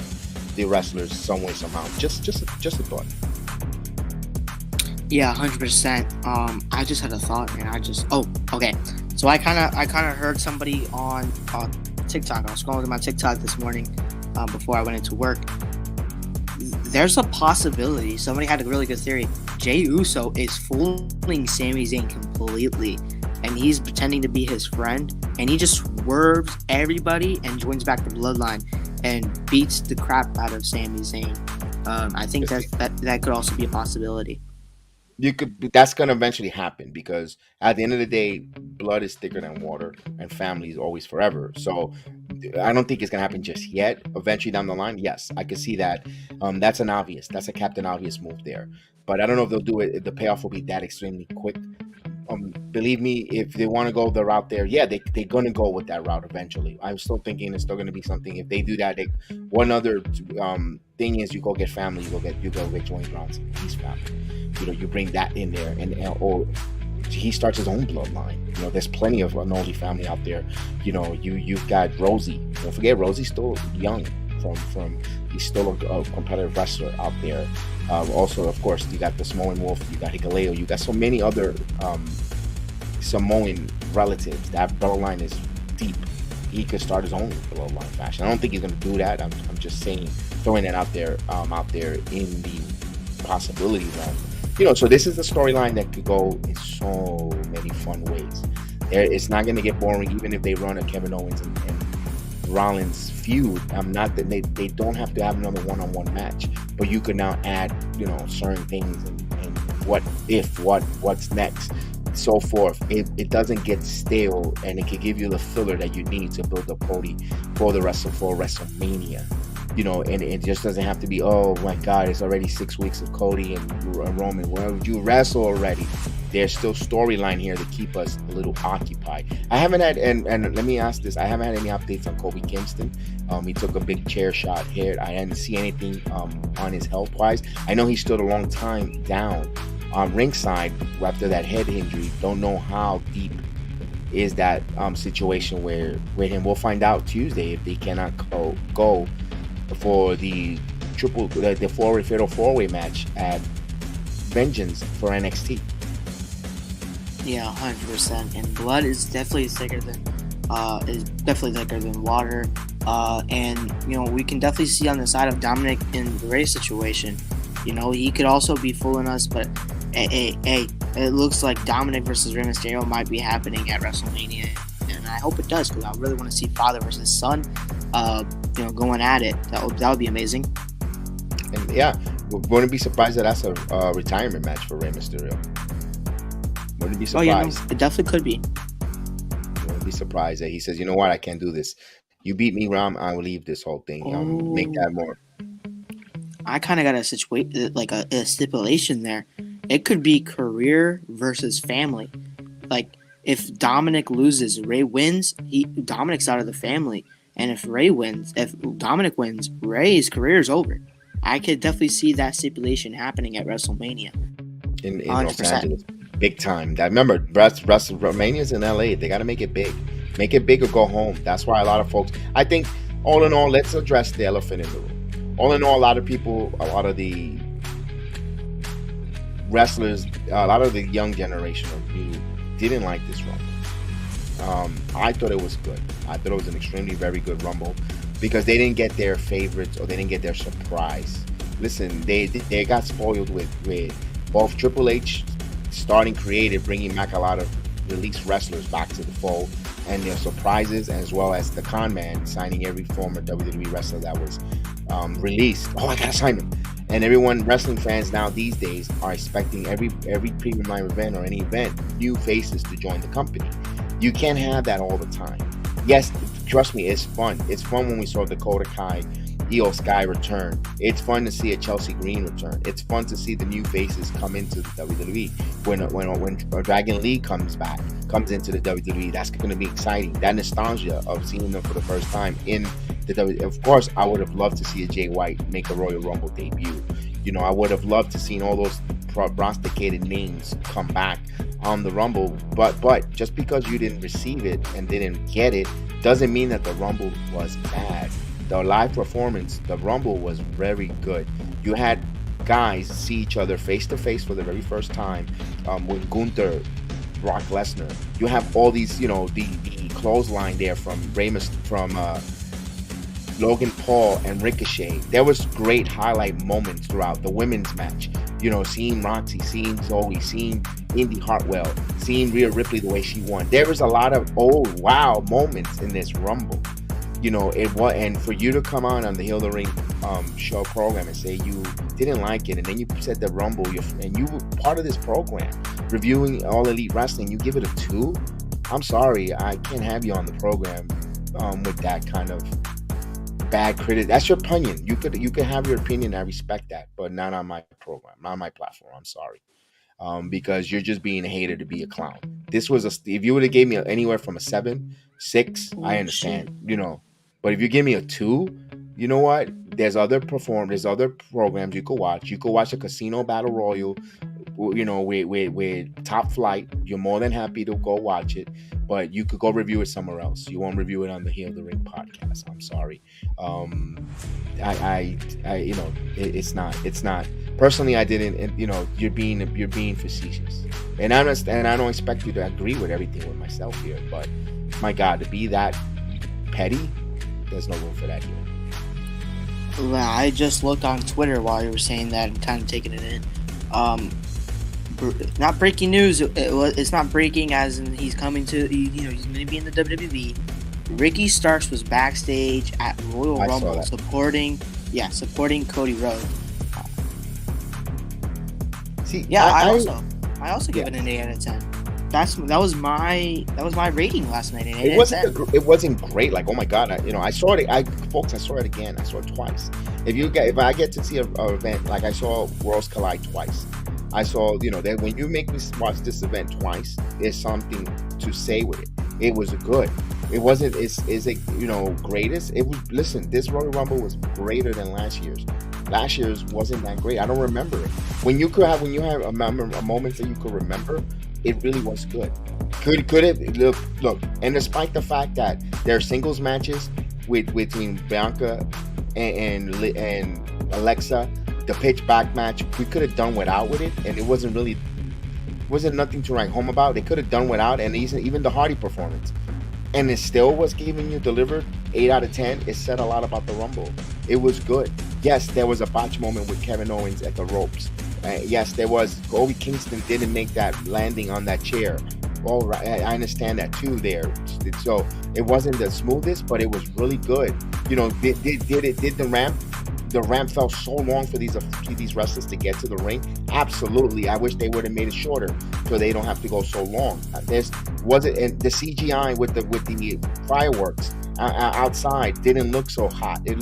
the wrestlers some way, somehow. Just a thought. Yeah, 100%. I just had a thought, man. Okay. So I kind of heard somebody on TikTok. I was scrolling through my TikTok this morning before I went into work. There's a possibility. Somebody had a really good theory. Jey Uso is fooling Sami Zayn completely, and he's pretending to be his friend, and he just swerves everybody and joins back the Bloodline and beats the crap out of Sami Zayn. I think that could also be a possibility. That's going to eventually happen, because at the end of the day, blood is thicker than water, and family is always forever. So I don't think it's going to happen just yet. Eventually down the line, yes, I can see that. That's a Captain Obvious move there, but I don't know if they'll do it. The payoff will be that extremely quick. Believe me, if they want to go the route there, yeah, they're going to go with that route eventually. I'm still thinking it's still going to be something. If they do that, one other thing is you go get family, you go get Dwayne Johnson, his family. You bring that in there, or he starts his own bloodline. There's plenty of unholy family out there. You've got Rosie. Don't forget, Rosie's still young. He's still a competitive wrestler out there. Also, of course, you got the Samoan Wolf, you got Hikuleo, you got so many other Samoan relatives. That bloodline is deep. He could start his own bloodline fashion. I don't think he's going to do that. I'm just saying, throwing it out there in the possibility realm. So this is a storyline that could go in so many fun ways. It's not going to get boring, even if they run a Kevin Owens and Rollins feud. They don't have to have another one-on-one match, but you could now add, certain things and what's next, so forth. It doesn't get stale, and it can give you the filler that you need to build up Cody for WrestleMania. And it just doesn't have to be, oh my God, it's already 6 weeks of Cody and Roman. Where would you wrestle already? There's still storyline here to keep us a little occupied. I haven't had, and let me ask this, I haven't had any updates on Kofi Kingston. He took a big chair shot here. I didn't see anything on his health wise. I know he stood a long time down on ringside after that head injury. Don't know how deep is that situation with him. We'll find out Tuesday if they cannot go for the fatal four-way match at Vengeance for NXT. Yeah, 100%. And blood is definitely thicker than water. And we can definitely see on the side of Dominic in the Ray situation. He could also be fooling us, but hey, it looks like Dominic versus Rey Mysterio might be happening at WrestleMania, and I hope it does, because I really want to see father versus son, going at it. That would be amazing. And yeah, wouldn't be surprised that that's a retirement match for Rey Mysterio. Wouldn't be surprised. Oh yeah, no, it definitely could be. Wouldn't be surprised that he says, you know what, I can't do this. You beat me, Ram. I will leave this whole thing. Make that more. I kind of got a situation, like a stipulation there. It could be career versus family. Like, if Dominic loses, Ray wins, Dominic's out of the family. And if Dominic wins, Ray's career is over. I could definitely see that stipulation happening at WrestleMania. In Los Angeles. Big time. Remember, WrestleMania's in LA. They got to make it big. Make it big or go home. That's why a lot of folks, I think, all in all, let's address the elephant in the room. All in all, a lot of the wrestlers, a lot of the young generation of you didn't like this Rumble. I thought it was good. I thought it was an extremely very good Rumble, because they didn't get their favorites, or they didn't get their surprise. Listen, they got spoiled with both Triple H starting creative, bringing back a lot of released wrestlers back to the fold, and their surprises, as well as the con man signing every former WWE wrestler that was released. Oh, I gotta sign him. And everyone, wrestling fans now these days, are expecting every premium live event or any event, new faces to join the company. You can't have that all the time. Yes, trust me, it's fun. It's fun when we saw Dakota Kai, Io Sky return. It's fun to see a Chelsea Green return. It's fun to see the new faces come into the WWE. When Dragon Lee comes into the WWE, that's going to be exciting. That nostalgia of seeing them for the first time in the WWE. Of course, I would have loved to see a Jay White make a Royal Rumble debut. I would have loved to see all those prognosticated names come back on the Rumble. But just because you didn't receive it and didn't get it doesn't mean that the Rumble was bad. The live performance, the Rumble was very good. You had guys see each other face to face for the very first time, with Gunther, Brock Lesnar. You have all these, the clothesline there from Logan Paul and Ricochet. There was great highlight moments throughout the women's match. Seeing Roxy, seeing Zoe, seeing Indy Hartwell, seeing Rhea Ripley the way she won. There was a lot of wow moments in this Rumble. It was, and for you to come on the Heal the Ring show program and say you didn't like it, and then you said the Rumble, and you were part of this program reviewing All Elite Wrestling, you give it a 2. I'm sorry, I can't have you on the program with that kind of bad critic. That's your opinion. You could have your opinion. I respect that, but not on my program, not on my platform. I'm sorry, because you're just being a hater to be a clown. This was if you would have gave me anywhere from a 7, 6, I understand, but if you give me a 2, you know what? There's other programs you could watch. You could watch a Casino Battle Royal, with Top Flight. You're more than happy to go watch it, but you could go review it somewhere else. You won't review it on the Heal the Ring podcast. I'm sorry. It's not. Personally, I didn't. You're being facetious, and I don't expect you to agree with everything with myself here. But my God, to be that petty, there's no room for that here. I just looked on Twitter while you were saying that and kind of taking it in. Not breaking news. It's not breaking as in he's coming to. He's going to be in the WWE. Ricky Starks was backstage at Royal Rumble supporting Cody Rhodes. See, yeah, I also give it an 8 out of 10. That was my rating last night. It wasn't great. Like, oh my God, I saw it. I saw it again. I saw it twice. If I get to see a event, like I saw Worlds Collide twice. I saw, that when you make me watch this event twice, there's something to say with it. It was good. It wasn't. Is it greatest? It was. Listen, this Royal Rumble was greater than last year's. Last year's wasn't that great. I don't remember it. When you have a moment that you could remember, it really was good. Could it look? And despite the fact that there are singles matches between Bianca and Alexa, the pitch back match, we could have done without with it, and it wasn't nothing to write home about. They could have done without, and even the Hardy performance, and it still was giving you delivered 8 out of 10. It said a lot about the Rumble. It was good. Yes, there was a botch moment with Kevin Owens at the ropes. Yes, there was. Kobe Kingston didn't make that landing on that chair. All right, I understand that too there. So it wasn't the smoothest, but it was really good. Did the ramp? The ramp felt so long for these wrestlers to get to the ring. Absolutely, I wish they would have made it shorter so they don't have to go so long. And the CGI with the fireworks outside didn't look so hot. It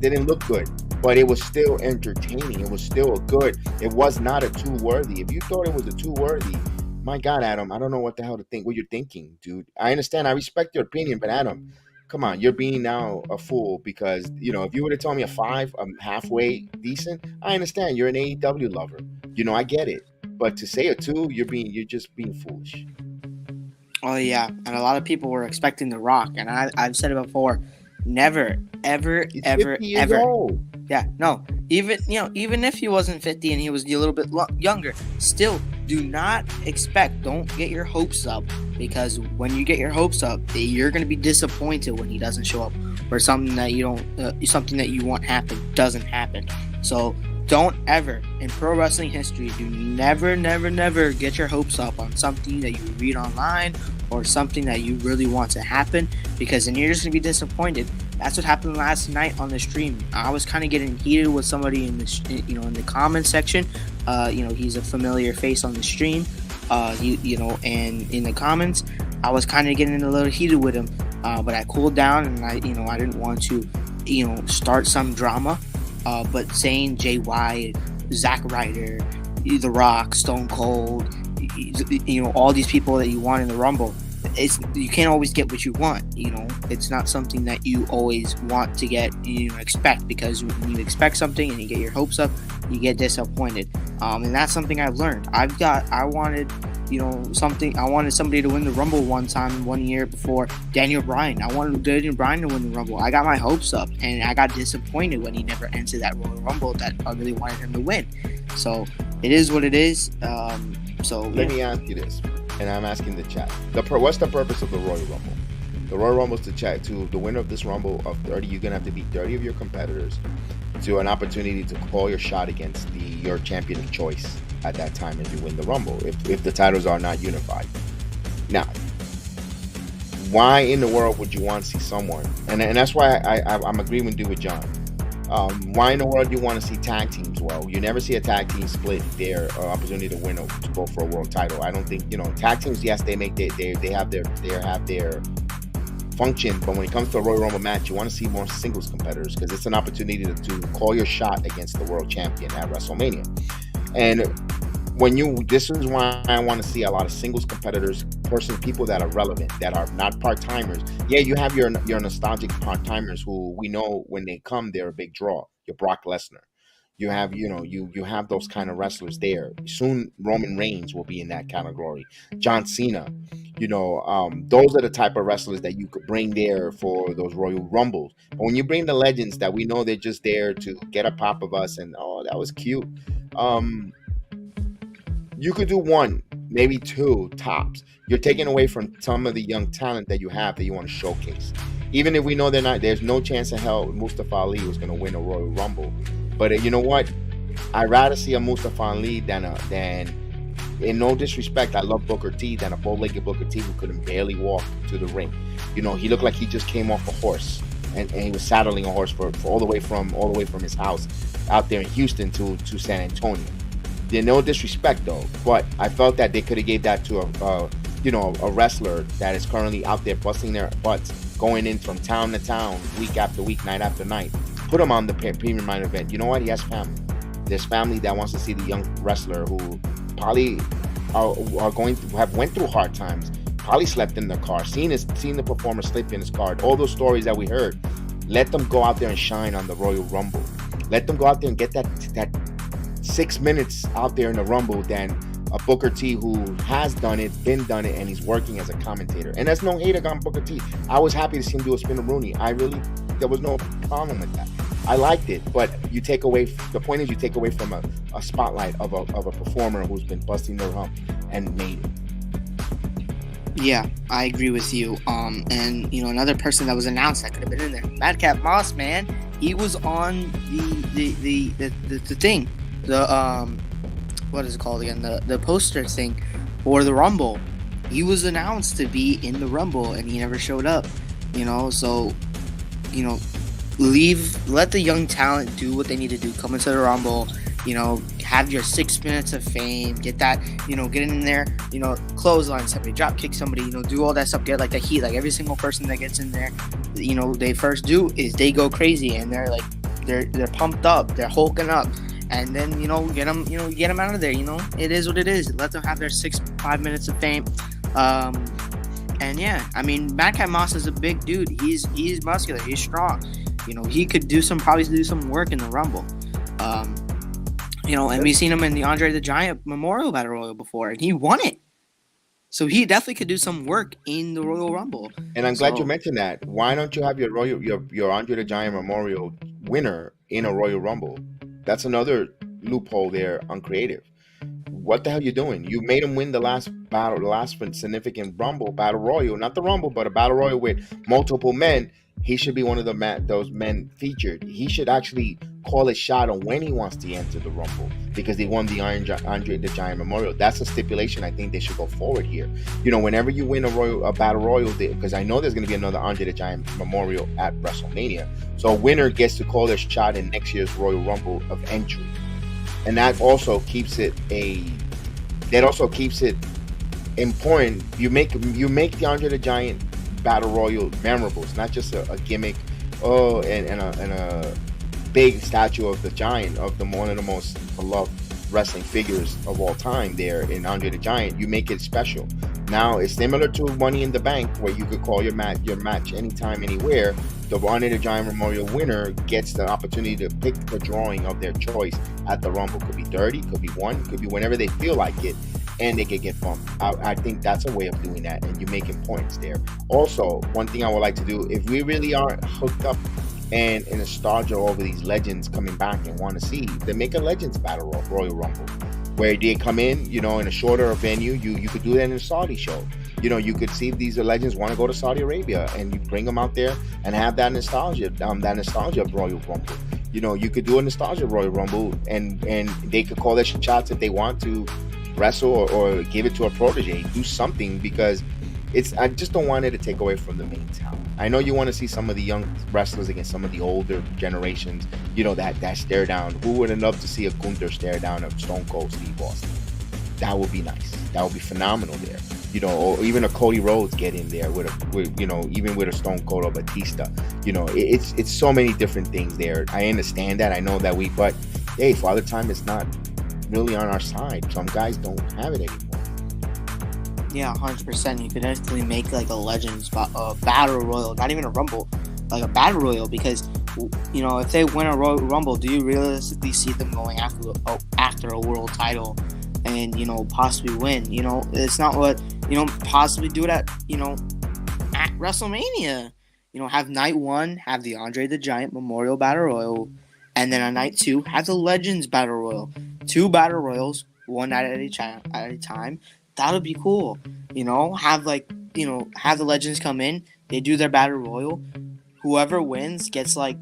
didn't look good, but it was still entertaining. It was still good. It was not a 2 worthy. If you thought it was a 2 worthy, my God, Adam, I don't know what the hell to think. What you're thinking, dude? I understand. I respect your opinion, but Adam, come on, you're being now a fool because, if you would have told me a 5, I'm halfway decent, I understand. You're an AEW lover. I get it. But to say a 2, you're just being foolish. Oh, yeah. And a lot of people were expecting The Rock. And I've said it before. Never, ever, He's ever, 50 years ever. old. Yeah, no. Even if he wasn't 50 and he was a little bit younger, still do not expect. Don't get your hopes up, because when you get your hopes up, you're going to be disappointed when he doesn't show up, or something that you don't, something that you want happen doesn't happen. So don't ever in pro wrestling history never get your hopes up on something that you read online or something that you really want to happen, because then you're just going to be disappointed. That's what happened last night on the stream. I was kind of getting heated with somebody in the in the comment section. He's a familiar face on the stream. And in the comments, I was kind of getting a little heated with him. But I cooled down, and I didn't want to start some drama. But saying Jay Wyatt, Zack Ryder, The Rock, Stone Cold, all these people that you want in the Rumble, you can't always get what you want. It's not something that you always want to get, expect, because when you expect something and you get your hopes up, you get disappointed. And that's something I've learned. I wanted something. I wanted somebody to win the Rumble one year before Daniel Bryan. I wanted Daniel Bryan to win the Rumble. I got my hopes up, and I got disappointed when he never entered that Royal Rumble that I really wanted him to win. So it is what it is. Let me ask you this, and I'm asking the chat. What's the purpose of the Royal Rumble? The Royal Rumble is to the winner of this Rumble of 30. You're gonna have to beat 30 of your competitors to an opportunity to call your shot against your champion of choice at that time if you win the Rumble, if the titles are not unified. Now, why in the world would you want to see someone, and that's why I'm agreeing with John, why in the world do you want to see tag teams? Well, you never see a tag team split their opportunity to win to go for a world title. I don't think, tag teams, yes, they have their function, but when it comes to a Royal Rumble match, you want to see more singles competitors because it's an opportunity to call your shot against the world champion at WrestleMania. And this is why I want to see a lot of singles competitors, people that are relevant, that are not part-timers. Yeah, you have your nostalgic part-timers who we know when they come, they're a big draw. Your Brock Lesnar. You have, you have those kind of wrestlers there. Soon Roman Reigns will be in that category. John Cena. Those are the type of wrestlers that you could bring there for those Royal Rumbles. But when you bring the legends that we know they're just there to get a pop of us and, oh, that was cute. You could do one, maybe two tops. You're taking away from some of the young talent that you have that you want to showcase. Even if we know there's no chance in hell Mustafa Ali was going to win a Royal Rumble. But you know what? I'd rather see a Mustafa Ali than in no disrespect, I love Booker T, than a bow-legged Booker T who couldn't barely walk to the ring. He looked like he just came off a horse and he was saddling a horse for all the way from his house out there in Houston to San Antonio. There's no disrespect though, but I felt that they could have gave that to a wrestler that is currently out there busting their butts, going in from town to town, week after week, night after night. Put him on the premium main event. You know what? He has family. There's family that wants to see the young wrestler who probably are going to have went through hard times, probably slept in their car, seen the performer sleep in his car. All those stories that we heard. Let them go out there and shine on the Royal Rumble. Let them go out there and get that 6 minutes out there in the Rumble than a Booker T who has done it, and he's working as a commentator. And there's no hate on Booker T. I was happy to see him do a spin-a-rooney. There was no problem with that. I liked it, but the point is you take away from a spotlight of a performer who's been busting their hump and made it. Yeah, I agree with you. And another person that was announced that could have been in there, Madcap Moss, man. He was on the thing, what is it called again? The poster thing for the Rumble. He was announced to be in the Rumble, and he never showed up. So let the young talent do what they need to do. Come into the Rumble, have your 6 minutes of fame, get that, get in there, clothesline somebody, drop kick somebody, do all that stuff, get like the heat. Like every single person that gets in there, they first do is they go crazy and they're like, they're pumped up, they're hulking up, and then, get them out of there. It is what it is. Let them have their 5 minutes of fame. And yeah, I mean, Madcap Moss is a big dude. He's muscular. He's strong. He could probably do some work in the Rumble. And we've seen him in the Andre the Giant Memorial Battle Royal before, and he won it. So he definitely could do some work in the Royal Rumble. And I'm glad you mentioned that. Why don't you have your Andre the Giant Memorial winner in a Royal Rumble? That's another loophole there on creative. What the hell are you doing? You made him win the last significant Rumble, Battle Royal, not the Rumble, but a Battle Royal with multiple men. He should be one of those men featured. He should actually call a shot on when he wants to enter the Rumble because he won the Andre the Giant Memorial. That's a stipulation I think they should go forward here. Whenever you win a Battle Royal, because I know there's going to be another Andre the Giant Memorial at WrestleMania. So a winner gets to call their shot in next year's Royal Rumble of entry. And that also keeps it important. You make the Andre the Giant Battle Royal memorable. It's not just a gimmick, and a big statue of the Giant, of one of the most beloved wrestling figures of all time there in Andre the Giant. You make it special. Now it's similar to Money in the Bank, where you could call your match anytime, anywhere. The Andre the Giant Memorial winner gets the opportunity to pick the drawing of their choice at the Rumble. Could be 30, could be 1, could be whenever they feel like it. and they could get bumped. I think that's a way of doing that, and you're making points there. Also, one thing I would like to do, if we really are hooked up and in nostalgia over these legends coming back and want to see, then make a Legends Battle Royal Rumble, where they come in, you know, in a shorter venue. You could do that in a Saudi show. You know, you could see if these legends want to go to Saudi Arabia, and you bring them out there and have that nostalgia of Royal Rumble. You know, you could do a nostalgia Royal Rumble, and they could call their shots if they want to wrestle or give it to a protege, do something, because I just don't want it to take away from the main talent. I know you want to see some of the young wrestlers against some of the older generations, you know, that stare down. Who would love to see a Gunther stare down of Stone Cold Steve Austin? That would be nice. That would be phenomenal there. You know, or even a Cody Rhodes get in there with you know, even with a Stone Cold or Batista. You know, it's so many different things there. I understand that. I know that but hey, Father Time is not really on our side. Some guys don't have it anymore. Yeah, 100%. You could definitely make like a Legends Battle Royal, not even a Rumble, like a Battle Royal, because, you know, if they win a Royal Rumble, do you realistically see them going after a world title and, you know, possibly win? You know, it's not what, you know, possibly do it at, you know, at WrestleMania. You know, have night 1, have the Andre the Giant Memorial Battle Royal, and then on night 2, have the Legends Battle Royal. 2 Battle Royals, one night at a time. That would be cool. You know, have the Legends come in, they do their Battle Royal. Whoever wins gets like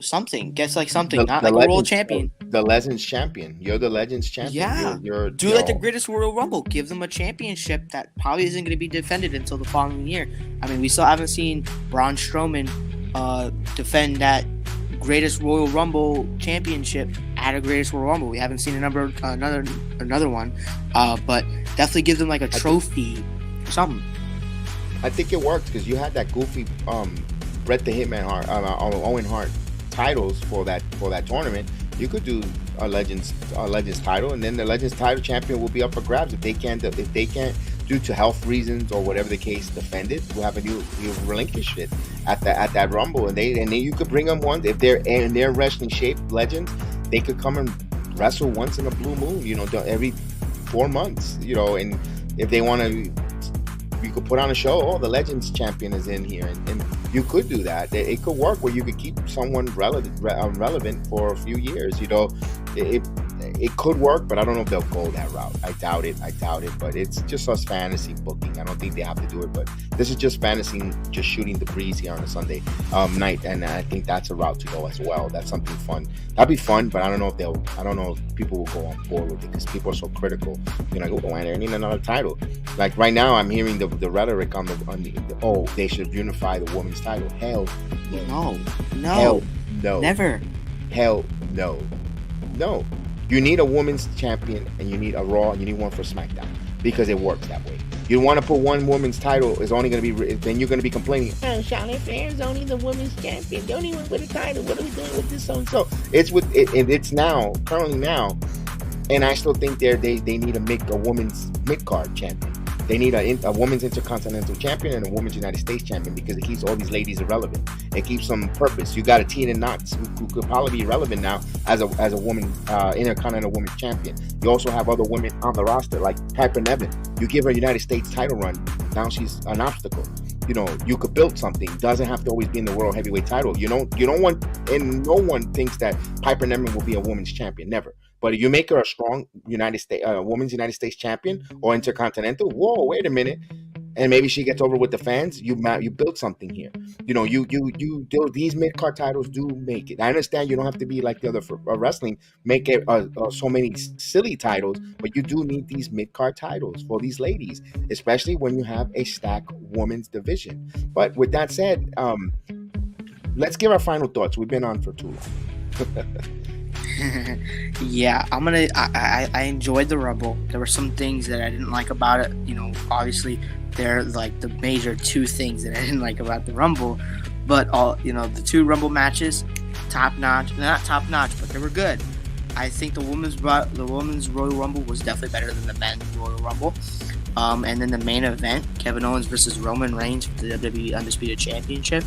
something, not like a world champion. The Legends champion. You're the Legends champion. Yeah. Do like the greatest Royal Rumble. Give them a championship that probably isn't going to be defended until the following year. I mean, we still haven't seen Braun Strowman defend that greatest Royal Rumble championship at a greatest Royal Rumble. We haven't seen another one, but definitely give them like a trophy or something. I think it worked because you had that goofy Bret the Hitman Hart, Owen Hart titles for that tournament. You could do a Legends title, and then the Legends title champion will be up for grabs if they can't due to health reasons or whatever the case defend it. We'll have you relinquish it at that Rumble, and then you could bring them once if they're in their wrestling shape. Legends, they could come and wrestle once in a blue moon, you know, every 4 months, you know, and if they want to. You could put on a show, the Legends champion is in here, and you could do that. It could work where you could keep someone relevant for a few years. You know, it could work, but I don't know if they'll go that route. I doubt it, but it's just us fantasy booking. I don't think they have to do it, but this is just fantasy, just shooting the breeze here on a Sunday night, and I think that's a route to go as well. That's something fun. That'd be fun, but I don't know if people will go on board with it because people are so critical. You're like, oh, I need another title. Like right now, I'm hearing the rhetoric on the they should unify the women's title. Hell no. Hell no. Never. Hell no. No. You need a women's champion, and you need a Raw, and you need one for SmackDown because it works that way. You want to put one women's title, it's only going to be, then you're going to be complaining, Charlotte Flair's only the women's champion, don't even win a title, what are we doing with this so? It's now, currently now, and I still think they need to make a women's mid-card champion. They need a women's intercontinental champion and a women's United States champion because it keeps all these ladies irrelevant. It keeps them purpose. You got a Tina Knox who could probably be relevant now as a woman intercontinental women's champion. You also have other women on the roster like Piper Niven. You give her a United States title run, now she's an obstacle. You know, you could build something. It doesn't have to always be in the World Heavyweight title. You don't want, and no one thinks that Piper Niven will be a women's champion. Never. But if you make her a strong women's United States champion or intercontinental, whoa, wait a minute, and maybe she gets over with the fans. You build something here. You know, you do these mid card titles do make it. I understand you don't have to be like the other for wrestling, make it so many silly titles, but you do need these mid card titles for these ladies, especially when you have a stacked women's division. But with that said, let's give our final thoughts. We've been on for too long. Yeah, I enjoyed the Rumble. There were some things that I didn't like about it. You know, obviously they're like the major 2 things that I didn't like about the Rumble. But the 2 Rumble matches, top notch. Not top notch, but they were good. I think the women's Royal Rumble was definitely better than the men's Royal Rumble. And then the main event, Kevin Owens versus Roman Reigns for the WWE Undisputed Championship.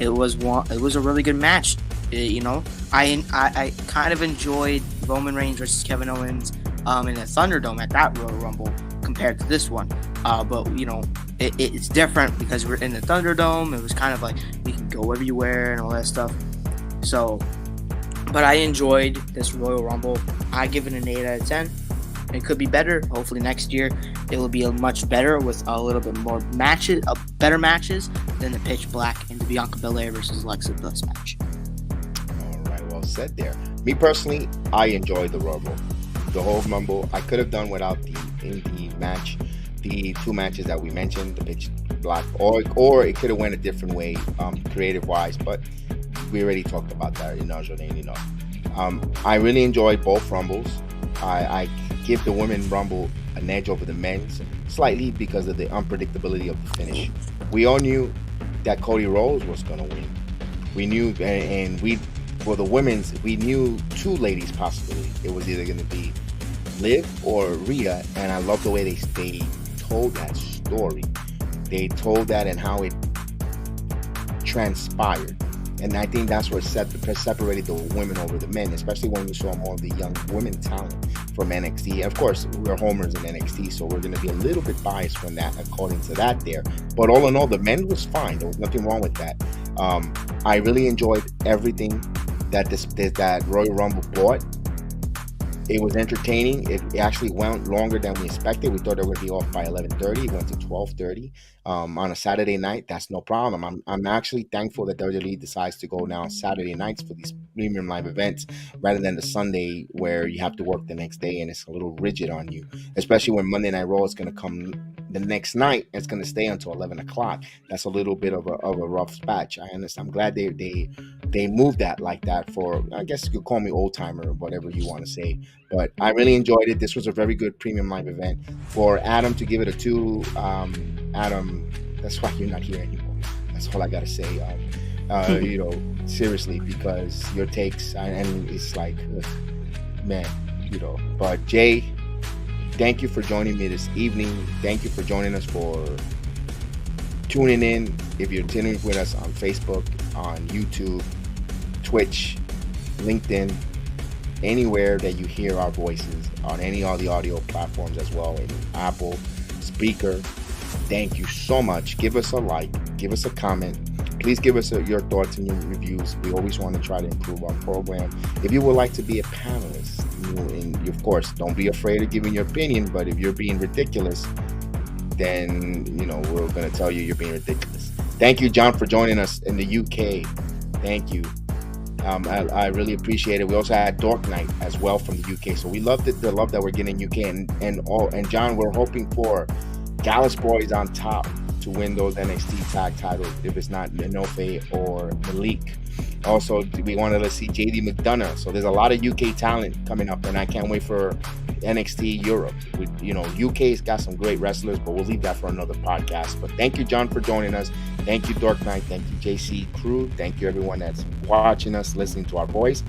It was a really good match. I kind of enjoyed Roman Reigns versus Kevin Owens in the Thunderdome at that Royal Rumble compared to this one. But you know, it's different because we're in the Thunderdome. It was kind of like we can go everywhere and all that stuff. So, but I enjoyed this Royal Rumble. I give it an 8 out of 10. It could be better. Hopefully next year it will be much better with a little bit more matches, better matches than the Pitch Black and the Bianca Belair versus Alexa Bliss match. All right, well said there. Me personally, I enjoyed the Rumble. The whole Rumble, I could have done without the match, the 2 matches that we mentioned, the Pitch Black, or it could have went a different way, creative wise. But we already talked about that. I really enjoyed both Rumbles. I give the women Rumble an edge over the men's slightly because of the unpredictability of the finish. We all knew that Cody Rhodes was going to win. We knew, and for the women's, we knew 2 ladies possibly. It was either going to be Liv or Rhea, and I love the way they told that story. They told that and how it transpired. And I think that's what separated the women over the men, especially when we saw more of the young women talent from NXT. Of course, we're homers in NXT, so we're going to be a little bit biased from that, according to that there. But all in all, the men was fine. There was nothing wrong with that. I really enjoyed everything that Royal Rumble brought. It was entertaining. It actually went longer than we expected. We thought it would be off by 11:30. It went to 12:30 on a Saturday night. That's no problem. I'm actually thankful that WWE decides to go now Saturday nights for these premium live events rather than the Sunday where you have to work the next day and it's a little rigid on you. Especially when Monday Night Raw is going to come the next night. It's going to stay until 11 o'clock. That's a little bit of a rough patch. I understand. I'm glad they moved that like that for, I guess you could call me old timer or whatever you want to say. But I really enjoyed it. This was a very good premium live event. For Adam to give it a 2, Adam, that's why you're not here anymore. That's all I gotta say. Seriously, because your takes, and it's like, man, But Jay, thank you for joining me this evening. Thank you for joining us, for tuning in. If you're tuning with us on Facebook, on YouTube, Twitch, LinkedIn, anywhere that you hear our voices, on any of the audio platforms as well, in Apple, Speaker, thank you so much. Give us a like, give us a comment. Please give us your thoughts and your reviews. We always want to try to improve our program. If you would like to be a panelist, and of course, don't be afraid of giving your opinion, but if you're being ridiculous, then, we're going to tell you you're being ridiculous. Thank you, John, for joining us in the UK. Thank you. I really appreciate it. We also had Dork Knight as well from the UK. So we love the love that we're getting in UK. And John, we're hoping for Gallus Boys on top to win those NXT tag titles if it's not Inoue or Malik. Also, we wanted to see JD McDonough. So there's a lot of UK talent coming up, and I can't wait for NXT Europe. UK's got some great wrestlers, but we'll leave that for another podcast. But thank you, John, for joining us. Thank you, Dark Knight. Thank you, JC Crew. Thank you, everyone that's watching us, listening to our voice.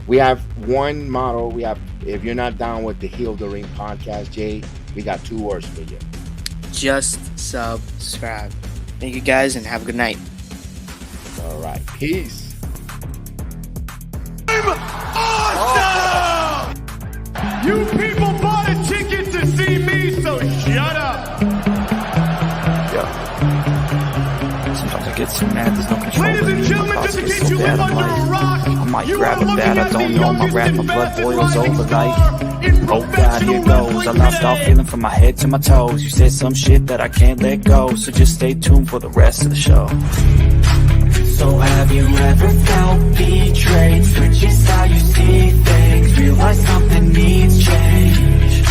We have one motto. If you're not down with the Heel of the Ring podcast, Jay, we got 2 words for you. Just subscribe. Thank you, guys, and have a good night. All right. Peace. Awesome! You people bought a ticket to see me, so shut up! Sometimes I get so mad there's no control. Ladies and gentlemen, just in case you live under a rock, I might you grab are a looking bat, I at the don't know, my youngest rap, my and blood best boils rising over star like, in oh God, here professional goes. I wrestling lost all today. feeling from my head to my toes. You said some shit that I can't let go, so just stay tuned for the rest of the show. So have you ever felt betrayed? Switches how you see things, realize something needs change.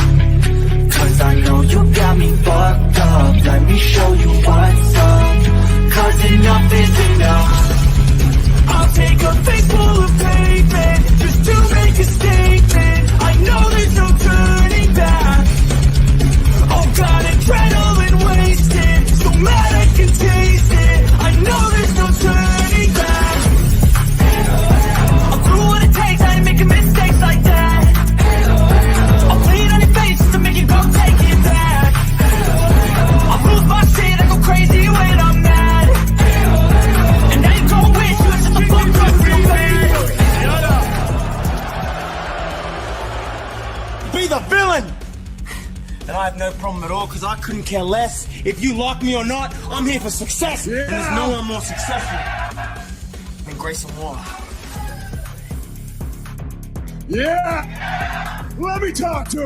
Cause I know you got me fucked up, let me show you what's up. Cause enough is enough. I'll take a face full of pavement just to make a statement. I know there's no turning back. Oh God, adrenaline wasted, so mad I can taste it. I know there's no turning back. have no problem at all because I couldn't care less. If you like me or not, I'm here for success. And there's no one more successful than Grayson Waller. Yeah! Let me talk to him.